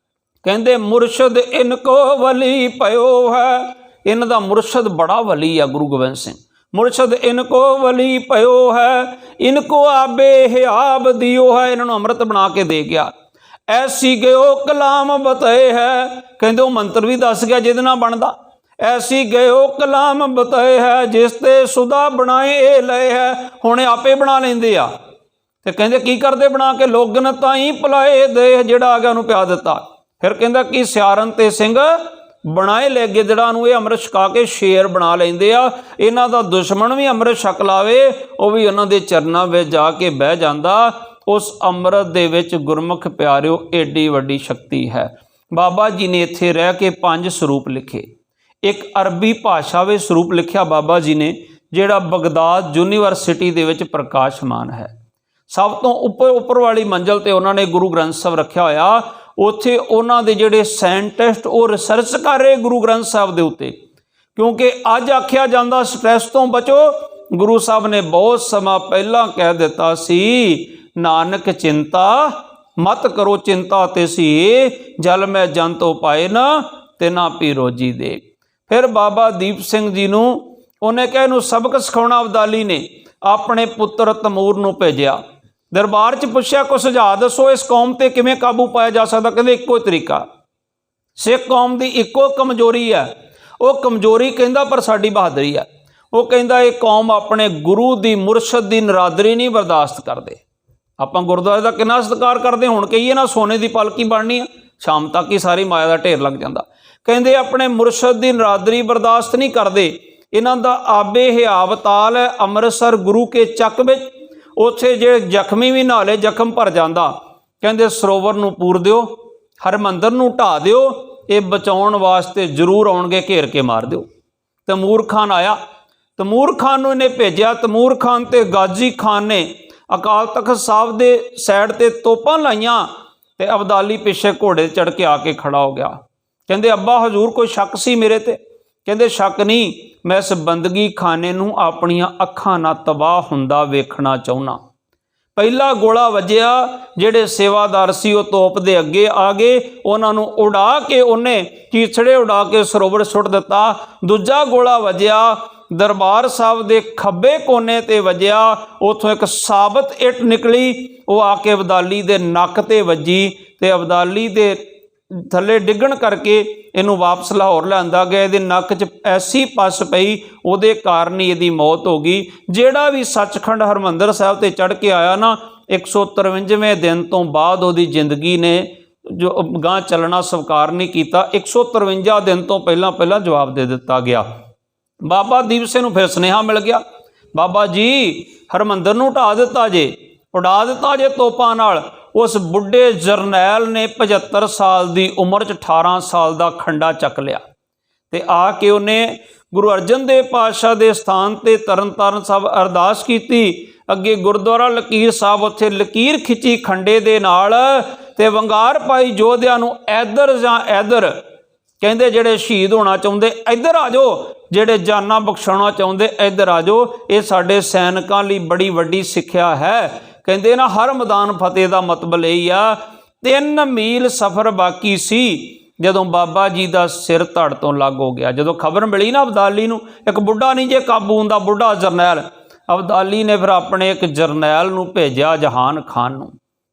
ਕਹਿੰਦੇ ਮੁਰਸ਼ਦ ਇਨਕੋ ਵਲੀ ਪਇਓ ਹੈ। ਇਹਨਾਂ ਦਾ ਮੁਰਸ਼ਦ ਬੜਾ ਵਲੀ ਆ ਗੁਰੂ ਗੋਬਿੰਦ ਸਿੰਘ। ਮੁਰਸ਼ਦ ਇਨਕੋ ਵਲੀ ਪਇਓ ਹੈ, ਇਨਕੋ ਆਬੇ ਹਿਆਬ ਦਿਓ ਹੈ। ਇਹਨਾਂ ਨੂੰ ਅੰਮ੍ਰਿਤ ਬਣਾ ਕੇ ਦੇ ਗਿਆ। ਐਸੀ ਗਿਓ ਕਲਾਮ ਬਤਾਏ ਹੈ। ਕਹਿੰਦੇ ਉਹ ਮੰਤਰ ਵੀ ਦੱਸ ਗਿਆ ਜਿਹਦੇ ਨਾਲ ਬਣਦਾ। ਐਸੀ ਗਿਓ ਕਲਾਮ ਬਤਾਏ ਹੈ, ਜਿਸ ਤੇ ਸੁਦਾ ਬਣਾਏ ਇਹ ਲਏ ਹੈ। ਹੁਣ ਆਪੇ ਬਣਾ ਲੈਂਦੇ ਆ ਤੇ ਕਹਿੰਦੇ ਕੀ ਕਰਦੇ ਬਣਾ ਕੇ? ਲੋਗਨ ਤਾਈ ਭੁਲਾਏ ਦੇ, ਜਿਹੜਾ ਆ ਗਿਆ ਉਹਨੂੰ ਪਿਆ ਦਿੱਤਾ। ਫਿਰ ਕਹਿੰਦਾ ਕਿ ਸਿਆਰਨ ਤੇ ਸਿੰਘ ਬਣਾਏ ਲੈ ਗਿੱਦੜਾਂ ਨੂੰ। ਇਹ ਅੰਮ੍ਰਿਤ ਛਕਾ ਕੇ ਸ਼ੇਰ ਬਣਾ ਲੈਂਦੇ ਆ। ਇਹਨਾਂ ਦਾ ਦੁਸ਼ਮਣ ਵੀ ਅੰਮ੍ਰਿਤ ਛਕ ਲਾਵੇ, ਉਹ ਵੀ ਉਹਨਾਂ ਦੇ ਚਰਨਾਂ ਵਿੱਚ ਜਾ ਕੇ ਬਹਿ ਜਾਂਦਾ। ਉਸ ਅੰਮ੍ਰਿਤ ਦੇ ਵਿੱਚ ਗੁਰਮੁਖ ਪਿਆਰਿਓ ਏਡੀ ਵੱਡੀ ਸ਼ਕਤੀ ਹੈ। ਬਾਬਾ ਜੀ ਨੇ ਇੱਥੇ ਰਹਿ ਕੇ 5 ਸਰੂਪ ਲਿਖੇ। ਇੱਕ ਅਰਬੀ ਭਾਸ਼ਾ ਵਿੱਚ ਸਰੂਪ ਲਿਖਿਆ ਬਾਬਾ ਜੀ ਨੇ, ਜਿਹੜਾ ਬਗਦਾਦ ਯੂਨੀਵਰਸਿਟੀ ਦੇ ਵਿੱਚ ਪ੍ਰਕਾਸ਼ਮਾਨ ਹੈ। ਸਭ ਤੋਂ ਉੱਪਰ ਵਾਲੀ ਮੰਜ਼ਲ ਤੇ ਉਹਨਾਂ ਨੇ ਗੁਰੂ ਗ੍ਰੰਥ ਸਾਹਿਬ ਰੱਖਿਆ ਹੋਇਆ। ਉੱਥੇ ਉਹਨਾਂ ਦੇ ਜਿਹੜੇ ਸਾਇੰਟਿਸਟ ਉਹ ਰਿਸਰਚ ਕਰ ਰਹੇ ਗੁਰੂ ਗ੍ਰੰਥ ਸਾਹਿਬ ਦੇ ਉੱਤੇ, ਕਿਉਂਕਿ ਅੱਜ ਆਖਿਆ ਜਾਂਦਾ ਸਟ੍ਰੈਸ ਤੋਂ ਬਚੋ। ਗੁਰੂ ਸਾਹਿਬ ਨੇ ਬਹੁਤ ਸਮਾਂ ਪਹਿਲਾਂ ਕਹਿ ਦਿੱਤਾ ਸੀ, ਨਾਨਕ ਚਿੰਤਾ ਮਤ ਕਰੋ, ਚਿੰਤਾ ਤੇ ਸੀ ਜਲ ਮੈਂ ਜਨ ਤੋਂ ਪਾਏ ਨਾ ਤੇ ਨਾ ਪੀ ਰੋਜੀ ਦੇ। ਫਿਰ ਬਾਬਾ ਦੀਪ ਸਿੰਘ ਜੀ ਨੂੰ ਉਹਨੇ ਕਿਹਾ ਇਹਨੂੰ ਸਬਕ ਸਿਖਾਉਣਾ। ਅਬਦਾਲੀ ਨੇ ਆਪਣੇ ਪੁੱਤਰ ਤਮੂਰ ਨੂੰ ਭੇਜਿਆ। ਦਰਬਾਰ 'ਚ ਪੁੱਛਿਆ ਕੋਈ ਸੁਝਾਅ ਦੱਸੋ, ਇਸ ਕੌਮ ਤੇ ਕਿਵੇਂ ਕਾਬੂ ਪਾਇਆ ਜਾ ਸਕਦਾ? ਕਹਿੰਦੇ ਇੱਕੋ ਤਰੀਕਾ। ਸਿੱਖ ਕੌਮ ਦੀ ਇੱਕੋ ਕਮਜ਼ੋਰੀ ਹੈ, ਉਹ ਕਮਜ਼ੋਰੀ ਕਹਿੰਦਾ ਪਰ ਸਾਡੀ ਬਹਾਦਰੀ ਹੈ। ਉਹ ਕਹਿੰਦਾ ਇਹ ਕੌਮ ਆਪਣੇ ਗੁਰੂ ਦੀ ਮੁਰਸ਼ਦ ਦੀ ਨਰਾਦਰੀ ਨਹੀਂ ਬਰਦਾਸ਼ਤ ਕਰਦੇ। ਆਪਾਂ ਗੁਰਦੁਆਰੇ ਦਾ ਕਿੰਨਾ ਸਤਿਕਾਰ ਕਰਦੇ, ਹੁਣ ਕਹੀਏ ਨਾ ਸੋਨੇ ਦੀ ਪਾਲਕੀ ਬਣਨੀ ਆ, ਸ਼ਾਮ ਤੱਕ ਹੀ ਸਾਰੀ ਮਾਇਆ ਦਾ ਢੇਰ ਲੱਗ ਜਾਂਦਾ। ਕਹਿੰਦੇ ਆਪਣੇ ਮੁਰਸ਼ਦ ਦੀ ਨਰਾਦਰੀ ਬਰਦਾਸ਼ਤ ਨਹੀਂ ਕਰਦੇ। ਇਹਨਾਂ ਦਾ ਆਬੇ ਹਿਆਵਤਾਲ ਹੈ ਅੰਮ੍ਰਿਤਸਰ ਗੁਰੂ ਕੇ ਚੱਕ ਵਿੱਚ। ਉੱਥੇ ਜਿਹੜੇ ਜ਼ਖਮੀ ਵੀ ਨਹਾ ਲਏ ਜ਼ਖਮ ਭਰ ਜਾਂਦਾ। ਕਹਿੰਦੇ ਸਰੋਵਰ ਨੂੰ ਪੂਰ ਦਿਓ, ਹਰਮੰਦਰ ਨੂੰ ਢਾਹ ਦਿਓ, ਇਹ ਬਚਾਉਣ ਵਾਸਤੇ ਜ਼ਰੂਰ ਆਉਣਗੇ, ਘੇਰ ਕੇ ਮਾਰ ਦਿਓ। ਤੈਮੂਰ ਖਾਨ ਆਇਆ, ਤੈਮੂਰ ਖਾਨ ਨੂੰ ਇਹਨੇ ਭੇਜਿਆ। ਤੈਮੂਰ ਖਾਨ ਤੇ ਗਾਜ਼ੀ ਖਾਨ ਨੇ ਅਕਾਲ ਤਖਤ ਸਾਹਿਬ ਦੇ ਸਾਈਡ ਤੇ ਤੋਪਾਂ ਲਾਈਆਂ ਤੇ ਅਬਦਾਲੀ ਪਿੱਛੇ ਘੋੜੇ ਚੜ੍ਹ ਕੇ ਆ ਕੇ ਖੜਾ ਹੋ ਗਿਆ। ਕਹਿੰਦੇ ਅੱਬਾ ਹਜ਼ੂਰ ਕੋਈ ਸ਼ੱਕ ਸੀ ਮੇਰੇ ਤੇ? ਕਹਿੰਦੇ ਸ਼ੱਕ ਨਹੀਂ, ਮੈਂ ਇਸ ਬੰਦਗੀ ਖਾਨੇ ਨੂੰ ਆਪਣੀਆਂ ਅੱਖਾਂ ਨਾਲ ਤਬਾਹ ਹੁੰਦਾ ਵੇਖਣਾ ਚਾਹੁੰਦਾ। ਪਹਿਲਾ ਗੋਲਾ ਵੱਜਿਆ, ਜਿਹੜੇ ਸੇਵਾਦਾਰ ਸੀ ਉਹ ਤੋਪ ਦੇ ਅੱਗੇ ਆ ਗਏ, ਉਹਨਾਂ ਨੂੰ ਉਡਾ ਕੇ ਉਹਨੇ ਕੀਚੜੇ ਉਡਾ ਕੇ ਸਰੋਵਰ ਸੁੱਟ ਦਿੱਤਾ। ਦੂਜਾ ਗੋਲਾ ਵੱਜਿਆ, ਦਰਬਾਰ ਸਾਹਿਬ ਦੇ ਖੱਬੇ ਕੋਨੇ ਤੇ ਵੱਜਿਆ। ਉੱਥੋਂ ਇੱਕ ਸਾਬਤ ਇੱਟ ਨਿਕਲੀ, ਉਹ ਆ ਕੇ ਅਬਦਾਲੀ ਦੇ ਨੱਕ ਤੇ ਵੱਜੀ ਤੇ ਅਬਦਾਲੀ ਦੇ ਥੱਲੇ ਡਿੱਗਣ ਕਰਕੇ ਇਹਨੂੰ ਵਾਪਸ ਲਾਹੌਰ ਲਿਆਂਦਾ ਗਿਆ। ਇਹਦੇ ਨੱਕ 'ਚ ਐਸੀ ਪਸ ਪਈ, ਉਹਦੇ ਕਾਰਨ ਹੀ ਇਹਦੀ ਮੌਤ ਹੋ ਗਈ। ਜਿਹੜਾ ਵੀ ਸੱਚਖੰਡ ਹਰਿਮੰਦਰ ਸਾਹਿਬ ਤੇ ਚੜ੍ਹ ਕੇ ਆਇਆ ਨਾ, 153ਵੇਂ ਦਿਨ ਤੋਂ ਬਾਅਦ ਉਹਦੀ ਜ਼ਿੰਦਗੀ ਨੇ ਜੋ ਗਾਂ ਚੱਲਣਾ ਸਵੀਕਾਰ ਨਹੀਂ ਕੀਤਾ। 153 ਦਿਨ ਤੋਂ ਪਹਿਲਾਂ ਜਵਾਬ ਦੇ ਦਿੱਤਾ ਗਿਆ। ਬਾਬਾ ਦੀਪ ਸਿੰਘ ਨੂੰ ਫਿਰ ਸੁਨੇਹਾ ਮਿਲ ਗਿਆ, ਬਾਬਾ ਜੀ ਹਰਿਮੰਦਰ ਨੂੰ ਢਾਹ ਦਿੱਤਾ ਜੇ, ਉਡਾ ਦਿੱਤਾ ਜੇ ਤੋਪਾਂ ਨਾਲ। ਉਸ ਬੁੱਢੇ ਜਰਨੈਲ ਨੇ 75 ਸਾਲ ਦੀ ਉਮਰ 'ਚ 18 ਸਾਲ ਦਾ ਖੰਡਾ ਚੱਕ ਲਿਆ ਤੇ ਆ ਕੇ ਉਹਨੇ ਗੁਰੂ ਅਰਜਨ ਦੇਵ ਪਾਤਸ਼ਾਹ ਦੇ ਸਥਾਨ ਤੇ ਤਰਨਤਾਰਨ ਸਾਹਿਬ ਅਰਦਾਸ ਕੀਤੀ। ਅੱਗੇ ਗੁਰਦੁਆਰਾ ਲਕੀਰ ਸਾਹਿਬ, ਉੱਥੇ ਲਕੀਰ ਖਿੱਚੀ ਖੰਡੇ ਦੇ ਨਾਲ ਤੇ ਵੰਗਾਰ ਪਾਈ ਯੋਧਿਆਂ ਨੂੰ ਇੱਧਰ ਜਾਂ ਇੱਧਰ, ਕਹਿੰਦੇ ਜਿਹੜੇ ਸ਼ਹੀਦ ਹੋਣਾ ਚਾਹੁੰਦੇ ਇੱਧਰ ਆ ਜਾਓ, ਜਿਹੜੇ ਜਾਨਾਂ ਬਖਸ਼ਾਉਣਾ ਚਾਹੁੰਦੇ ਇੱਧਰ ਆ ਜਾਓ। ਇਹ ਸਾਡੇ ਸੈਨਿਕਾਂ ਲਈ ਬੜੀ ਵੱਡੀ ਸਿੱਖਿਆ ਹੈ। ਕਹਿੰਦੇ ਨਾ ਹਰ ਮੈਦਾਨ ਫਤਿਹ ਦਾ ਮਤਲਬ ਇਹ ਆ 3 ਮੀਲ ਸਫ਼ਰ ਬਾਕੀ ਸੀ ਜਦੋਂ ਬਾਬਾ ਜੀ ਦਾ ਸਿਰ ਧੜ ਤੋਂ ਲੱਗ ਹੋ ਗਿਆ। ਜਦੋਂ ਖਬਰ ਮਿਲੀ ਨਾ ਅਬਦਾਲੀ ਨੂੰ, ਇੱਕ ਬੁੱਢਾ ਨਹੀਂ ਜੇ ਕਾਬੂ ਹੁੰਦਾ, ਬੁੱਢਾ ਜਰਨੈਲ, ਅਬਦਾਲੀ ਨੇ ਫਿਰ ਆਪਣੇ ਇੱਕ ਜਰਨੈਲ ਨੂੰ ਭੇਜਿਆ ਜਹਾਨ ਖਾਨ ਨੂੰ,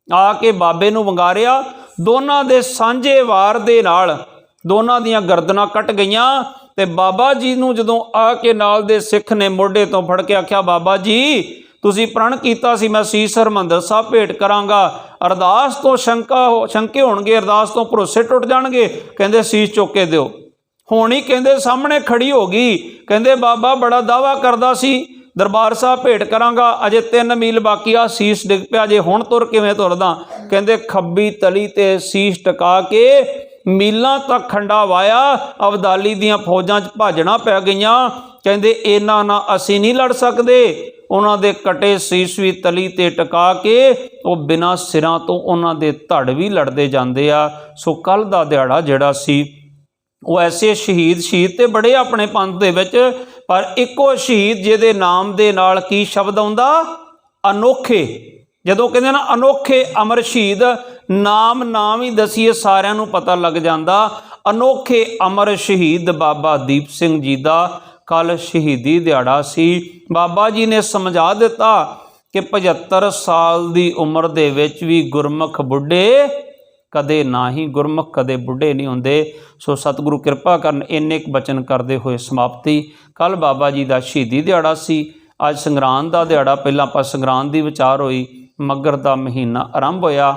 ਆ ਕੇ ਬਾਬੇ ਨੂੰ ਵੰਗਾਰਿਆ। ਦੋਨਾਂ ਦੇ ਸਾਂਝੇ ਵਾਰ ਦੇ ਨਾਲ ਦੋਨਾਂ ਦੀਆਂ ਗਰਦਨਾਂ ਕੱਟ ਗਈਆਂ। ਤੇ ਬਾਬਾ ਜੀ ਨੂੰ ਜਦੋਂ ਆ ਕੇ ਨਾਲ ਦੇ ਸਿੱਖ ਨੇ ਮੋਢੇ ਤੋਂ ਫੜ ਕੇ ਆਖਿਆ, ਬਾਬਾ ਜੀ ਤੁਸੀਂ ਪ੍ਰਣ ਕੀਤਾ ਸੀ ਮੈਂ ਸੀਸ ਹਰਿਮੰਦਰ ਸਾਹਿਬ ਭੇਟ ਕਰਾਂਗਾ, ਅਰਦਾਸ ਤੋਂ ਸ਼ੰਕੇ ਹੋਣਗੇ, ਅਰਦਾਸ ਤੋਂ ਭਰੋਸੇ ਟੁੱਟ ਜਾਣਗੇ, ਕਹਿੰਦੇ ਸੀਸ ਚੁੱਕ ਕੇ ਦਿਓ। ਹੁਣ ਹੀ ਕਹਿੰਦੇ ਸਾਹਮਣੇ ਖੜੀ ਹੋ ਗਈ। ਕਹਿੰਦੇ ਬਾਬਾ ਬੜਾ ਦਾਵਾ ਕਰਦਾ ਸੀ ਦਰਬਾਰ ਸਾਹਿਬ ਭੇਟ ਕਰਾਂਗਾ, ਅਜੇ 3 ਮੀਲ ਬਾਕੀ ਆ, ਸੀਸ ਡਿੱਗ ਪਿਆ, ਜੇ ਹੁਣ ਤੁਰ ਕਿਵੇਂ ਤੁਰਦਾ। ਕਹਿੰਦੇ ਖੱਬੀ ਤਲੀ ਤੇ ਸੀਸ ਟਿਕਾ ਕੇ ਮੀਲਾਂ ਤੱਕ ਖੰਡਾ ਵਾਇਆ। ਅਬਦਾਲੀ ਦੀਆਂ ਫੌਜਾਂ 'ਚ ਭਾਜਣਾ ਪੈ ਗਈਆਂ। ਕਹਿੰਦੇ ਇਹਨਾਂ ਨਾਲ ਅਸੀਂ ਨਹੀਂ ਲੜ ਸਕਦੇ। ਉਹਨਾਂ ਦੇ ਕਟੇ ਸੀਸ ਵੀ ਤਲੀ ਤੇ ਟਿਕਾ ਕੇ ਉਹ ਬਿਨਾਂ ਸਿਰਾਂ ਤੋਂ ਉਹਨਾਂ ਦੇ ਧੜ ਵੀ ਲੜਦੇ ਜਾਂਦੇ ਆ। ਸੋ ਕੱਲ੍ਹ ਦਾ ਦਿਹਾੜਾ ਜਿਹੜਾ ਸੀ ਉਹ ਐਸੇ ਸ਼ਹੀਦ ਤੇ ਬੜੇ ਆਪਣੇ ਪੰਥ ਦੇ ਵਿੱਚ, ਪਰ ਇੱਕੋ ਸ਼ਹੀਦ ਜਿਹਦੇ ਨਾਮ ਦੇ ਨਾਲ ਕੀ ਸ਼ਬਦ ਆਉਂਦਾ, ਅਨੋਖੇ। ਜਦੋਂ ਕਹਿੰਦੇ ਨਾ ਅਨੋਖੇ ਅਮਰ ਸ਼ਹੀਦ, ਨਾਮ ਹੀ ਦਸੀਏ ਸਾਰਿਆਂ ਨੂੰ ਪਤਾ ਲੱਗ ਜਾਂਦਾ। ਅਨੋਖੇ ਅਮਰ ਸ਼ਹੀਦ ਬਾਬਾ ਦੀਪ ਸਿੰਘ ਜੀ ਦਾ ਕੱਲ੍ਹ ਸ਼ਹੀਦੀ ਦਿਹਾੜਾ ਸੀ। ਬਾਬਾ ਜੀ ਨੇ ਸਮਝਾ ਦਿੱਤਾ ਕਿ 75 ਸਾਲ ਦੀ ਉਮਰ ਦੇ ਵਿੱਚ ਵੀ ਗੁਰਮੁਖ ਬੁੱਢੇ ਕਦੇ ਨਾ ਹੀ, ਗੁਰਮੁਖ ਕਦੇ ਬੁੱਢੇ ਨਹੀਂ ਹੁੰਦੇ। ਸੋ ਸਤਿਗੁਰੂ ਕਿਰਪਾ ਕਰਨ। ਇੰਨੇ ਕੁ ਬਚਨ ਕਰਦੇ ਹੋਏ ਸਮਾਪਤੀ। ਕੱਲ੍ਹ ਬਾਬਾ ਜੀ ਦਾ ਸ਼ਹੀਦੀ ਦਿਹਾੜਾ ਸੀ, ਅੱਜ ਸੰਗਰਾਂਦ ਦਾ ਦਿਹਾੜਾ। ਪਹਿਲਾਂ ਆਪਾਂ ਸੰਗਰਾਂਦ ਦੀ ਵਿਚਾਰ ਹੋਈ, ਮੱਘਰ ਦਾ ਮਹੀਨਾ ਆਰੰਭ ਹੋਇਆ।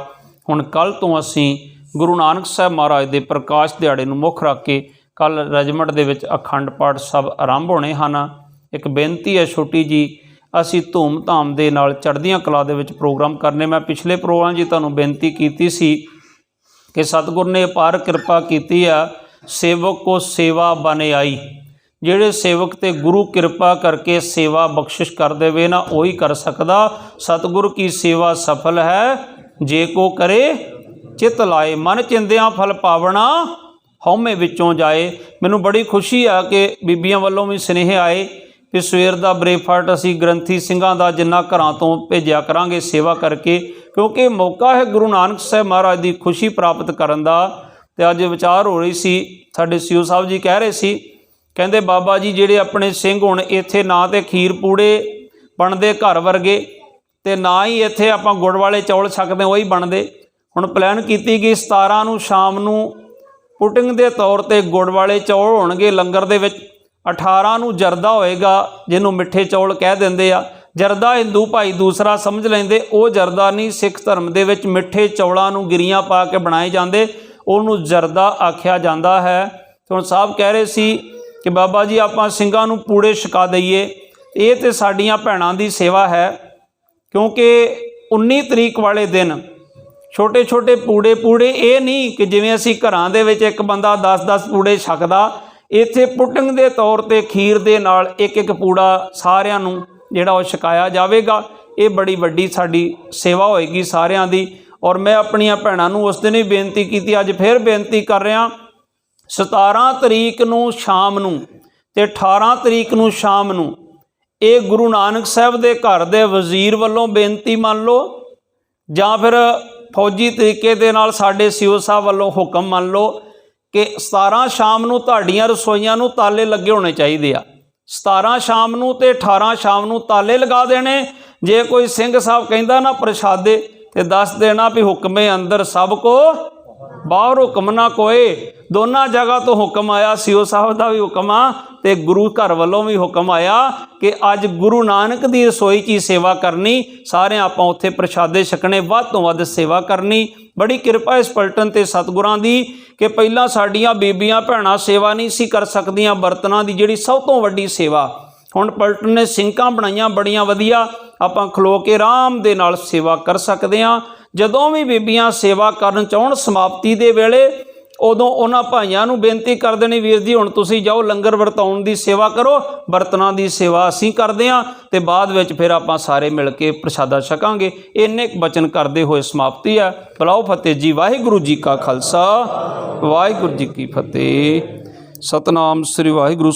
ਹੁਣ ਕੱਲ੍ਹ ਤੋਂ ਅਸੀਂ ਗੁਰੂ ਨਾਨਕ ਸਾਹਿਬ ਮਹਾਰਾਜ ਦੇ ਪ੍ਰਕਾਸ਼ ਦਿਹਾੜੇ ਨੂੰ ਮੁੱਖ ਰੱਖ ਕੇ ਕੱਲ੍ਹ ਰੈਜੀਮੈਂਟ ਦੇ ਵਿੱਚ ਅਖੰਡ ਪਾਠ ਸਭ ਆਰੰਭ ਹੋਣੇ ਹਨ। ਇੱਕ ਬੇਨਤੀ ਹੈ ਛੋਟੀ ਜੀ, ਅਸੀਂ ਧੂਮ ਧਾਮ ਦੇ ਨਾਲ ਚੜ੍ਹਦੀਆਂ ਕਲਾ ਦੇ ਵਿੱਚ ਪ੍ਰੋਗਰਾਮ ਕਰਨੇ। ਮੈਂ ਪਿਛਲੇ ਪ੍ਰੋਗਰਾਮ ਜੀ ਤੁਹਾਨੂੰ ਬੇਨਤੀ ਕੀਤੀ ਸੀ ਕਿ ਸਤਿਗੁਰ ਨੇ ਅਪਾਰ ਕਿਰਪਾ ਕੀਤੀ ਆ, ਸੇਵਕ ਕੋ ਸੇਵਾ ਬਨ ਆਈ। ਜਿਹੜੇ ਸੇਵਕ ਤੇ ਗੁਰੂ ਕਿਰਪਾ ਕਰਕੇ ਸੇਵਾ ਬਖਸ਼ਿਸ਼ ਕਰ ਦੇਵੇ ਨਾ, ਉਹੀ ਕਰ ਸਕਦਾ। ਸਤਿਗੁਰ ਕੀ ਸੇਵਾ ਸਫਲ ਹੈ ਜੇ ਕੋ ਕਰੇ ਚਿਤ ਲਾਏ, ਮਨ ਚਿੰਦਿਆਂ ਫਲ ਪਾਵਣਾ ਹਉਮੈ ਵਿੱਚੋਂ ਜਾਏ। ਮੈਨੂੰ ਬੜੀ ਖੁਸ਼ੀ ਆ ਕਿ ਬੀਬੀਆਂ ਵੱਲੋਂ ਵੀ ਸੁਨੇਹੇ ਆਏ ਕਿ ਸਵੇਰ ਦਾ ਬ੍ਰੇਕਫਾਸਟ ਅਸੀਂ ਗ੍ਰੰਥੀ ਸਿੰਘਾਂ ਦਾ ਜਿੰਨਾ ਘਰਾਂ ਤੋਂ ਭੇਜਿਆ ਕਰਾਂਗੇ ਸੇਵਾ ਕਰਕੇ, ਕਿਉਂਕਿ ਮੌਕਾ ਹੈ ਗੁਰੂ ਨਾਨਕ ਸਾਹਿਬ ਮਹਾਰਾਜ ਦੀ ਖੁਸ਼ੀ ਪ੍ਰਾਪਤ ਕਰਨ ਦਾ। ਤੇ ਅੱਜ ਵਿਚਾਰ ਹੋ ਰਹੀ ਸੀ, ਸਾਡੇ ਸੀਓ ਸਾਹਿਬ ਜੀ ਕਹਿ ਰਹੇ ਸੀ, ਕਹਿੰਦੇ ਬਾਬਾ ਜੀ ਜਿਹੜੇ ਆਪਣੇ ਸਿੰਘ ਹੁਣ ਇੱਥੇ ਨਾ ਤੇ ਖੀਰ ਪੂੜੇ ਬਣਦੇ ਘਰ ਵਰਗੇ, ਤੇ ਨਾ ਹੀ ਇੱਥੇ ਆਪਾਂ ਗੁੜ ਵਾਲੇ ਚੌਲ ਛਕਦੇ ਉਹੀ ਬਣਦੇ। ਹੁਣ ਪਲਾਨ ਕੀਤੀ ਗਈ 17 ਨੂੰ ਸ਼ਾਮ ਨੂੰ ਪੁਟਿੰਗ ਦੇ ਤੌਰ ਤੇ ਗੁੜ ਵਾਲੇ ਚੌਲ ਹੋਣਗੇ ਲੰਗਰ ਦੇ ਵਿੱਚ। 18 ਨੂੰ ਜਰਦਾ ਹੋਏਗਾ, ਜਿਹਨੂੰ ਮਿੱਠੇ ਚੌਲ ਕਹਿ ਦਿੰਦੇ ਆ। ਜਰਦਾ ਹਿੰਦੂ ਭਾਈ ਦੂਸਰਾ ਸਮਝ ਲੈਂਦੇ, ਉਹ ਜਰਦਾ ਨਹੀਂ। ਸਿੱਖ ਧਰਮ ਦੇ ਵਿੱਚ ਮਿੱਠੇ ਚੌਲਾਂ ਨੂੰ ਗਿਰੀਆਂ ਪਾ ਕੇ ਬਣਾਏ ਜਾਂਦੇ, ਉਹਨੂੰ ਜਰਦਾ ਆਖਿਆ ਜਾਂਦਾ ਹੈ। ਹੁਣ ਸਾਹਿਬ ਕਹਿ ਰਹੇ ਸੀ ਕਿ ਬਾਬਾ ਜੀ ਆਪਾਂ ਸਿੰਘਾਂ ਨੂੰ ਪੂੜੇ ਛਕਾ ਦਈਏ। ਇਹ ਤੇ ਸਾਡੀਆਂ ਭੈਣਾਂ ਦੀ ਸੇਵਾ ਹੈ, ਕਿਉਂਕਿ 19 ਤਰੀਕ ਵਾਲੇ ਦਿਨ ਛੋਟੇ ਛੋਟੇ ਪੂੜੇ ਇਹ ਨਹੀਂ ਕਿ ਜਿਵੇਂ ਅਸੀਂ ਘਰਾਂ ਦੇ ਵਿੱਚ ਇੱਕ ਬੰਦਾ 10-10 ਪੂੜੇ ਛਕਦਾ। ਇੱਥੇ ਪੁਟਿੰਗ ਦੇ ਤੌਰ ਤੇ ਖੀਰ ਦੇ ਨਾਲ ਇੱਕ ਪੂੜਾ ਸਾਰਿਆਂ ਨੂੰ ਜਿਹੜਾ ਉਹ ਛਕਾਇਆ ਜਾਵੇਗਾ। ਇਹ ਬੜੀ ਵੱਡੀ ਸਾਡੀ ਸੇਵਾ ਹੋਏਗੀ ਸਾਰਿਆਂ ਦੀ। ਔਰ ਮੈਂ ਆਪਣੀਆਂ ਭੈਣਾਂ ਨੂੰ ਉਸ ਦਿਨ ਵੀ ਬੇਨਤੀ ਕੀਤੀ, ਅੱਜ ਫਿਰ ਬੇਨਤੀ ਕਰ ਰਿਹਾ, 17 ਤਰੀਕ ਨੂੰ ਸ਼ਾਮ ਨੂੰ ਤੇ 18 ਤਰੀਕ ਨੂੰ ਸ਼ਾਮ ਨੂੰ ਇਹ ਗੁਰੂ ਨਾਨਕ ਸਾਹਿਬ ਦੇ ਘਰ ਦੇ ਵਜ਼ੀਰ ਵੱਲੋਂ ਬੇਨਤੀ ਮੰਨ ਲਓ, ਜਾਂ ਫਿਰ ਫੌਜੀ ਤਰੀਕੇ ਦੇ ਨਾਲ ਸਾਡੇ ਸੀਓ ਸਾਹਿਬ ਵੱਲੋਂ ਹੁਕਮ ਮੰਨ ਲਓ ਕਿ 17 ਸ਼ਾਮ ਨੂੰ ਤੁਹਾਡੀਆਂ ਰਸੋਈਆਂ ਨੂੰ ਤਾਲੇ ਲੱਗੇ ਹੋਣੇ ਚਾਹੀਦੇ ਆ। 17 ਸ਼ਾਮ ਨੂੰ ਤੇ 18 ਸ਼ਾਮ ਨੂੰ ਤਾਲੇ ਲਗਾ ਦੇਣੇ। ਜੇ ਕੋਈ ਸਿੰਘ ਸਾਹਿਬ ਕਹਿੰਦਾ ਨਾ ਪ੍ਰਸ਼ਾਦੇ, ਤੇ ਦੱਸ ਦੇਣਾ ਵੀ ਹੁਕਮੇ ਅੰਦਰ ਸਭ ਕੋ ਬਾਹਰ ਹੁਕਮ ਨਾ ਕੋਏ। ਦੋਨਾਂ ਜਗ੍ਹਾ ਤੋਂ ਹੁਕਮ ਆਇਆ, ਸੀਓ ਸਾਹਿਬ ਦਾ ਵੀ ਹੁਕਮ ਆ ਤੇ ਗੁਰੂ ਘਰ ਵੱਲੋਂ ਵੀ ਹੁਕਮ ਆਇਆ ਕਿ ਅੱਜ ਗੁਰੂ ਨਾਨਕ ਦੀ ਰਸੋਈ 'ਚ ਹੀ ਸੇਵਾ ਕਰਨੀ। ਸਾਰੇ ਆਪਾਂ ਉੱਥੇ ਪ੍ਰਸ਼ਾਦੇ ਛਕਣੇ, ਵੱਧ ਤੋਂ ਵੱਧ ਸੇਵਾ ਕਰਨੀ। ਬੜੀ ਕਿਰਪਾ ਇਸ ਪਲਟਨ ਤੇ ਸਤਿਗੁਰਾਂ ਦੀ ਕਿ ਪਹਿਲਾਂ ਸਾਡੀਆਂ ਬੀਬੀਆਂ ਭੈਣਾਂ ਸੇਵਾ ਨਹੀਂ ਸੀ ਕਰ ਸਕਦੀਆਂ, ਬਰਤਨਾਂ ਦੀ ਜਿਹੜੀ ਸਭ ਤੋਂ ਵੱਡੀ ਸੇਵਾ। ਹੁਣ ਪਲਟਨ ਨੇ ਸਿੰਕਾਂ ਬਣਾਈਆਂ ਬੜੀਆਂ ਵਧੀਆ, ਆਪਾਂ ਖਲੋ ਕੇ ਆਰਾਮ ਦੇ ਨਾਲ ਸੇਵਾ ਕਰ ਸਕਦੇ ਹਾਂ। ਜਦੋਂ ਵੀ ਬੀਬੀਆਂ ਸੇਵਾ ਕਰਨ ਚਾਹੁਣ ਸਮਾਪਤੀ ਦੇ ਵੇਲੇ, ਉਦੋਂ ਉਹਨਾਂ ਭਾਈਆਂ ਨੂੰ ਬੇਨਤੀ ਕਰ ਦੇਣੀ, ਵੀਰ ਜੀ ਹੁਣ ਤੁਸੀਂ ਜਾਓ ਲੰਗਰ ਵਰਤਾਉਣ ਦੀ ਸੇਵਾ ਕਰੋ, ਬਰਤਨਾਂ ਦੀ ਸੇਵਾ ਅਸੀਂ ਕਰਦੇ ਹਾਂ ਤੇ ਬਾਅਦ ਵਿੱਚ ਫਿਰ ਆਪਾਂ ਸਾਰੇ ਮਿਲ ਕੇ ਪ੍ਰਸ਼ਾਦਾ ਛਕਾਂਗੇ। ਇੰਨੇ ਕੁ ਬਚਨ ਕਰਦੇ ਹੋਏ ਸਮਾਪਤੀ ਹੈ। ਬੁਲਾਓ ਫਤਿਹ ਜੀ। ਵਾਹਿਗੁਰੂ ਜੀ ਕਾ ਖਾਲਸਾ, ਵਾਹਿਗੁਰੂ ਜੀ ਕੀ ਫਤਿਹ। ਸਤਨਾਮ ਸ੍ਰੀ ਵਾਹਿਗੁਰੂ।